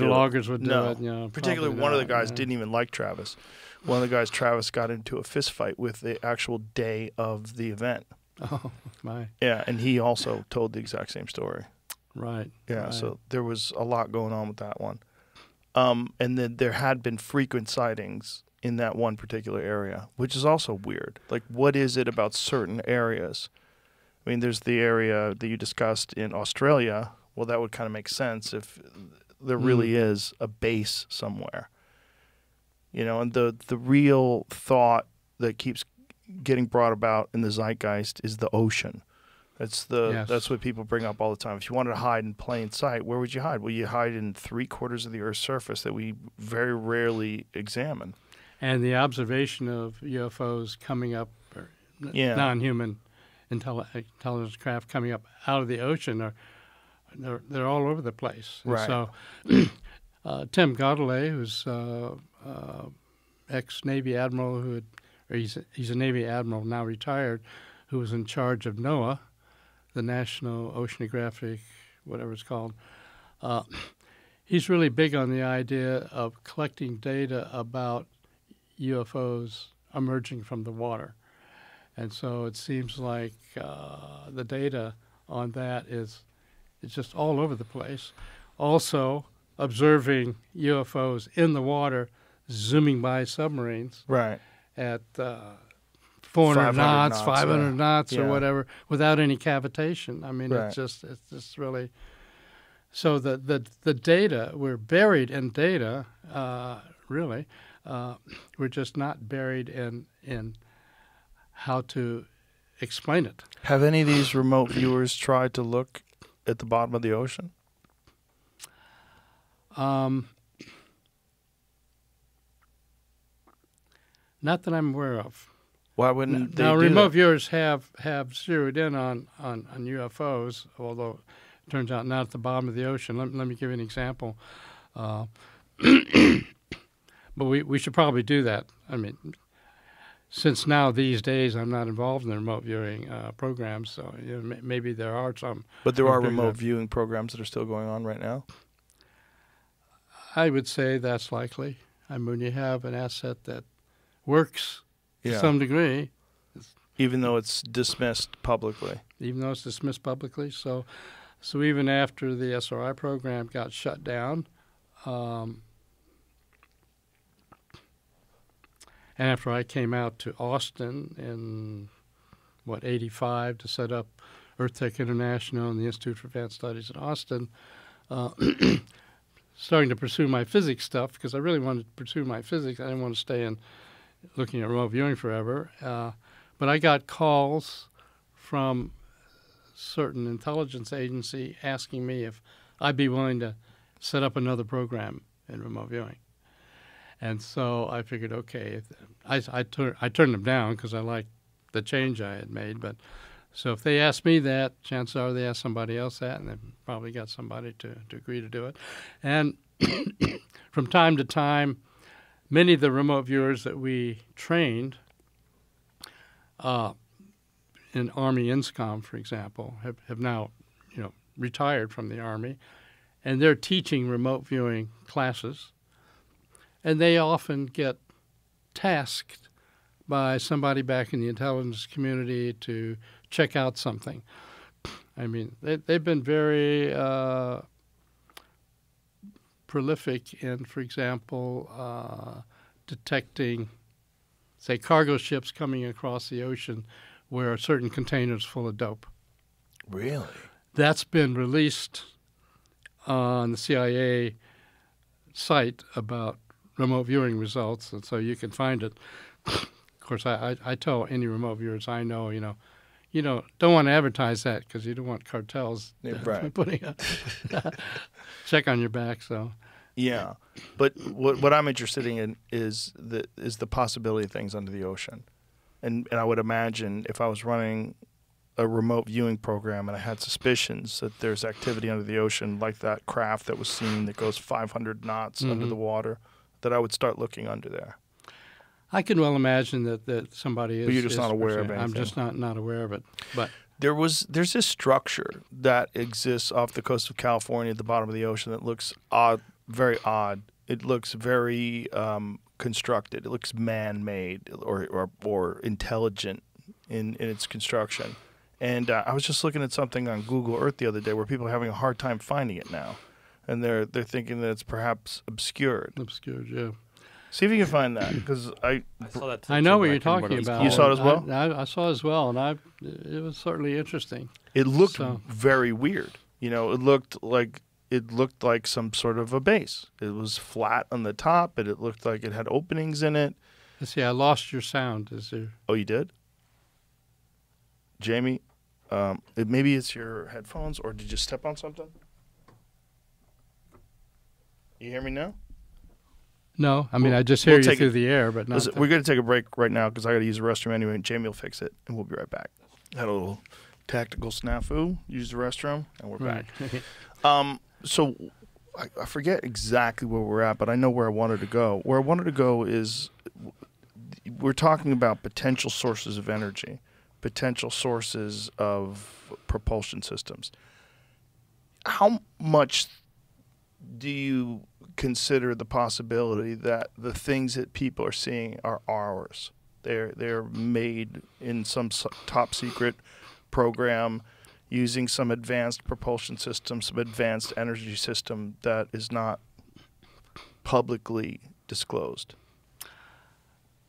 loggers would do no. it? You know, particularly one of the guys didn't even like Travis. One of the guys, Travis, got into a fist fight with the actual day of the event. Oh, my. Yeah, and he also told the exact same story. Right. Yeah, right. so there was a lot going on with that one. And then there had been frequent sightings in that one particular area, which is also weird. Like, what is it about certain areas? I mean, there's the area that you discussed in Australia. Well, that would kind of make sense if there really is a base somewhere. You know, and the real thought that keeps getting brought about in the zeitgeist is the ocean. That's what people bring up all the time. If you wanted to hide in plain sight, where would you hide? Well, you hide in 3/4 of the Earth's surface that we very rarely examine. And the observation of UFOs coming up, or non-human intelligence craft coming up out of the ocean, they're all over the place. And right. So Tim Gaudelet, who's ex-Navy admiral, he's a Navy admiral now retired, who was in charge of NOAA, the National Oceanographic, whatever it's called. He's really big on the idea of collecting data about UFOs emerging from the water. And so it seems like the data on that is just all over the place. Also, observing UFOs in the water zooming by submarines right. at 400 knots, 500 knots, yeah. or whatever, without any cavitation. I mean, right. it's just really. So the data, we're buried in data, really. We're just not buried in how to explain it. Have any of these remote viewers tried to look at the bottom of the ocean? Not that I'm aware of. Why wouldn't they now, do remote that? viewers have zeroed in on UFOs, although it turns out not at the bottom of the ocean. Let me give you an example. But we should probably do that. I mean, since now these days I'm not involved in the remote viewing programs, so maybe there are some. But there are doing remote that. viewing programs that are still going on right now. I would say that's likely. I mean, when you have an asset that works to Yeah. some degree, Even though it's dismissed publicly. even though it's dismissed publicly. So even after the SRI program got shut down, and after I came out to Austin in, 85 to set up EarthTech International and the Institute for Advanced Studies in Austin, starting to pursue my physics stuff because I really wanted to pursue my physics. I didn't want to stay in looking at remote viewing forever. But I got calls from certain intelligence agency asking me if I'd be willing to set up another program in remote viewing. And so I figured, okay, I turned them down because I liked the change I had made. But so if they asked me that, chances are they asked somebody else that, and they've probably got somebody to agree to do it. And from time to time, many of the remote viewers that we trained in Army INSCOM, for example, have now, retired from the Army, and they're teaching remote viewing classes, and they often get tasked by somebody back in the intelligence community to check out something. I mean, they've been very prolific in, for example, detecting, say, cargo ships coming across the ocean where a certain container is full of dope. Really? That's been released on the CIA site about remote viewing results, and so you can find it. Of course, I tell any remote viewers I know, don't want to advertise that because you don't want cartels Right. putting a check on your back. So Yeah. But what I'm interested in is the possibility of things under the ocean. And I would imagine if I was running a remote viewing program and I had suspicions that there's activity under the ocean, like that craft that was seen that goes 500 knots under the water, that I would start looking under there. I can well imagine that somebody is. But you're just not aware of I'm anything. just not aware of it. But There's this structure that exists off the coast of California at the bottom of the ocean that looks odd, very odd. It looks very constructed. It looks man-made or intelligent in its construction. And I was just looking at something on Google Earth the other day where people are having a hard time finding it now, and they're thinking that it's perhaps obscured. obscured, yeah. See if you can find that, because I saw that. I know too, what but you're I couldn't remember talking what about. You saw it as well? I saw it as well, and it was certainly interesting. It looked So- very weird. It looked like some sort of a base. It was flat on the top, but it looked like it had openings in it. Let's see, I lost your sound. Is there? Oh, you did? Jamie, maybe it's your headphones, or did you step on something? You hear me now? No, I mean We'll- I just hear we'll you take through it- the air, but not. Listen, we're going to take a break right now because I got to use the restroom anyway, and Jamie will fix it, and we'll be right back. Had a little tactical snafu, use the restroom, and we're back. right. So I forget exactly where we're at, but I know where I wanted to go. Where I wanted to go is we're talking about potential sources of energy, potential sources of propulsion systems. How much do you consider the possibility that the things that people are seeing are ours? They're made in some top secret program using some advanced propulsion system, some advanced energy system that is not publicly disclosed.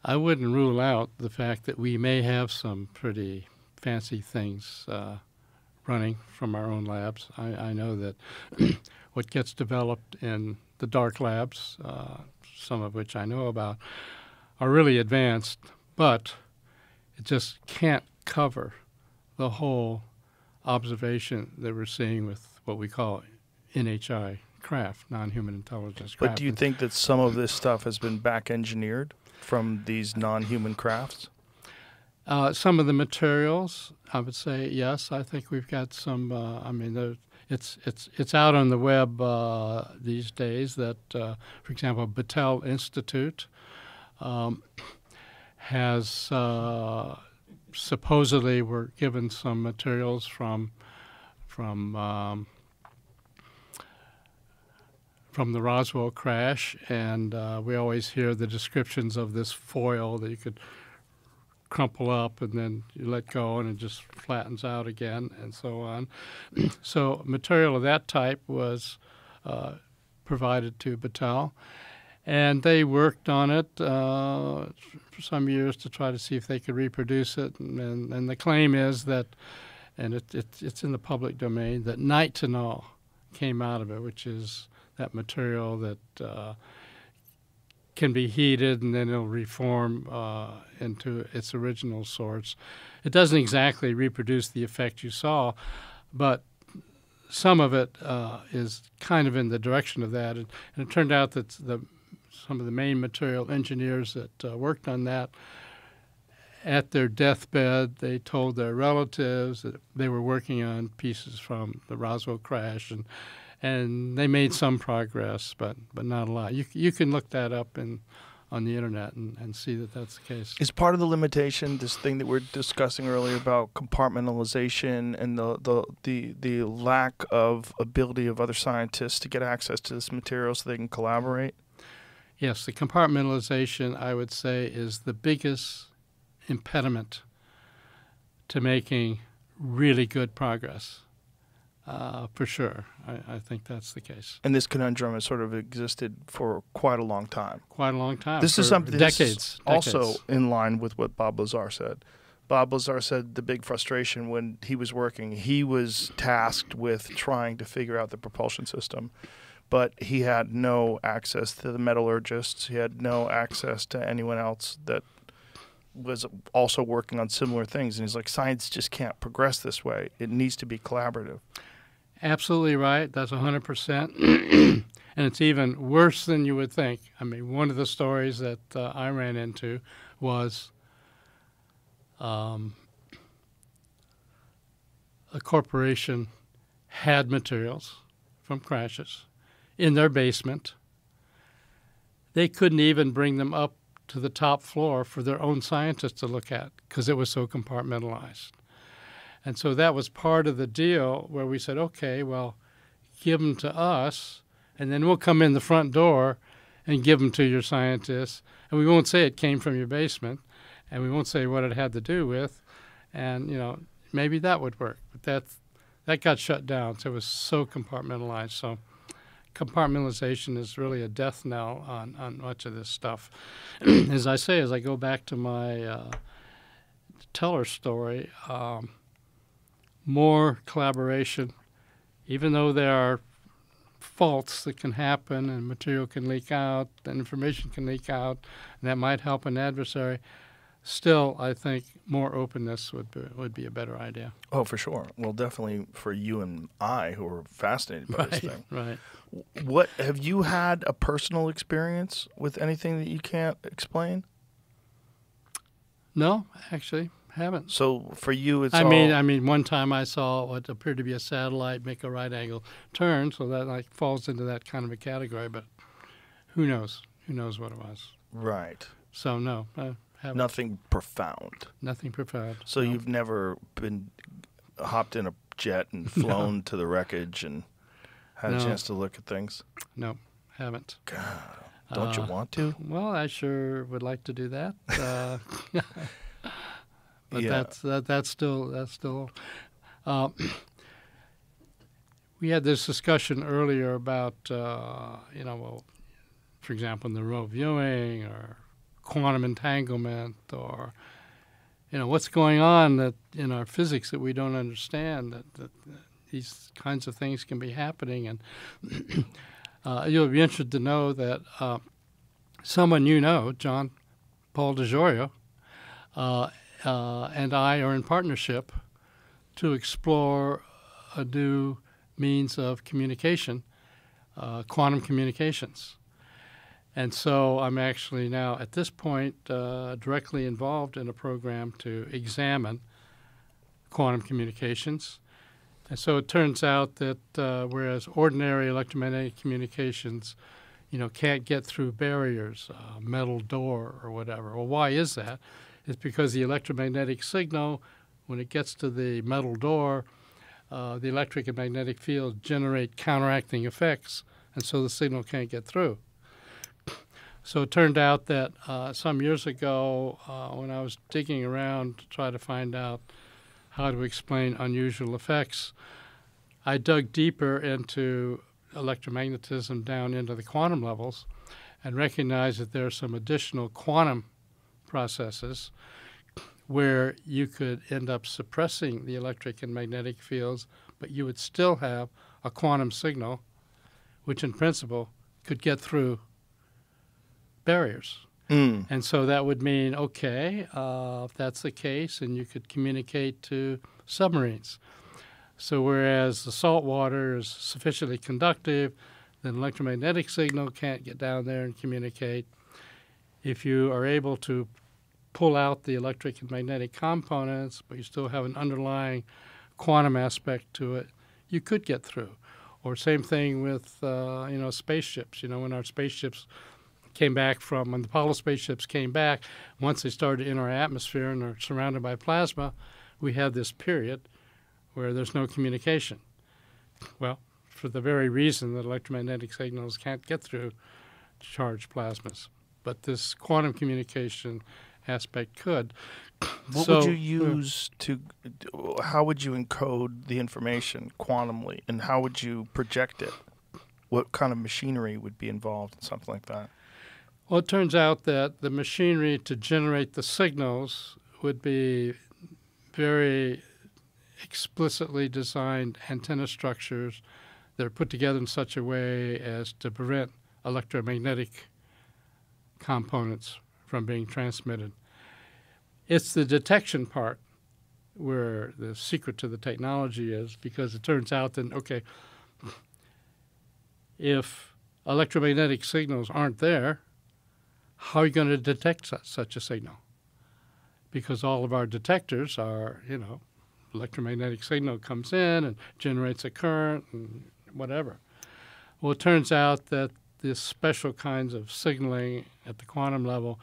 I wouldn't rule out the fact that we may have some pretty fancy things running from our own labs. I know that what gets developed in the dark labs, some of which I know about, are really advanced, but it just can't cover the whole observation that we're seeing with what we call NHI craft, non-human intelligence craft. But do you think that some of this stuff has been back engineered from these non-human crafts? Some of the materials, I would say yes. I think we've got some. it's out on the web these days. That, for example, Battelle Institute has supposedly were given some materials from the Roswell crash, and we always hear the descriptions of this foil that you could crumple up and then you let go and it just flattens out again and so on. So material of that type was provided to Battelle, and they worked on it for some years to try to see if they could reproduce it. And the claim is that, and it's in the public domain, that nitinol came out of it, which is that material that can be heated and then it'll reform into its original source. It doesn't exactly reproduce the effect you saw, but some of it is kind of in the direction of that. And it turned out that some of the main material engineers that worked on that, at their deathbed, they told their relatives that they were working on pieces from the Roswell crash, and they made some progress, but not a lot. You can look that up on the internet and see that that's the case. Is part of the limitation this thing that we're discussing earlier about compartmentalization and the lack of ability of other scientists to get access to this material so they can collaborate? Yes, the compartmentalization, I would say, is the biggest impediment to making really good progress. For sure. I think that's the case. And this conundrum has sort of existed for quite a long time. Quite a long time. This is something decades. Also in line with what Bob Lazar said. Bob Lazar said the big frustration when he was working, he was tasked with trying to figure out the propulsion system, but he had no access to the metallurgists. He had no access to anyone else that was also working on similar things. And he's like, science just can't progress this way. It needs to be collaborative. Absolutely right. That's 100%. And it's even worse than you would think. I mean, one of the stories that I ran into was a corporation had materials from crashes in their basement. They couldn't even bring them up to the top floor for their own scientists to look at because it was so compartmentalized. And so that was part of the deal where we said, okay, well, give them to us, and then we'll come in the front door and give them to your scientists. And we won't say it came from your basement, and we won't say what it had to do with. And, maybe that would work. But that got shut down, so it was so compartmentalized. So compartmentalization is really a death knell on much of this stuff. As I go back to my Teller story, more collaboration, even though there are faults that can happen and material can leak out and information can leak out, and that might help an adversary. Still, I think more openness would be a better idea. Oh, for sure. Well, definitely for you and I who are fascinated by this thing. Right. What have you had a personal experience with anything that you can't explain? No, actually, haven't. So for you, it's I mean, one time I saw what appeared to be a satellite make a right angle turn, so that falls into that kind of a category. But who knows? Who knows what it was? Right. So no, I haven't. Nothing profound. Nothing profound. So no. You've never been hopped in a jet and flown to the wreckage and had a chance to look at things? No, haven't. God, don't you want to? Well, I sure would like to do that. But yeah. that's still. We had this discussion earlier about well, for example, in the remote viewing or quantum entanglement, or what's going on that in our physics that we don't understand, that these kinds of things can be happening. And you'll be interested to know that someone John Paul DeGioia, and I are in partnership to explore a new means of communication, quantum communications. And so I'm actually now, at this point, directly involved in a program to examine quantum communications. And so it turns out that whereas ordinary electromagnetic communications, can't get through barriers, metal door or whatever. Well, why is that? It's because the electromagnetic signal, when it gets to the metal door, the electric and magnetic fields generate counteracting effects, and so the signal can't get through. So it turned out that some years ago, when I was digging around to try to find out how to explain unusual effects, I dug deeper into electromagnetism down into the quantum levels and recognized that there are some additional quantum processes where you could end up suppressing the electric and magnetic fields, but you would still have a quantum signal, which in principle could get through barriers. And so that would mean, okay, if that's the case, and you could communicate to submarines. So whereas the salt water is sufficiently conductive, then electromagnetic signal can't get down there and communicate. If you are able to pull out the electric and magnetic components, but you still have an underlying quantum aspect to it, you could get through. Or same thing with, spaceships. When our spaceships came back when the Apollo spaceships came back, once they started in our atmosphere and are surrounded by plasma, we had this period where there's no communication. Well, for the very reason that electromagnetic signals can't get through charged plasmas. But this quantum communication aspect could. What would you use how would you encode the information quantumly, and how would you project it? What kind of machinery would be involved in something like that? Well, it turns out that the machinery to generate the signals would be very explicitly designed antenna structures that are put together in such a way as to prevent electromagnetic components from being transmitted. It's the detection part where the secret to the technology is, because it turns out that, okay, if electromagnetic signals aren't there, how are you going to detect such a signal? Because all of our detectors are, electromagnetic signal comes in and generates a current and whatever. Well, it turns out that this special kinds of signaling at the quantum level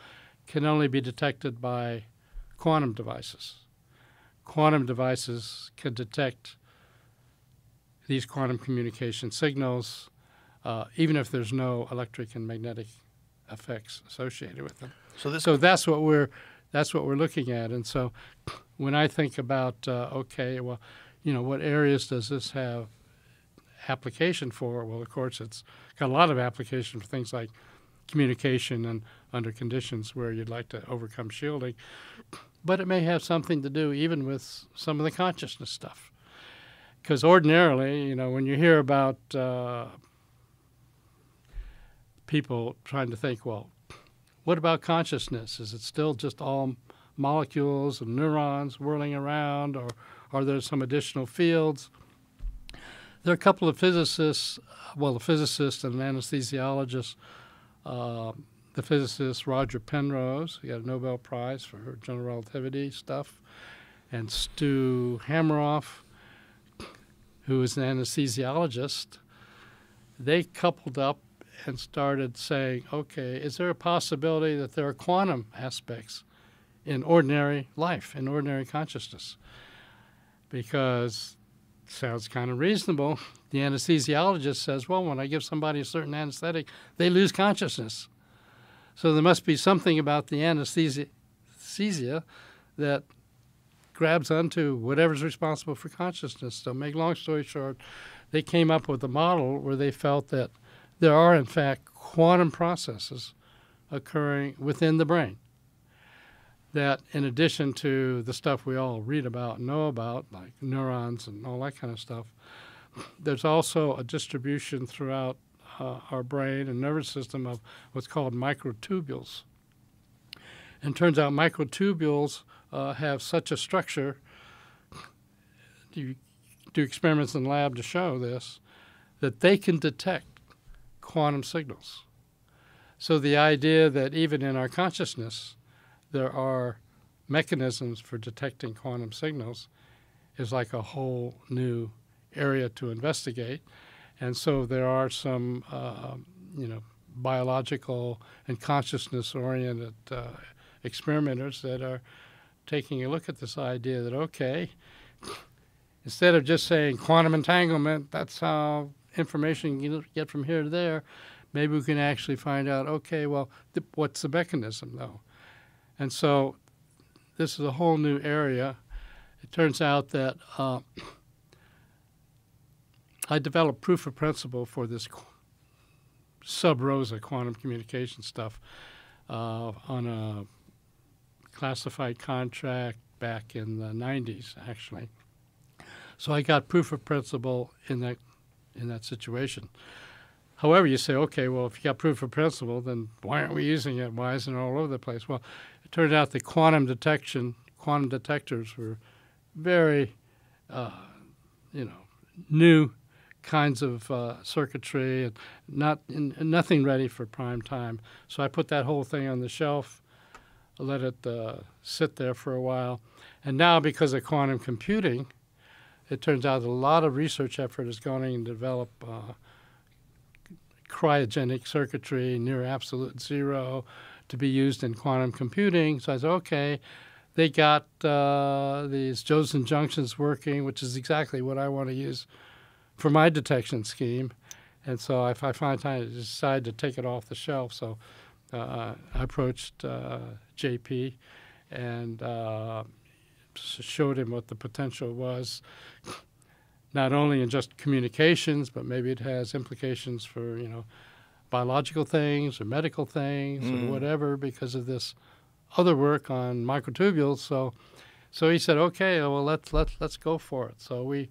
can only be detected by quantum devices. Quantum devices can detect these quantum communication signals even if there's no electric and magnetic effects associated with them. So that's what we're looking at. And so when I think about what areas does this have application for? Well, of course, it's got a lot of application for things like communication and under conditions where you'd like to overcome shielding. But it may have something to do even with some of the consciousness stuff. Because ordinarily, when you hear about people trying to think, well, what about consciousness? Is it still just all molecules and neurons whirling around, or are there some additional fields? There are a couple of physicists, a physicist and an anesthesiologist. The physicist Roger Penrose, he got a Nobel Prize for general relativity stuff, and Stu Hameroff, who is an anesthesiologist. They coupled up and started saying, okay, is there a possibility that there are quantum aspects in ordinary life, in ordinary consciousness? Because it sounds kind of reasonable. The anesthesiologist says, well, when I give somebody a certain anesthetic, they lose consciousness. So there must be something about the anesthesia that grabs onto whatever's responsible for consciousness. So make long story short, they came up with a model where they felt that there are, in fact, quantum processes occurring within the brain that, in addition to the stuff we all read about and know about, like neurons and all that kind of stuff, there's also a distribution throughout our brain and nervous system of what's called microtubules. And it turns out microtubules have such a structure. You do experiments in the lab to show this, that they can detect quantum signals. So the idea that even in our consciousness there are mechanisms for detecting quantum signals is like a whole new area to investigate. And so there are some, biological and consciousness-oriented experimenters that are taking a look at this idea that, okay, instead of just saying quantum entanglement, that's how information you get from here to there, maybe we can actually find out, okay, well, what's the mechanism, though? And so this is a whole new area. It turns out that I developed proof of principle for this sub-rosa quantum communication stuff on a classified contract back in the 90s, actually. So I got proof of principle in that situation. However, you say, okay, well, if you got proof of principle, then why aren't we using it? Why isn't it all over the place? Well, it turned out that quantum detectors were very, new kinds of circuitry and nothing ready for prime time. So I put that whole thing on the shelf, let it sit there for a while. And now, because of quantum computing, it turns out a lot of research effort is going in to develop cryogenic circuitry near absolute zero to be used in quantum computing. So I said, okay, they got these Josephson junctions working, which is exactly what I want to use for my detection scheme. And so if I find time, I decide to take it off the shelf. So I approached JP and showed him what the potential was, not only in just communications, but maybe it has implications for, biological things or medical things or whatever because of this other work on microtubules. So he said, okay, well, let's go for it. So we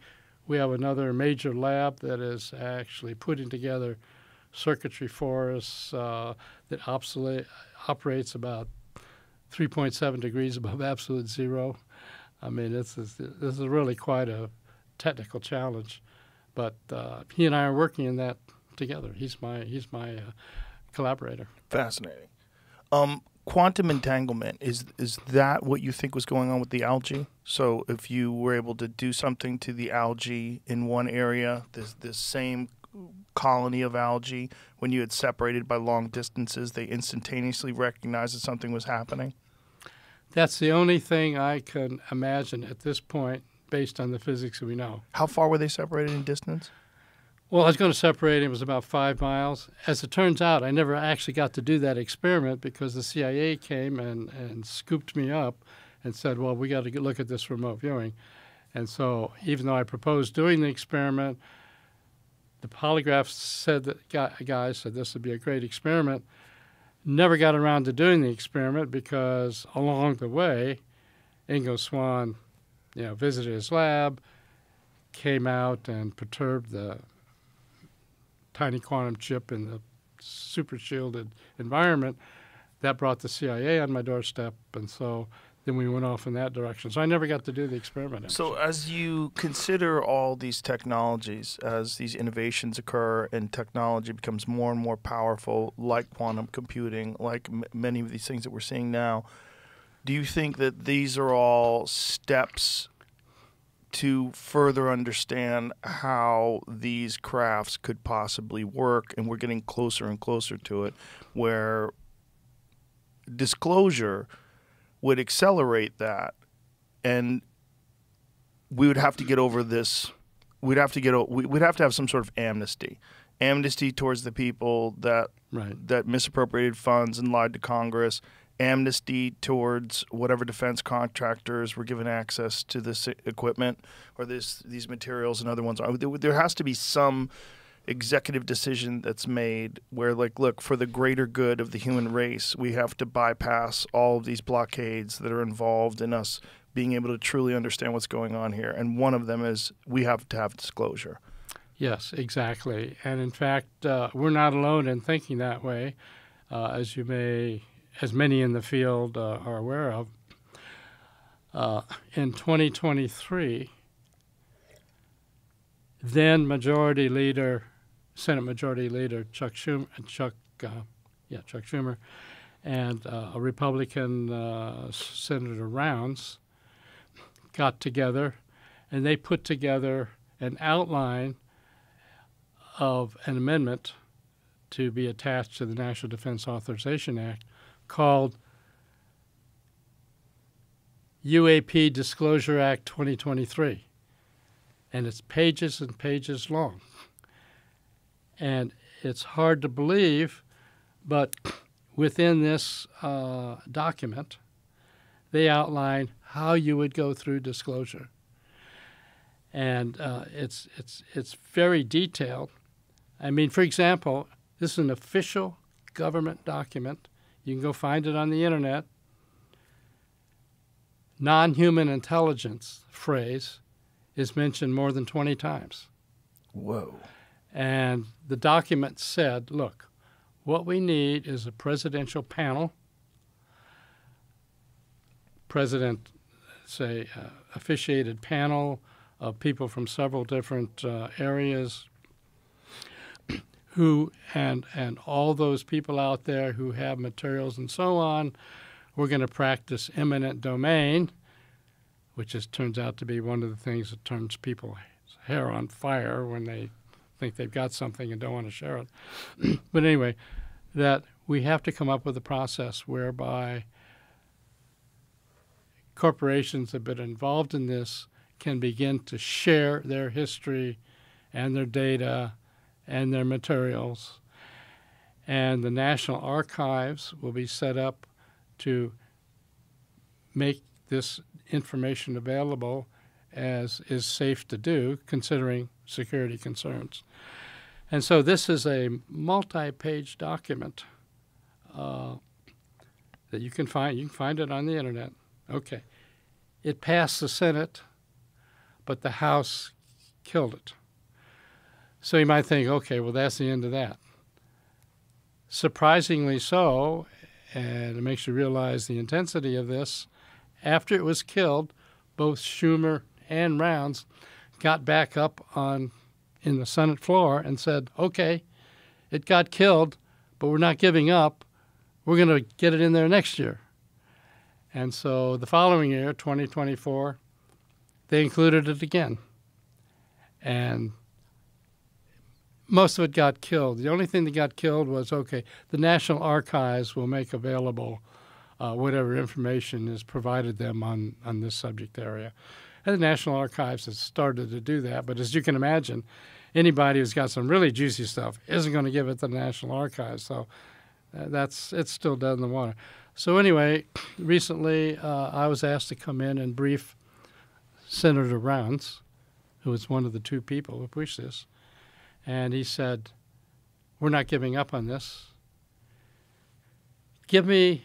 have another major lab that is actually putting together circuitry for us that operates about 3.7 degrees above absolute zero. I mean, this is really quite a technical challenge, but he and I are working in that together. He's my collaborator. Fascinating. Quantum entanglement, is that what you think was going on with the algae? So if you were able to do something to the algae in one area, this same colony of algae, when you had separated by long distances, they instantaneously recognized that something was happening? That's the only thing I can imagine at this point based on the physics we know. How far were they separated in distance? Well, I was going to separate it. It was about 5 miles. As it turns out, I never actually got to do that experiment because the CIA came and scooped me up and said, well, we got to look at this remote viewing. And so even though I proposed doing the experiment, the polygraph said that guys said this would be a great experiment. Never got around to doing the experiment because along the way, Ingo Swann, visited his lab, came out and perturbed the tiny quantum chip in the super shielded environment. That brought the CIA on my doorstep, and so then we went off in that direction. So I never got to do the experiment. Actually. So as you consider all these technologies, as these innovations occur and technology becomes more and more powerful, like quantum computing, like many of these things that we're seeing now, do you think that these are all steps to further understand how these crafts could possibly work, and we're getting closer and closer to it, where disclosure would accelerate that, and we would have to get over this. We'd have to have some sort of amnesty towards the people that misappropriated funds and lied to Congress. Amnesty towards whatever defense contractors were given access to this equipment or these materials and other ones. There has to be some executive decision that's made where, like, look, for the greater good of the human race, we have to bypass all of these blockades that are involved in us being able to truly understand what's going on here. And one of them is we have to have disclosure. Yes, exactly. And in fact, we're not alone in thinking that way, as many in the field are aware of. In 2023, then Senate Majority Leader Chuck Schumer and a Republican Senator Rounds got together, and they put together an outline of an amendment to be attached to the National Defense Authorization Act called UAP Disclosure Act 2023. And it's pages and pages long. And it's hard to believe, but within this document, they outline how you would go through disclosure. And it's very detailed. I mean, for example, this is an official government document. You can go find it on the internet. Non-human intelligence phrase is mentioned more than 20 times. Whoa. And the document said, look, what we need is a presidential panel, officiated panel of people from several different areas who, and all those people out there who have materials and so on. We're going to practice eminent domain, which turns out to be one of the things that turns people's hair on fire when they think they've got something and don't want to share it. But anyway, that we have to come up with a process whereby corporations that have been involved in this can begin to share their history and their data and their materials. And the National Archives will be set up to make this information available as is safe to do, considering security concerns. And so this is a multi-page document that you can find. You can find it on the internet. Okay. It passed the Senate, but the House killed it. So you might think, okay, well, that's the end of that. Surprisingly so, and it makes you realize the intensity of this, after it was killed, both Schumer and Rounds got back up in the Senate floor and said, okay, it got killed, but we're not giving up. We're going to get it in there next year. And so the following year, 2024, they included it again. And most of it got killed. The only thing that got killed was, okay, the National Archives will make available whatever information is provided them on this subject area. And the National Archives has started to do that. But as you can imagine, anybody who's got some really juicy stuff isn't going to give it to the National Archives. So it's still dead in the water. So anyway, recently I was asked to come in and brief Senator Rounds, who was one of the two people who pushed this. And he said, we're not giving up on this. Give me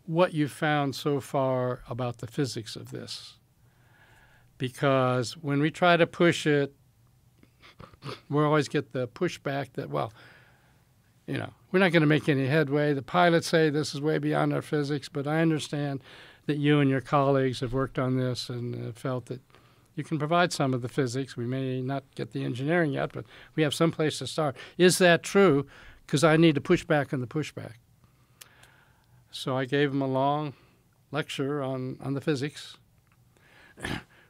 what you found so far about the physics of this. Because when we try to push it, we always get the pushback that, well, you know, we're not going to make any headway. The pilots say this is way beyond our physics, but I understand that you and your colleagues have worked on this and felt that you can provide some of the physics. We may not get the engineering yet, but we have some place to start. Is that true? Because I need to push back on the pushback. So I gave him a long lecture on the physics,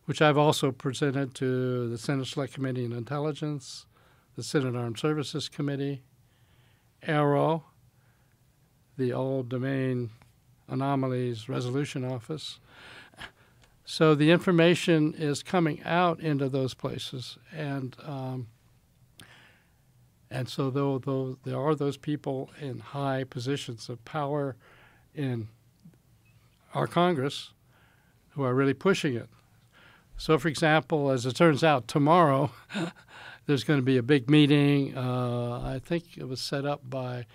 which I've also presented to the Senate Select Committee on Intelligence, the Senate Armed Services Committee, AARO, the All Domain Anomalies Resolution Office. So the information is coming out into those places, and so though there are those people in high positions of power in our Congress who are really pushing it. So, for example, as it turns out, tomorrow there's going to be a big meeting. I think it was set up by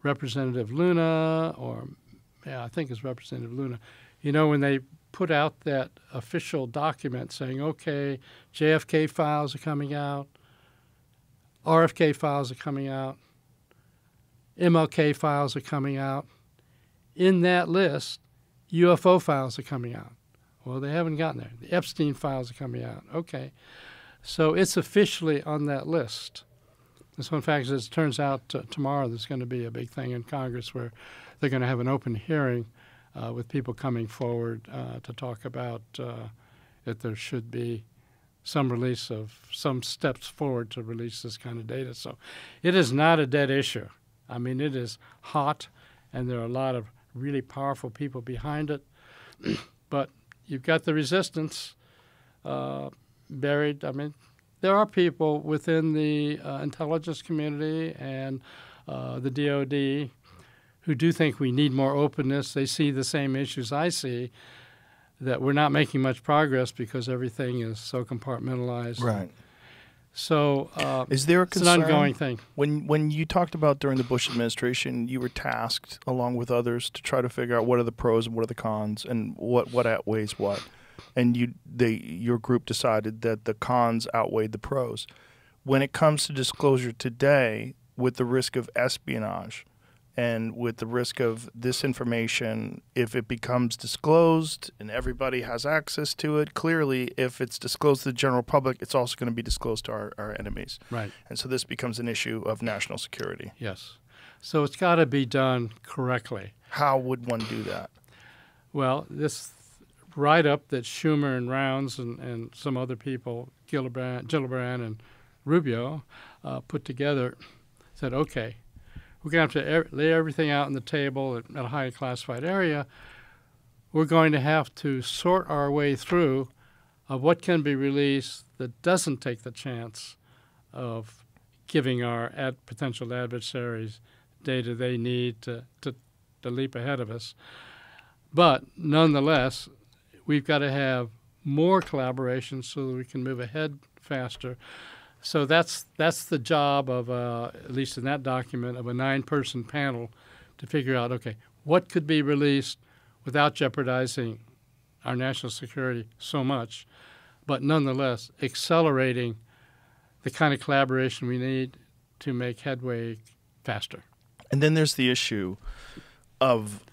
Representative Luna, I think it's Representative Luna. You know, when they put out that official document saying, okay, JFK files are coming out, RFK files are coming out, MLK files are coming out. In that list, UFO files are coming out. Well, they haven't gotten there. The Epstein files are coming out. Okay. So it's officially on that list. And so, in fact, as it turns out, tomorrow there's going to be a big thing in Congress where they're going to have an open hearing with people coming forward to talk about if there should be some release of some steps forward to release this kind of data. So it is not a dead issue. I mean, it is hot, and there are a lot of really powerful people behind it. But you've got the resistance buried. I mean, there are people within the intelligence community and the DOD who do think we need more openness. They see the same issues I see, that we're not making much progress because everything is so compartmentalized. Right. So is there a it's concern? an ongoing thing. When you talked about during the Bush administration, you were tasked, along with others, to try to figure out what are the pros and what are the cons and what outweighs what. And your group decided that the cons outweighed the pros. When it comes to disclosure today, with the risk of espionage and with the risk of this information, if it becomes disclosed and everybody has access to it, clearly if it's disclosed to the general public, it's also going to be disclosed to our enemies. Right. And so this becomes an issue of national security. Yes. So it's got to be done correctly. How would one do that? Well, this write-up that Schumer and Rounds and some other people, Gillibrand and Rubio, put together, said, okay, we're going to have to lay everything out on the table at a highly classified area. We're going to have to sort our way through of what can be released that doesn't take the chance of giving our potential adversaries data they need to leap ahead of us. But nonetheless, we've got to have more collaboration so that we can move ahead faster. So that's the job of, at least in that document, of a 9-person panel to figure out, okay, what could be released without jeopardizing our national security so much, but nonetheless accelerating the kind of collaboration we need to make headway faster. And then there's the issue of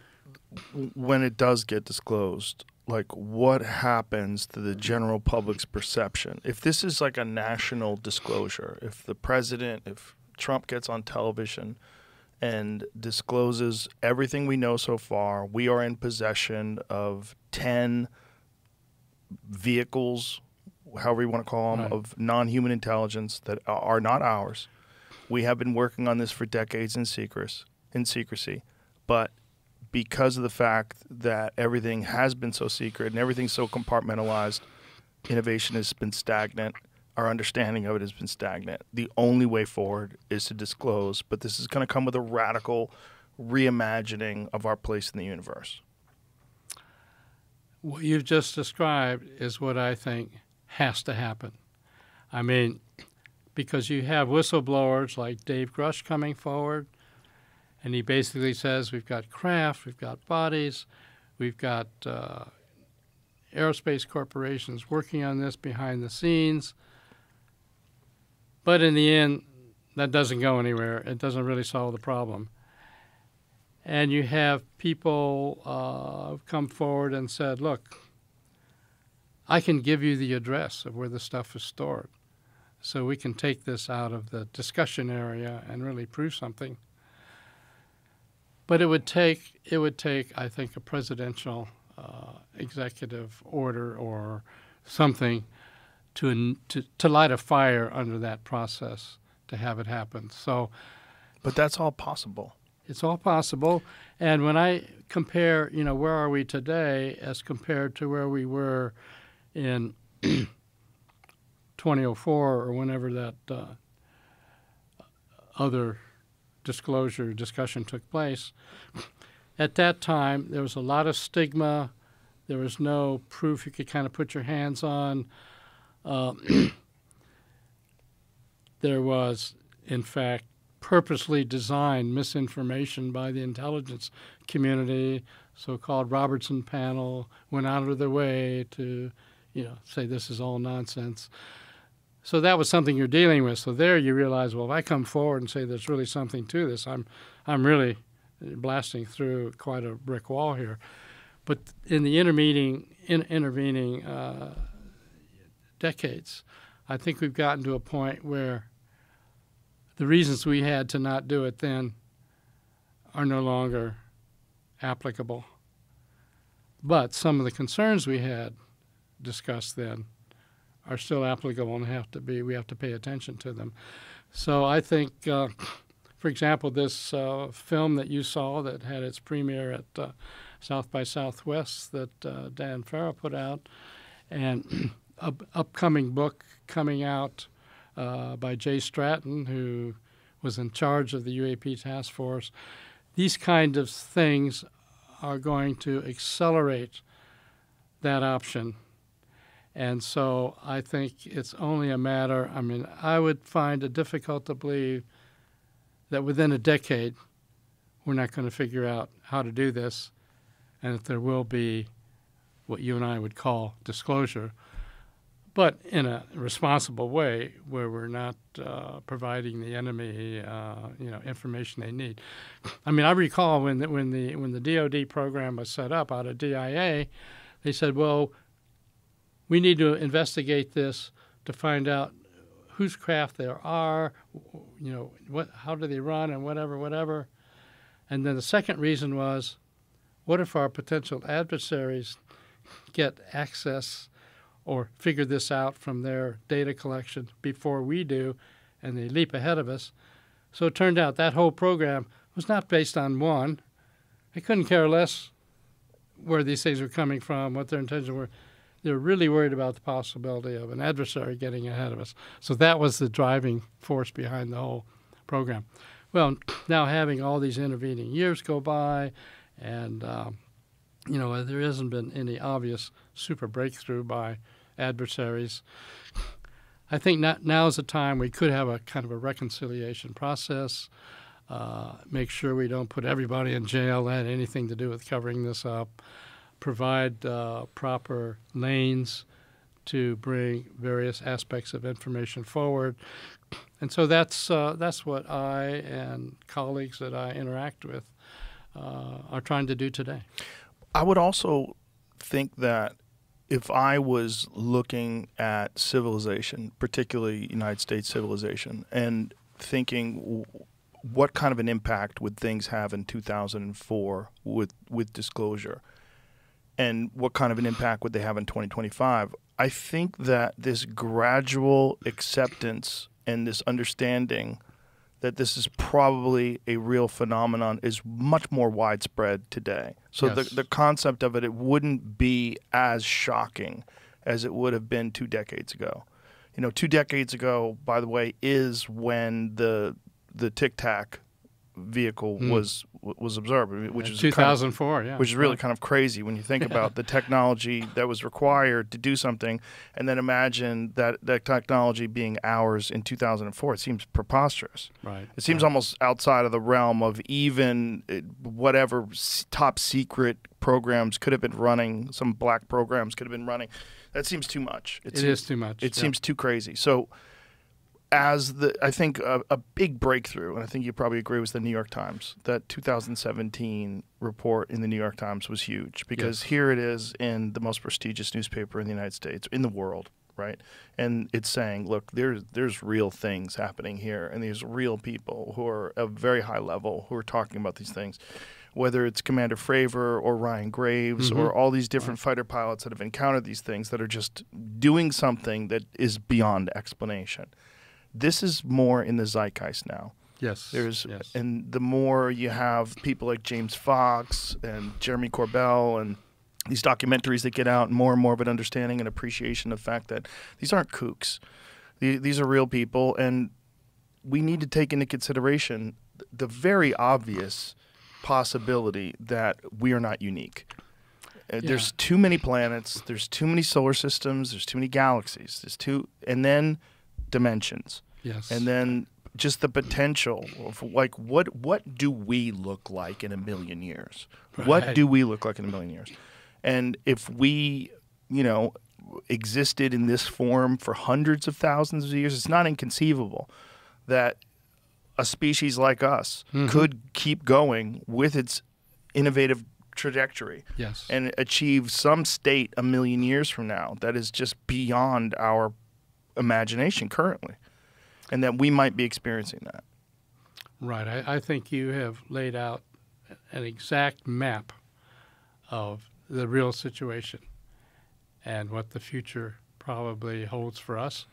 when it does get disclosed, like what happens to the general public's perception? If this is like a national disclosure, if Trump gets on television and discloses everything we know so far, we are in possession of 10 vehicles, however you want to call them, right, of non-human intelligence that are not ours. We have been working on this for decades in secrecy, but because of the fact that everything has been so secret and everything's so compartmentalized, innovation has been stagnant. Our understanding of it has been stagnant. The only way forward is to disclose, but this is going to come with a radical reimagining of our place in the universe. What you've just described is what I think has to happen. I mean, because you have whistleblowers like Dave Grush coming forward, and he basically says we've got craft, we've got bodies, we've got aerospace corporations working on this behind the scenes. But in the end, that doesn't go anywhere. It doesn't really solve the problem. And you have people come forward and said, look, I can give you the address of where the stuff is stored. So we can take this out of the discussion area and really prove something. But it would take, I think, a presidential executive order or something to light a fire under that process to have it happen. So, but that's all possible. It's all possible. And when I compare, where are we today as compared to where we were in 2004 or whenever that other discussion took place. At that time, there was a lot of stigma. There was no proof you could kind of put your hands on. There was, in fact, purposely designed misinformation by the intelligence community. So-called Robertson panel went out of their way to, say this is all nonsense. So that was something you're dealing with. So there you realize, well, if I come forward and say there's really something to this, I'm really blasting through quite a brick wall here. But in the intervening decades, I think we've gotten to a point where the reasons we had to not do it then are no longer applicable. But some of the concerns we had discussed then are still applicable and we have to pay attention to them. So I think, for example, this film that you saw that had its premiere at South by Southwest that Dan Farrow put out, and an upcoming book coming out by Jay Stratton, who was in charge of the UAP task force. These kind of things are going to accelerate that option. And so I think it's only a matter, I mean, I would find it difficult to believe that within a decade we're not going to figure out how to do this, and that there will be what you and I would call disclosure, but in a responsible way where we're not providing the enemy information they need. I mean, I recall when the DoD program was set up out of DIA, they said, well, we need to investigate this to find out whose craft there are, how do they run, and whatever. And then the second reason was, what if our potential adversaries get access or figure this out from their data collection before we do, and they leap ahead of us? So it turned out that whole program was not based on one. They couldn't care less where these things were coming from, what their intentions were. They were really worried about the possibility of an adversary getting ahead of us. So that was the driving force behind the whole program. Well, now having all these intervening years go by, and there hasn't been any obvious super breakthrough by adversaries, I think now is the time we could have a kind of a reconciliation process, make sure we don't put everybody in jail that had anything to do with covering this up, provide proper lanes to bring various aspects of information forward. And so that's what I and colleagues that I interact with are trying to do today. I would also think that if I was looking at civilization, particularly United States civilization, and thinking what kind of an impact would things have in 2004 with disclosure, and what kind of an impact would they have in 2025, I think that this gradual acceptance and this understanding that this is probably a real phenomenon is much more widespread today. So Yes. the concept of it wouldn't be as shocking as it would have been 2 decades ago. 2 decades ago, by the way, is when the Tic Tac vehicle was observed, which is 2004, yeah. which is really kind of crazy when you think about the technology that was required to do something, and then imagine that technology being ours in 2004. It seems preposterous. Right. It seems almost outside of the realm of even whatever top secret programs could have been running, some black programs could have been running. That seems too much. It is too much. It seems too crazy. So I think a big breakthrough, and I think you probably agree, was the New York Times. That 2017 report in the New York Times was huge because here it is in the most prestigious newspaper in the United States, in the world, right? And it's saying, look, there's real things happening here, and there's real people who are at a very high level who are talking about these things, whether it's Commander Fravor or Ryan Graves or all these different fighter pilots that have encountered these things that are just doing something that is beyond explanation. This is more in the zeitgeist now. Yes. And the more you have people like James Fox and Jeremy Corbell and these documentaries that get out, more and more of an understanding and appreciation of the fact that these aren't kooks. These are real people, and we need to take into consideration the very obvious possibility that we are not unique. There's too many planets, there's too many solar systems, there's too many galaxies, and then dimensions. Yes. And then just the potential of like what do we look like in a million years? Right. What do we look like in a million years? And if we, existed in this form for hundreds of thousands of years, it's not inconceivable that a species like us could keep going with its innovative trajectory and achieve some state a million years from now that is just beyond our imagination currently, and that we might be experiencing that. Right. I think you have laid out an exact map of the real situation and what the future probably holds for us,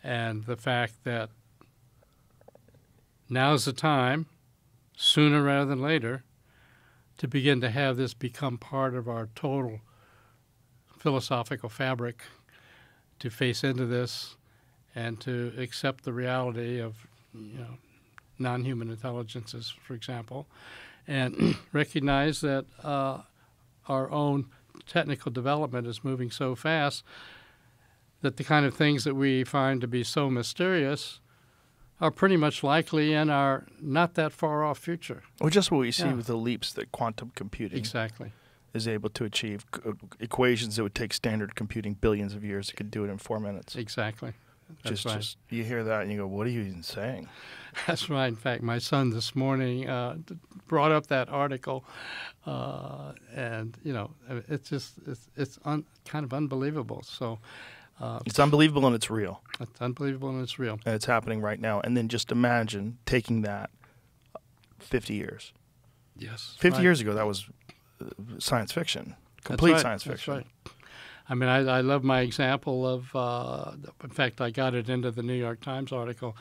and the fact that now's the time, sooner rather than later, to begin to have this become part of our total philosophical fabric, to face into this and to accept the reality of, non-human intelligences, for example, and recognize that our own technical development is moving so fast that the kind of things that we find to be so mysterious are pretty much likely in our not that far off future. Well, just what we see Yeah. with the leaps that quantum computing Exactly. is able to achieve. Equations that would take standard computing billions of years, it could do it in 4 minutes. Exactly. That's Just, right. just you hear that and you go, what are you even saying? That's right. In fact, my son this morning brought up that article, and it's kind of unbelievable. So It's unbelievable and it's real. it's unbelievable and it's real. And it's happening right now. And then just imagine taking that 50 years. Yes. 50 right. years ago, that was science fiction, That's complete right. science That's fiction. right. I mean, I love my example of. In fact, I got it into the New York Times article.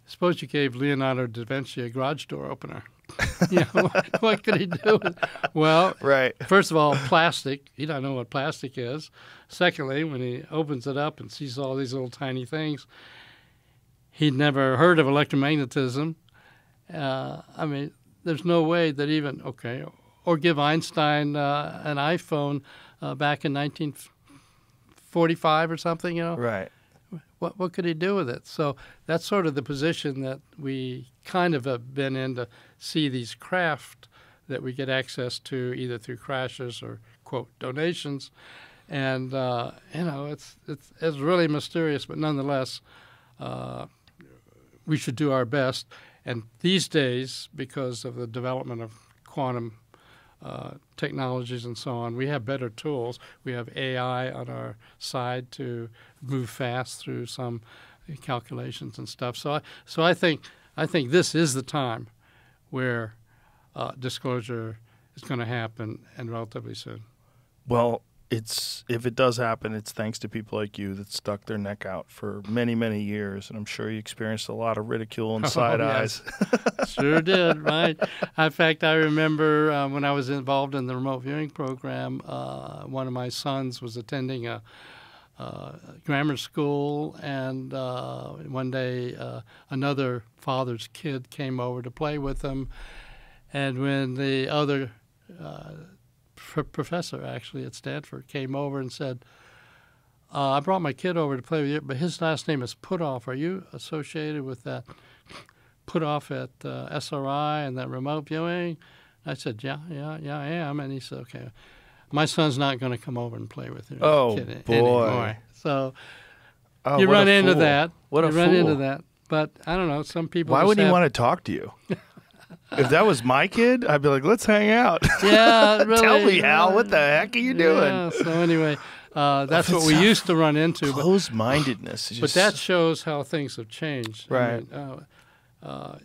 Suppose you gave Leonardo da Vinci a garage door opener. What could he do? Well, Right. first of all, plastic. He doesn't know what plastic is. Secondly, when he opens it up and sees all these little tiny things, he'd never heard of electromagnetism. I mean, there's no way that even, or give Einstein an iPhone back in 1945 or something, Right. What could he do with it? So that's sort of the position that we kind of have been in, to see these craft that we get access to either through crashes or, quote, donations. And, it's really mysterious, but nonetheless, we should do our best. And these days, because of the development of quantum technologies and so on, we have better tools. We have AI on our side to move fast through some calculations and stuff. So I think this is the time where disclosure is going to happen, and relatively soon. Well, if it does happen, it's thanks to people like you that stuck their neck out for many, many years. And I'm sure you experienced a lot of ridicule and side eyes. Yes. Sure did, right? In fact, I remember when I was involved in the remote viewing program, one of my sons was attending a grammar school, and one day another father's kid came over to play with him. And when the other professor, actually at Stanford, came over and said, I brought my kid over to play with you, but his last name is Putoff. Are you associated with that Putoff at SRI and that remote viewing? I said, yeah, I am. And he said, okay, my son's not going to come over and play with you Boy. anymore. So Oh, you what run a into fool. that. What a you run into fool. that. But I don't know, some people Why just wouldn't he have- want to talk to you? If that was my kid, I'd be like, let's hang out. Yeah, really. Tell me, Hal, what the heck are you doing? Yeah, so anyway, that's If what it's we a used to run into. But Closed-mindedness. is But just- that shows how things have changed. Right.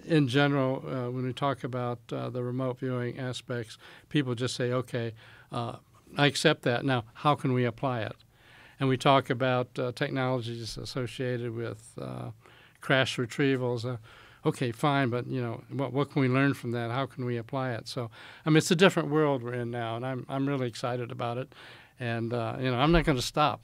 In general, when we talk about the remote viewing aspects, people just say, okay, I accept that. Now, how can we apply it? And we talk about technologies associated with crash retrievals. Okay, fine, but what can we learn from that? How can we apply it? So, I mean, it's a different world we're in now, and I'm really excited about it. And I'm not going to stop.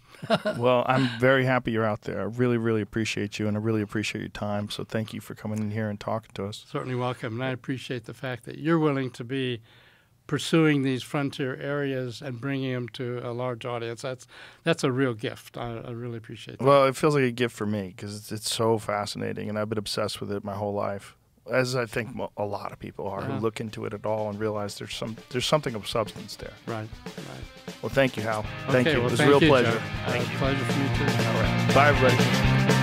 Well, I'm very happy you're out there. I really, really appreciate you, and I really appreciate your time. So thank you for coming in here and talking to us. Certainly welcome, and I appreciate the fact that you're willing to be pursuing these frontier areas and bringing them to a large audience. That's a real gift. I really appreciate that. Well, it feels like a gift for me because it's so fascinating, and I've been obsessed with it my whole life, as I think a lot of people are who Yeah. look into it at all and realize there's something of substance there. Right. Well, thank you, Hal. Thank Okay, you. well, It was a thank real you, pleasure. Joe. Pleasure for me too. All right. Bye, everybody.